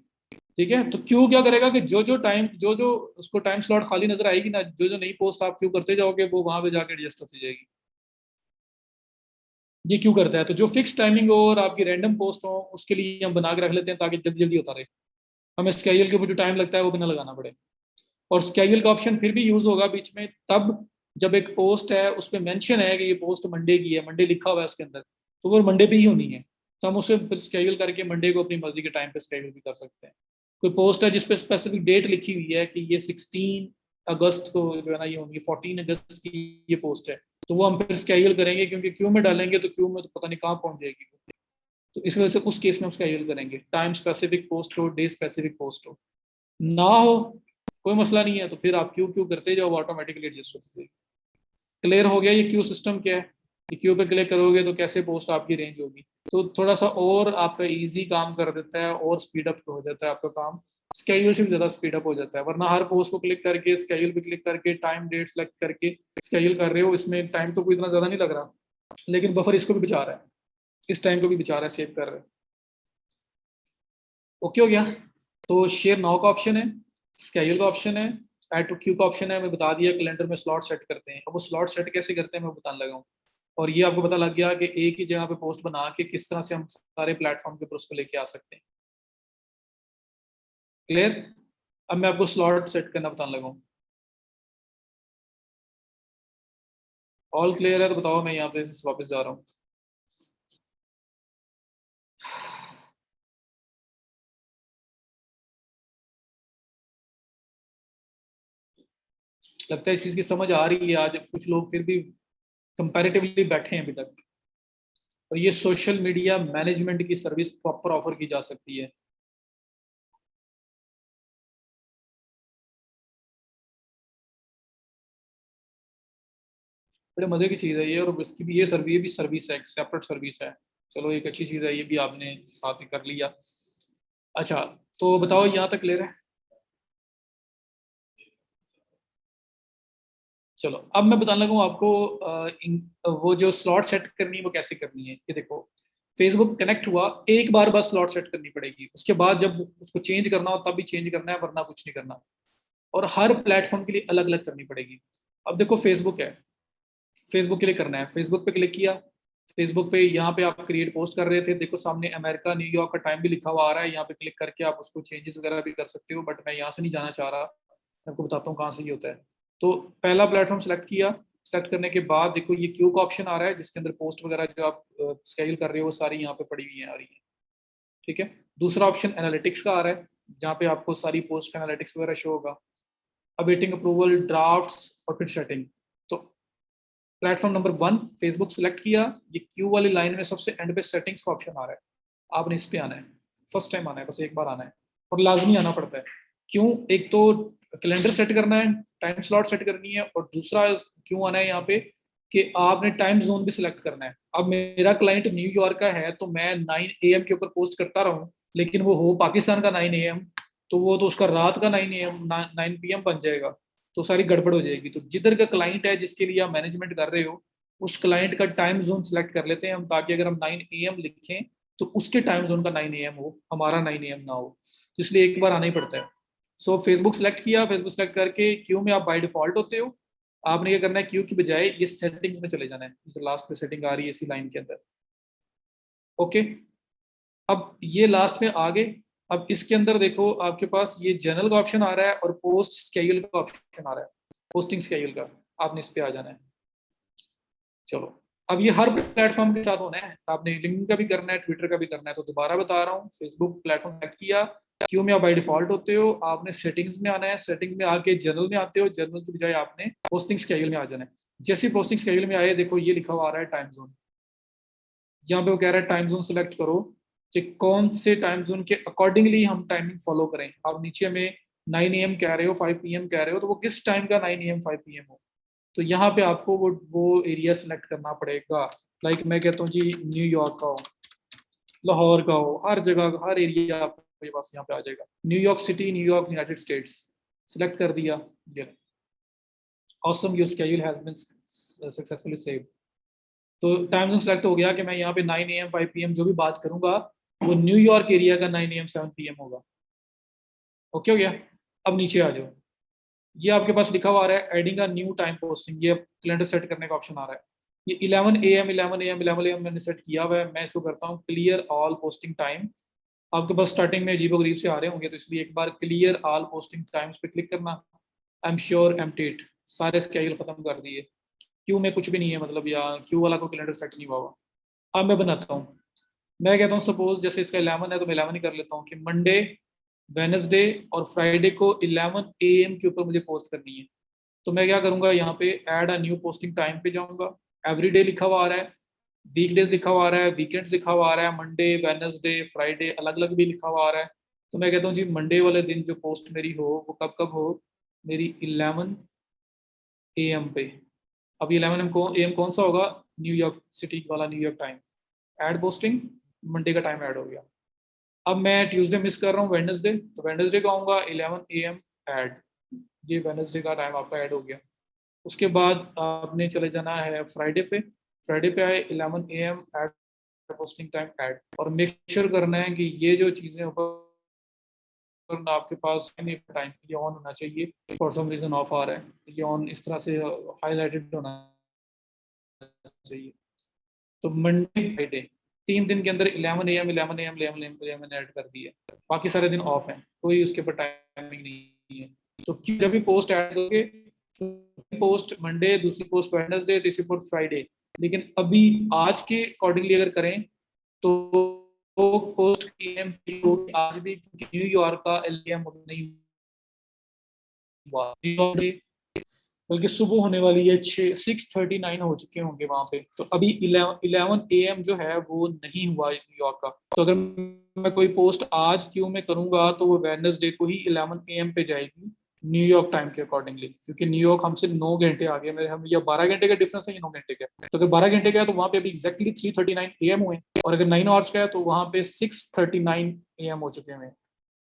Speaker 1: ठीक है, तो क्यू क्या करेगा कि जो जो उसको टाइम स्लॉट खाली नजर आएगी ना, जो जो नई पोस्ट आप क्यू करते जाओगे वो वहां पे जाके एडजस्ट होती जाएगी। ये क्यू करता है। तो जो फिक्स टाइमिंग हो और आपकी रैंडम पोस्ट हो उसके लिए हम बना के रख लेते हैं ताकि जल्दी जल्दी होता रहे, हमें स्केड्यूल के ऊपर जो टाइम लगता है वो भी ना लगाना पड़े। और स्केड्यूल का ऑप्शन फिर भी यूज होगा बीच में तब जब एक पोस्ट है उस पर मेंशन है कि ये पोस्ट मंडे की है, मंडे लिखा हुआ है उसके अंदर, तो वो मंडे पे ही होनी है। तो हम उसे फिर स्केड्यूल करके मंडे को अपनी मर्जी के टाइम पे स्केड्यूल भी कर सकते हैं। कोई पोस्ट है जिसपे स्पेसिफिक डेट लिखी हुई है कि ये 16 अगस्त को जो है ना ये होंगी, 14 अगस्त की ये पोस्ट है, तो वो हम फिर स्केड्यूल करेंगे क्योंकि क्यू में डालेंगे तो क्यू में तो पता नहीं कहाँ पहुंच जाएगी। तो इस वजह से उस केस में हम स्केड्यूल करेंगे। टाइम स्पेसिफिक पोस्ट हो, डे स्पेसिफिक पोस्ट हो, ना हो कोई मसला नहीं है, तो फिर आप क्यू क्यू करते जाओ, ऑटोमेटिकली एडजस्ट होती जाएगी। क्लियर हो गया ये क्यू सिस्टम क्या है, कि क्यू पे क्लिक करोगे तो कैसे पोस्ट आपकी रेंज होगी। तो थोड़ा सा और आपका इजी काम कर देता है और स्पीड अप हो जाता है आपका काम। स्केड्यूल से भी ज्यादा स्पीड अप हो जाता है, वरना हर पोस्ट को क्लिक करके स्केड्यूल पे क्लिक करके टाइम डेट सेलेक्ट करके स्केड्यूल कर रहे हो, इसमें टाइम तो कोई इतना ज्यादा नहीं लग रहा, लेकिन बफर इसको भी बचा रहा है, इस टाइम को भी बचा रहा है, सेव कर रहा है। ओके हो गया। तो शेयर नाउ का ऑप्शन है, स्केड्यूल का ऑप्शन है, ऐड टू क्यू का ऑप्शन है, मैं बता दिया कैलेंडर में स्लॉट सेट करते हैं। अब वो स्लॉट सेट कैसे करते हैं मैं बताने लगा हूँ। और ये आपको पता लग गया कि एक ही जगह पे पोस्ट बना के किस तरह से हम सारे प्लेटफॉर्म के ऊपर उसको लेके आ सकते हैं। क्लियर। अब मैं आपको स्लॉट सेट करना बताने लगा हूँ। ऑल क्लियर है तो बताओ, मैं यहाँ पे वापस जा रहा हूँ। लगता है इस चीज की समझ आ रही है आज, कुछ लोग फिर भी कंपैरेटिवली बैठे हैं अभी तक। और ये सोशल मीडिया मैनेजमेंट की सर्विस प्रॉपर ऑफर की जा सकती है। बड़े मजे की चीज है ये, और इसकी भी ये भी सर्विस है, सेपरेट सर्विस है। चलो एक अच्छी चीज है, ये भी आपने साथ ही कर लिया। अच्छा, तो बताओ यहाँ तक क्लियर है। चलो अब मैं बताने लगा हूँ आपको वो जो स्लॉट सेट करनी है वो कैसे करनी है। ये देखो, फेसबुक कनेक्ट हुआ, एक बार बस स्लॉट सेट करनी पड़ेगी, उसके बाद जब उसको चेंज करना हो तब भी चेंज करना है, वरना कुछ नहीं करना। और हर प्लेटफॉर्म के लिए अलग अलग करनी पड़ेगी। अब देखो फेसबुक है, फेसबुक के लिए करना है, फेसबुक पे क्लिक किया। फेसबुक पे यहाँ पे आप क्रिएट पोस्ट कर रहे थे, देखो सामने अमेरिका न्यूयॉर्क का टाइम भी लिखा हुआ आ रहा है, यहाँ पे क्लिक करके आप उसको चेंजेस वगैरह भी कर सकते हो, बट मैं यहाँ से नहीं जाना चाह रहा, मैं आपको बताता हूँ कहाँ से ये होता है। तो पहला प्लेटफॉर्म सेलेक्ट किया, सेलेक्ट करने के बाद देखो ये क्यू का ऑप्शन आ रहा है जिसके अंदर पोस्ट वगैरह जो आप स्केड्यूल कर रहे हो वो सारी यहाँ पे पड़ी हुई है आ रही है। ठीक है, दूसरा ऑप्शन एनालिटिक्स का आ रहा है जहाँ पे आपको सारी पोस्ट एनालिटिक्स वगैरह शो होगा। अवेटिंग अप्रूवल, ड्राफ्ट्स और फिर सेटिंग। तो प्लेटफॉर्म नंबर 1 फेसबुक सेलेक्ट किया, ये क्यू वाली लाइन में सबसे एंड पे सेटिंग्स का ऑप्शन आ रहा है, आपने इस पे आना है। फर्स्ट टाइम आना है, बस एक बार आना है, और लाजमी आना पड़ता है। क्यों? एक तो कैलेंडर सेट करना है, टाइम स्लॉट सेट करनी है, और दूसरा क्यों आना है यहाँ पे कि आपने टाइम जोन भी सिलेक्ट करना है। अब मेरा क्लाइंट न्यूयॉर्क का है तो मैं 9 AM के ऊपर पोस्ट करता रहूँ, लेकिन वो हो पाकिस्तान का 9 AM, तो वो तो उसका रात का 9 AM 9 PM बन जाएगा, तो सारी गड़बड़ हो जाएगी। तो जिधर का क्लाइंट है जिसके लिए आप मैनेजमेंट कर रहे हो उस क्लाइंट का टाइम जोन सेलेक्ट कर लेते हैं हम, ताकि अगर हम 9 AM लिखें तो उसके टाइम जोन का 9 AM हो, हमारा 9 AM ना हो। तो इसलिए एक बार आना ही पड़ता है। सो फेसबुक सेलेक्ट किया, फेसबुक सेलेक्ट करके क्यू में आप बाय डिफॉल्ट होते हो। आपने क्या करना है, क्यू की बजाय ये सेटिंग्स में चले जाना है, जो लास्ट पे सेटिंग आ रही है इसी लाइन के अंदर। ओके, अब ये लास्ट में आ गए। अब इसके अंदर देखो आपके पास ये जनरल का ऑप्शन आ रहा है और पोस्ट स्केड्यूल का ऑप्शन आ रहा है, पोस्टिंग स्केड्यूल का, आपने इस पे आ जाना है। चलो, अब ये हर प्लेटफॉर्म के साथ होना है, आपने लिंक्डइन का भी करना है, ट्विटर का भी करना है। तो दोबारा बता रहा हूँ, फेसबुक प्लेटफॉर्म सेलेक्ट किया, क्यू में आप बाई डिफॉल्ट होते हो, आपने सेटिंग्स में आना है, सेटिंग्स में आके जनरल में आते हो, जनरल की बजाय आपने पोस्टिंग स्केड्यूल में आ जाना है। जैसे पोस्टिंग स्केड्यूल में आए देखो ये लिखा हुआ आ रहा है टाइम जोन, यहाँ पे वो कह रहा है टाइम जोन सिलेक्ट करो कि कौन से टाइम जोन के अकॉर्डिंगली हम टाइमिंग फॉलो करें। आप नीचे में 9 AM कह रहे हो, 5 PM कह रहे हो, तो वो किस टाइम का 9 AM 5 PM हो। तो यहाँ पे आपको वो एरिया सेलेक्ट करना पड़ेगा। लाइक मैं कहता हूँ जी न्यूयॉर्क का हो, लाहौर का हो, हर जगह हर एरिया आपके पास यहाँ पे आ जाएगा। New York City, New York, United States select कर दिया। ये awesome, your schedule has been successfully saved. तो टाइम जोन सेलेक्ट हो गया कि मैं यहाँ पे 9 AM 5 PM जो भी बात करूंगा वो न्यूयॉर्क एरिया का 9 AM 7 PM होगा। ओके हो गया। अब नीचे आ जाओ, ये आपके पास लिखा हुआ आ रहा है adding a new time posting. ये कैलेंडर सेट करने का ऑप्शन आ रहा है। ये 11 AM 11 AM 11 AM मैंने सेट किया हुआ है। मैं इसको करता हूँ क्लियर ऑल पोस्टिंग टाइम। आपके पास स्टार्टिंग में अजीबो गरीब से आ रहे होंगे, तो इसलिए एक बार क्लियर ऑल पोस्टिंग टाइम्स पे क्लिक करना। आई एम श्योर एम्प्टीड, सारे स्केड्यूल खत्म कर दिए। क्यू में कुछ भी नहीं है, मतलब या क्यू वाला को कैलेंडर सेट नहीं हुआ हुआ। अब मैं बनाता हूँ। मैं कहता हूँ सपोज जैसे इसका 11 है तो मैं 11 ही कर लेता हूँ कि मंडे, वेनसडे और फ्राइडे को 11 AM के ऊपर मुझे पोस्ट करनी है। तो मैं क्या करूंगा, यहाँ पे add a new posting time पे जाऊंगा। एवरीडे लिखा हुआ आ रहा है, वीकडेज लिखा हुआ आ रहा है, वीकेंड्स लिखा हुआ आ रहा है, मंडे, वेनसडे, फ्राइडे अलग अलग भी लिखा हुआ आ रहा है। तो मैं कहता हूँ जी मंडे वाले दिन जो पोस्ट मेरी हो वो कब कब हो, मेरी 11 AM पे। अब 11 AM कौन सा होगा, न्यूयॉर्क सिटी वाला New York time. Add posting, Monday का टाइम ऐड हो गया। अब मैं ट्यूसडे मिस कर रहा हूँ, वेडनेसडे, तो वेडनेसडे का आऊँगा 11 AM ऐड। ये वेडनेसडे का टाइम आपका ऐड हो गया। उसके बाद आपने चले जाना है फ्राइडे पे। फ्राइडे पे आए 11 AM add, posting time add. और मेक श्योर करना है कि ये जो चीज़ें ऊपर आपके पास टाइम ये ऑन होना चाहिए। फॉर सम रीजन ऑफ आ रहा है, ये ऑन इस तरह से हाईलाइटेड होना चाहिए। तो मंडे फ्राइडे 3 दिन के अंदर 11 AM 11 AM 11 AM ऐड कर दिया। बाकी सारे दिन ऑफ हैं, कोई उसके ऊपर टाइमिंग नहीं है। तो जब भी पोस्ट ऐड करोगे, पोस्ट मंडे, दूसरी पोस्ट वेडनेसडे, तीसरी पोस्ट फ्राइडे। लेकिन अभी आज के अकॉर्डिंगली अगर करें तो वो पोस्ट एम आज भी, क्योंकि न्यूयॉर्क का एलएम नहीं हुआ, बल्कि सुबह होने वाली है 6:39 हो चुके होंगे वहां पे। तो अभी 11 AM जो है वो नहीं हुआ न्यूयॉर्क का। तो अगर मैं कोई पोस्ट आज क्यों में करूंगा तो वो वेडनेसडे को ही 11 AM पे जाएगी न्यूयॉर्क टाइम के अकॉर्डिंगली, क्योंकि न्यूयॉर्क हमसे 9 घंटे आगे, मेरे हम या 12 घंटे का डिफरेंस है या 9 घंटे का। तो अगर 12 घंटे का है तो वहां पे अभी एक्जैक्टली 3:39 AM हुए, और अगर 9 आवर्स का है तो वहां पे 6:39 AM हो चुके हैं।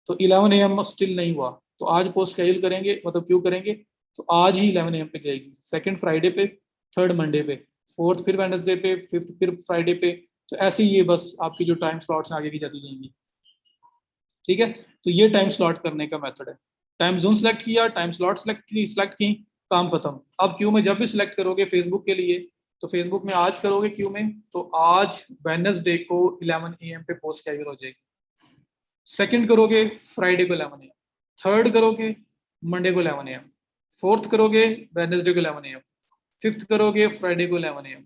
Speaker 1: तो 11 AM स्टिल नहीं हुआ। तो आज पोस्ट शेड्यूल करेंगे, मतलब क्यों करेंगे, तो आज ही 11 AM पे जाएगी। सेकंड फ्राइडे पे, थर्ड मंडे पे, फोर्थ फिर वेडनेसडे पे, फिफ्थ फिर फ्राइडे पे। तो ऐसे ही ये बस आपकी जो टाइम स्लॉट्स आगे की जाती जाएंगी। ठीक है, तो ये टाइम स्लॉट करने का मेथड है। टाइम जोन सेलेक्ट किया, टाइम स्लॉट सेलेक्ट की, काम खत्म। अब क्यू में जब भी सिलेक्ट करोगे फेसबुक के लिए, तो फेसबुक में आज करोगे क्यू में, तो आज वेडनेसडे को 11 AM पे पोस्ट शेड्यूल हो जाएगी। सेकंड करोगे फ्राइडे को 11 AM, थर्ड करोगे मंडे को 11 AM, फोर्थ करोगे वेडनेसडे को 11 AM, फिफ्थ करोगे फ्राइडे को 11 AM,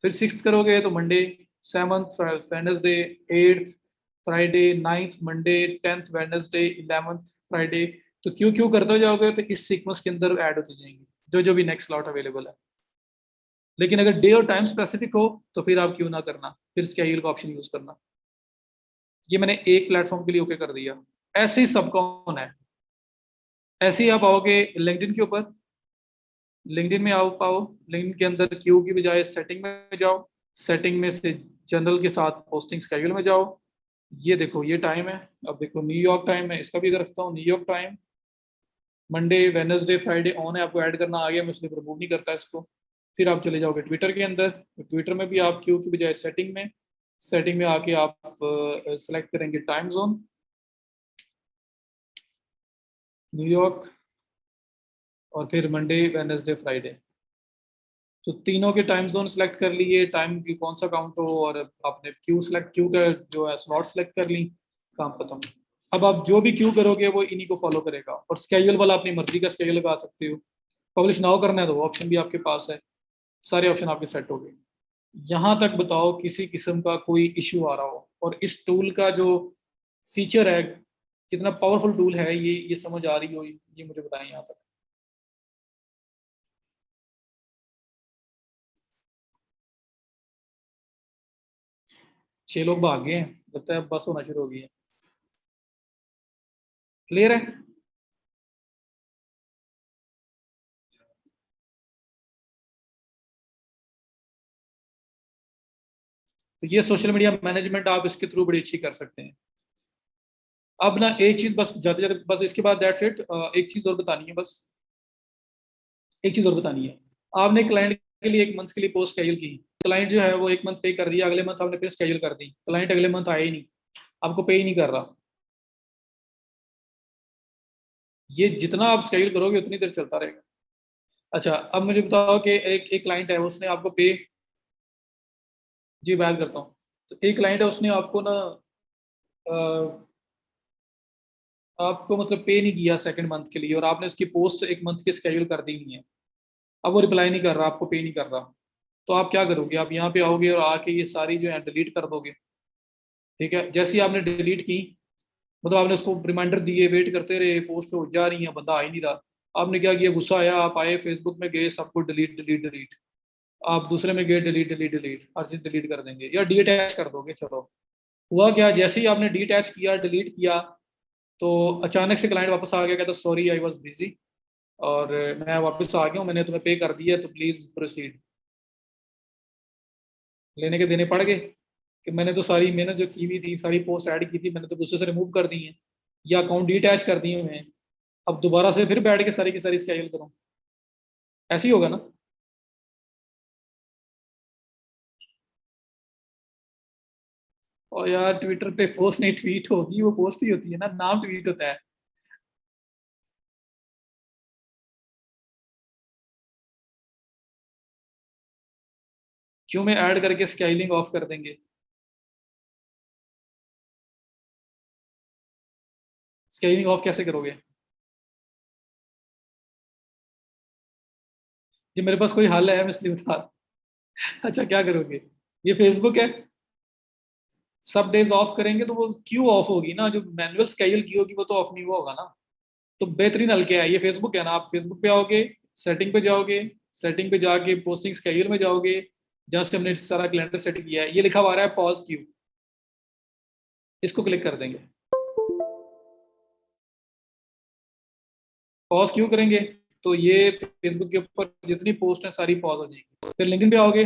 Speaker 1: फिर सिक्स करोगे तो Monday, seventh Wednesday, eighth Friday, ninth Monday, tenth Wednesday, 11th Friday. तो क्यों क्यों करते जाओगे तो इस सीक्वेंस के अंदर ऐड होती जाएंगी जो जो भी नेक्स्ट स्लॉट अवेलेबल है। लेकिन अगर डे और टाइम स्पेसिफिक हो तो फिर आप क्यों ना करना, फिर स्केड्यूल का ऑप्शन यूज करना। ये मैंने एक प्लेटफॉर्म के लिए ओके कर दिया। ऐसे ही सबका होना है। ऐसे ही आप आओगे लिंक्डइन के ऊपर, लिंक्डइन में आओ पाओ, लिंक्डइन के अंदर क्यू की बजाय सेटिंग में जाओ, सेटिंग में से जनरल के साथ पोस्टिंग स्केड्यूल में जाओ। ये देखो ये टाइम है। अब देखो न्यूयॉर्क टाइम है, इसका भी अगर रखता हूँ New York time, Monday Wednesday Friday on है, आपको ऐड करना आ गया, मैं इसलिए रिमूव नहीं करता इसको। फिर आप चले जाओगे ट्विटर के अंदर, तो ट्विटर में भी आप क्यू की बजाय सेटिंग में, सेटिंग में आके आप सेलेक्ट करेंगे टाइम जोन, न्यूयॉर्क, और फिर मंडे वेडनेसडे फ्राइडे। तो तीनों के टाइम जोन सेलेक्ट कर लिए, टाइम की कौन सा काउंट हो, और आपने क्यू सेलेक्ट, क्यू का जो है स्लॉट सेलेक्ट कर ली, काम खत्म। अब आप जो भी क्यू करोगे वो इन्हीं को फॉलो करेगा। और स्केड्यूल वाला अपनी मर्जी का स्केड्यूल लगा सकते हो, पब्लिश नाउ करना है तो वो ऑप्शन भी आपके पास है। सारे ऑप्शन आपके सेट हो गए। यहाँ तक बताओ किसी किस्म का कोई इश्यू आ रहा हो, और इस टूल का जो फीचर है, कितना पावरफुल टूल है ये समझ आ रही हो, ये मुझे बताएं यहाँ तक। 6 लोग भाग गए हैं, लगता है बस होना शुरू हो गई है। क्लियर है? तो ये सोशल मीडिया मैनेजमेंट आप इसके थ्रू बड़ी अच्छी कर सकते हैं। अब ना एक चीज बस जाते जाते, बस इसके बाद दैट्स इट। एक चीज और बतानी है बस, एक चीज और बतानी है। आपने क्लाइंट के लिए एक मंथ के लिए पोस्ट शेड्यूल की, क्लाइंट जो है वो एक मंथ पे कर दिया, अगले मंथ आपने फिर शेड्यूल कर दी, क्लाइंट अगले मंथ आया ही नहीं, आपको पे ही नहीं कर रहा। ये जितना आप शेड्यूल करोगे उतनी देर चलता रहेगा। अच्छा, अब मुझे बताओ कि एक क्लाइंट है, उसने आपको पे, जी बात करता हूँ। तो एक क्लाइंट है, उसने आपको ना अ, आपको मतलब पे नहीं किया सेकंड मंथ के लिए, और आपने उसकी पोस्ट एक मंथ की शेड्यूल कर दी नहीं है। अब वो रिप्लाई नहीं कर रहा, आपको पे नहीं कर रहा। तो आप क्या करोगे? आप यहाँ पे आओगे और आके ये सारी जो है डिलीट कर दोगे। ठीक है, जैसे ही आपने डिलीट की, मतलब आपने उसको रिमाइंडर दिए, वेट करते रहे, पोस्ट हो जा रही है, बंदा आ ही नहीं रहा। आपने क्या किया? गुस्सा आया, आप आए फेसबुक में गए, सबको डिलीट डिलीट डिलीट। आप दूसरे में गए, डिलीट डिलीट डिलीट, हर चीज डिलीट कर देंगे या डी अटैच कर दोगे। चलो, हुआ क्या? जैसे ही आपने डी अटैच किया, डिलीट किया, तो अचानक से क्लाइंट वापस आ गया, कहता सॉरी आई वॉज बिजी, और मैं वापस आ गया हूँ, मैंने तुम्हें पे कर दिया, तो प्लीज प्रोसीड। लेने के देने पड़ गए कि मैंने तो सारी मेहनत जो की हुई थी, सारी पोस्ट ऐड की थी, मैंने तो गुस्से से रिमूव कर दी है, या अकाउंट डिटैच कर दिए हुए हैं। अब दोबारा से फिर बैठ के सारी की सारी स्केड्यूल करूँ? ऐसे ही होगा ना? और यार ट्विटर पे पोस्ट नहीं, ट्वीट होगी, वो पोस्ट ही होती है ना, नाम ट्वीट होता है। क्यों में ऐड करके स्केलिंग ऑफ कर देंगे? स्केलिंग ऑफ कैसे करोगे? जी मेरे पास कोई हल है, मैं इसलिए बता। अच्छा, क्या करोगे? ये फेसबुक है, सब डेज ऑफ करेंगे तो वो क्यों ऑफ होगी ना? जो मैनुअल स्केड्यूल की होगी वो तो ऑफ नहीं हुआ होगा ना। तो बेहतरीन हल क्या है? ये फेसबुक है ना, आप फेसबुक पे आओगे, सेटिंग पे जाओगे, सेटिंग पे जाके पोस्टिंग स्केड्यूल में जाओगे, जहाँ से हमने सारा कैलेंडर सेट किया है, ये लिखा हुआ रहा है पॉज क्यू, इसको क्लिक कर देंगे। पॉज क्यू करेंगे तो ये फेसबुक के ऊपर जितनी पोस्ट है सारी पॉज हो जाएगी। फिर लिंक्डइन पे आओगे,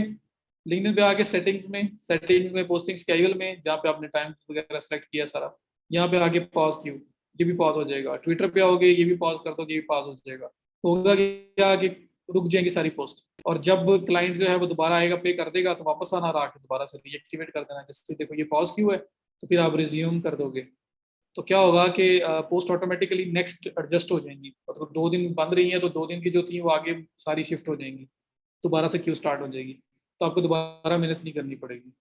Speaker 1: लिंक्डइन पे आके सेटिंग्स में पोस्टिंग स्केड्यूल में, जहाँ पे आपने टाइम वगैरह सेलेक्ट किया सारा, यहाँ पे आके पॉज क्यू, ये भी पॉज हो जाएगा। ट्विटर पे आओगे, ये भी पॉज कर दोगे, ये भी पॉज हो जाएगा। होगा क्या कि रुक जाएंगी सारी पोस्ट, और जब क्लाइंट जो है वो दोबारा आएगा, पे कर देगा, तो वापस आना रहा के दोबारा से रीएक्टिवेट कर देना, जैसे देखो ये पॉज क्यू है, तो फिर आप रिज्यूम कर दोगे। तो क्या होगा कि पोस्ट ऑटोमेटिकली नेक्स्ट एडजस्ट हो जाएंगी, मतलब 2 दिन बंद रही हैं तो 2 दिन की जो थी वो आगे सारी शिफ्ट हो जाएंगी, दोबारा से क्यू स्टार्ट हो जाएगी। तो आपको दोबारा मेहनत नहीं करनी पड़ेगी।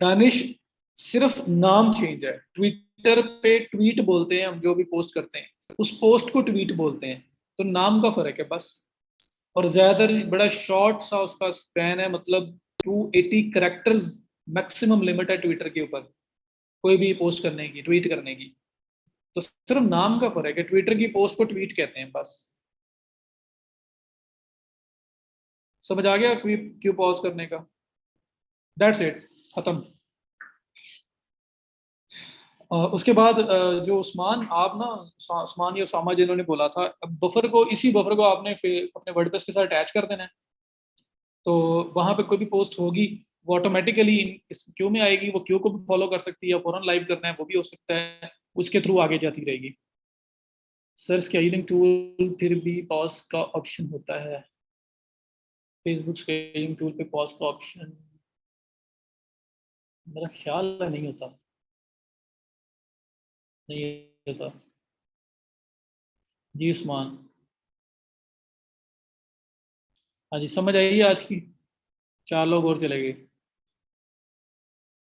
Speaker 1: दानिश, सिर्फ नाम चेंज है। ट्विटर पे ट्वीट बोलते हैं हम, जो भी पोस्ट करते हैं उस पोस्ट को ट्वीट बोलते हैं, तो नाम का फर्क है बस। और ज्यादातर बड़ा शॉर्ट सा उसका स्पैन है, मतलब 280 करेक्टर्स मैक्सिमम लिमिट है ट्विटर के ऊपर, कोई भी पोस्ट करने की, ट्वीट करने की। तो सिर्फ नाम का फर्क है, ट्विटर की पोस्ट को ट्वीट कहते हैं बस। समझ आ गया क्यों क्यों पॉज करने का? दैट्स इट, खत्म। उसके बाद जो उस्मान, आप ना उस्मान या उसामा जिन्होंने बोला था, अब बफर को, इसी बफर को आपने अपने वर्डप्रेस के साथ अटैच कर देना है। तो वहां पे कोई भी पोस्ट होगी, वो ऑटोमेटिकली इस क्यू में आएगी, वो क्यू को भी फॉलो कर सकती है, फौरन लाइव करना है वो भी हो सकता है, उसके थ्रू आगे जाती रहेगी। सर स्केलिंग टूल फिर भी पॉज का ऑप्शन होता है? फेसबुक स्केलिंग टूल पे पॉज का ऑप्शन मेरा ख्याल है नहीं होता, नहीं होता। जी उस्मान, हाँ जी, समझ आई आज की। 4 लोग और चले गए।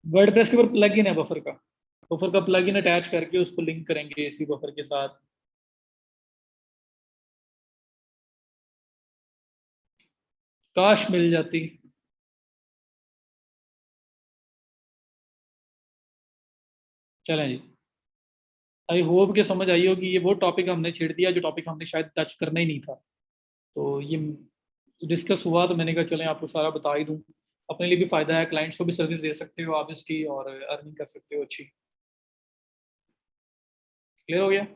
Speaker 1: वर्डप्रेस के ऊपर प्लगइन है बफर का, बफर का प्लगइन अटैच करके उसको लिंक करेंगे इसी बफर के साथ। काश मिल जाती। चलें जी, आई होप कि समझ आई होगी। ये वो टॉपिक हमने छेड़ दिया जो टॉपिक हमने शायद टच करना ही नहीं था। तो ये डिस्कस हुआ तो मैंने कहा चलें आपको सारा बता ही दूं। अपने लिए भी फायदा है, क्लाइंट्स को भी सर्विस दे सकते हो आप इसकी, और अर्निंग कर सकते हो अच्छी। क्लियर हो गया?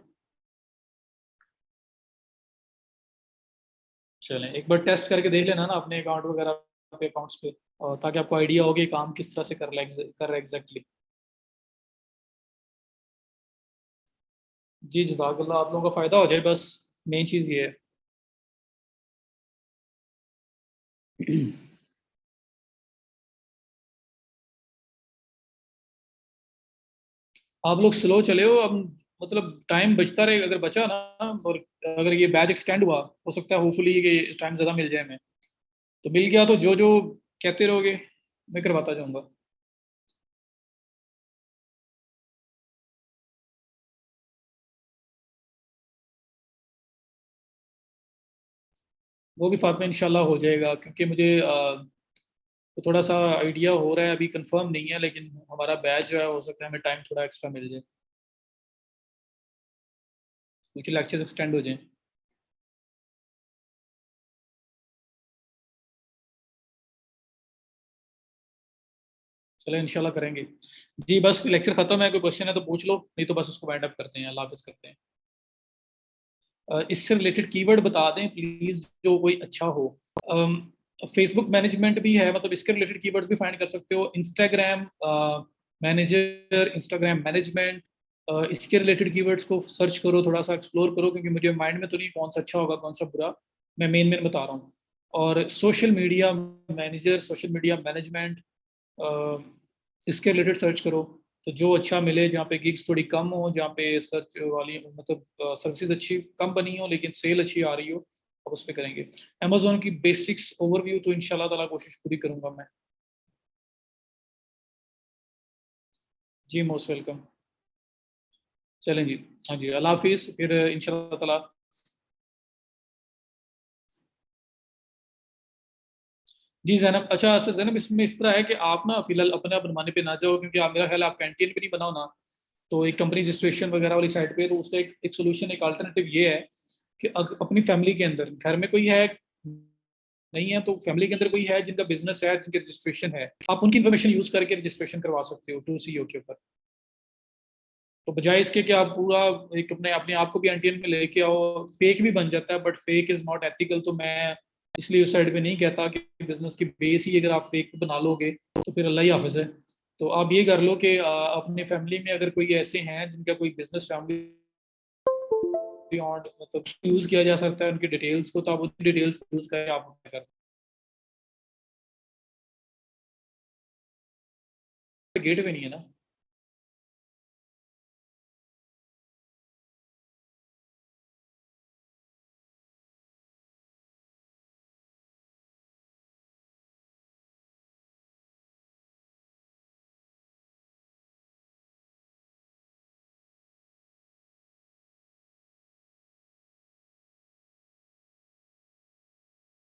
Speaker 1: चलें, एक बार टेस्ट करके देख लेना ना अपने अकाउंट वगैरह पे, अकाउंट्स पे, और ताकि आपको आइडिया हो कि काम किस तरह से कर रहा है एग्जैक्टली। जी जज़ाकल्लाह, आप लोगों का फ़ायदा हो जाए बस, मेन चीज़ ये है। आप लोग स्लो चले हो अब, मतलब टाइम बचता रहे, अगर बचा ना, और अगर ये बैच एक्सटेंड हुआ, हो सकता है होपफुली कि टाइम ज़्यादा मिल जाए हमें, तो मिल गया तो जो जो कहते रहोगे मैं करवाता जाऊंगा। वो भी फातमा इंशाल्लाह हो जाएगा, क्योंकि मुझे तो थोड़ा सा आइडिया हो रहा है, अभी कंफर्म नहीं है, लेकिन हमारा बैच जो है हो सकता है हमें टाइम थोड़ा एक्स्ट्रा मिल जाए, कुछ लेक्चर्स एक्सटेंड हो जाएं। चलो इंशाल्लाह करेंगे। जी बस लेक्चर खत्म है, कोई क्वेश्चन है तो पूछ लो, नहीं तो बस उसको वाइंड अप करते हैं, अल्लाह हाफिज़ करते हैं। इससे रिलेटेड कीवर्ड बता दें प्लीज, जो कोई अच्छा हो। फेसबुक मैनेजमेंट भी है, मतलब इसके रिलेटेड कीवर्ड्स भी फाइंड कर सकते हो, इंस्टाग्राम मैनेजर, इंस्टाग्राम मैनेजमेंट, इसके रिलेटेड कीवर्ड्स को सर्च करो, थोड़ा सा एक्सप्लोर करो, क्योंकि मुझे माइंड में तो नहीं कौन सा अच्छा होगा कौन सा बुरा, मैं मेन मेन बता रहा हूँ। और social media manager, social media management, इसके रिलेटेड सर्च करो, तो जो अच्छा मिले, जहाँ पे गिग्स थोड़ी कम हो, जहाँ पे सर्च वाली मतलब सर्विसेज अच्छी कम बनी हो लेकिन सेल अच्छी आ रही हो, अब उस पर करेंगे। अमेजोन की बेसिक्स ओवरव्यू तो इंशाल्लाह ताला कोशिश पूरी करूंगा मैं। जी मोस्ट वेलकम। चलें जी। हाँ जी, अल्लाह हाफिज़, फिर इंशाल्लाह ताला। जी जैनब, अच्छा सर जैनब, इसमें इस तरह है कि आप ना फिलहाल अपने आप बनवाने पे ना जाओ, क्योंकि आप, मेरा ख्याल है आप कैंटीन पे नहीं बनाओ ना, तो एक कंपनी रजिस्ट्रेशन वगैरह वाली साइड पे, तो उसका एक सोल्यूशन, एक अल्टरनेटिव ये है कि अपनी फैमिली के अंदर, घर में कोई है नहीं है, तो फैमिली के अंदर कोई है जिनका बिजनेस है, जिनके रजिस्ट्रेशन है, आप उनकी इन्फॉर्मेशन यूज करके रजिस्ट्रेशन करवा सकते हो 2CO के ऊपर। तो बजाय इसके कि आप पूरा एक अपने अपने आप को भी एनटीएन में लेके आओ, फेक भी बन जाता है, but fake is not ethical, तो मैं इसलिए उस साइड पे नहीं कहता कि बिजनेस की बेस ही अगर आप फेक बना लोगे तो फिर अल्लाह ही हाफिज है। तो आप ये कर लो कि अपने फैमिली में अगर कोई ऐसे हैं जिनका कोई बिजनेस फैमिली मतलब यूज किया जा सकता है उनकी डिटेल्स को, तो आप उन डिटेल्स को यूज करें, आप कर, गेट पे नहीं है ना।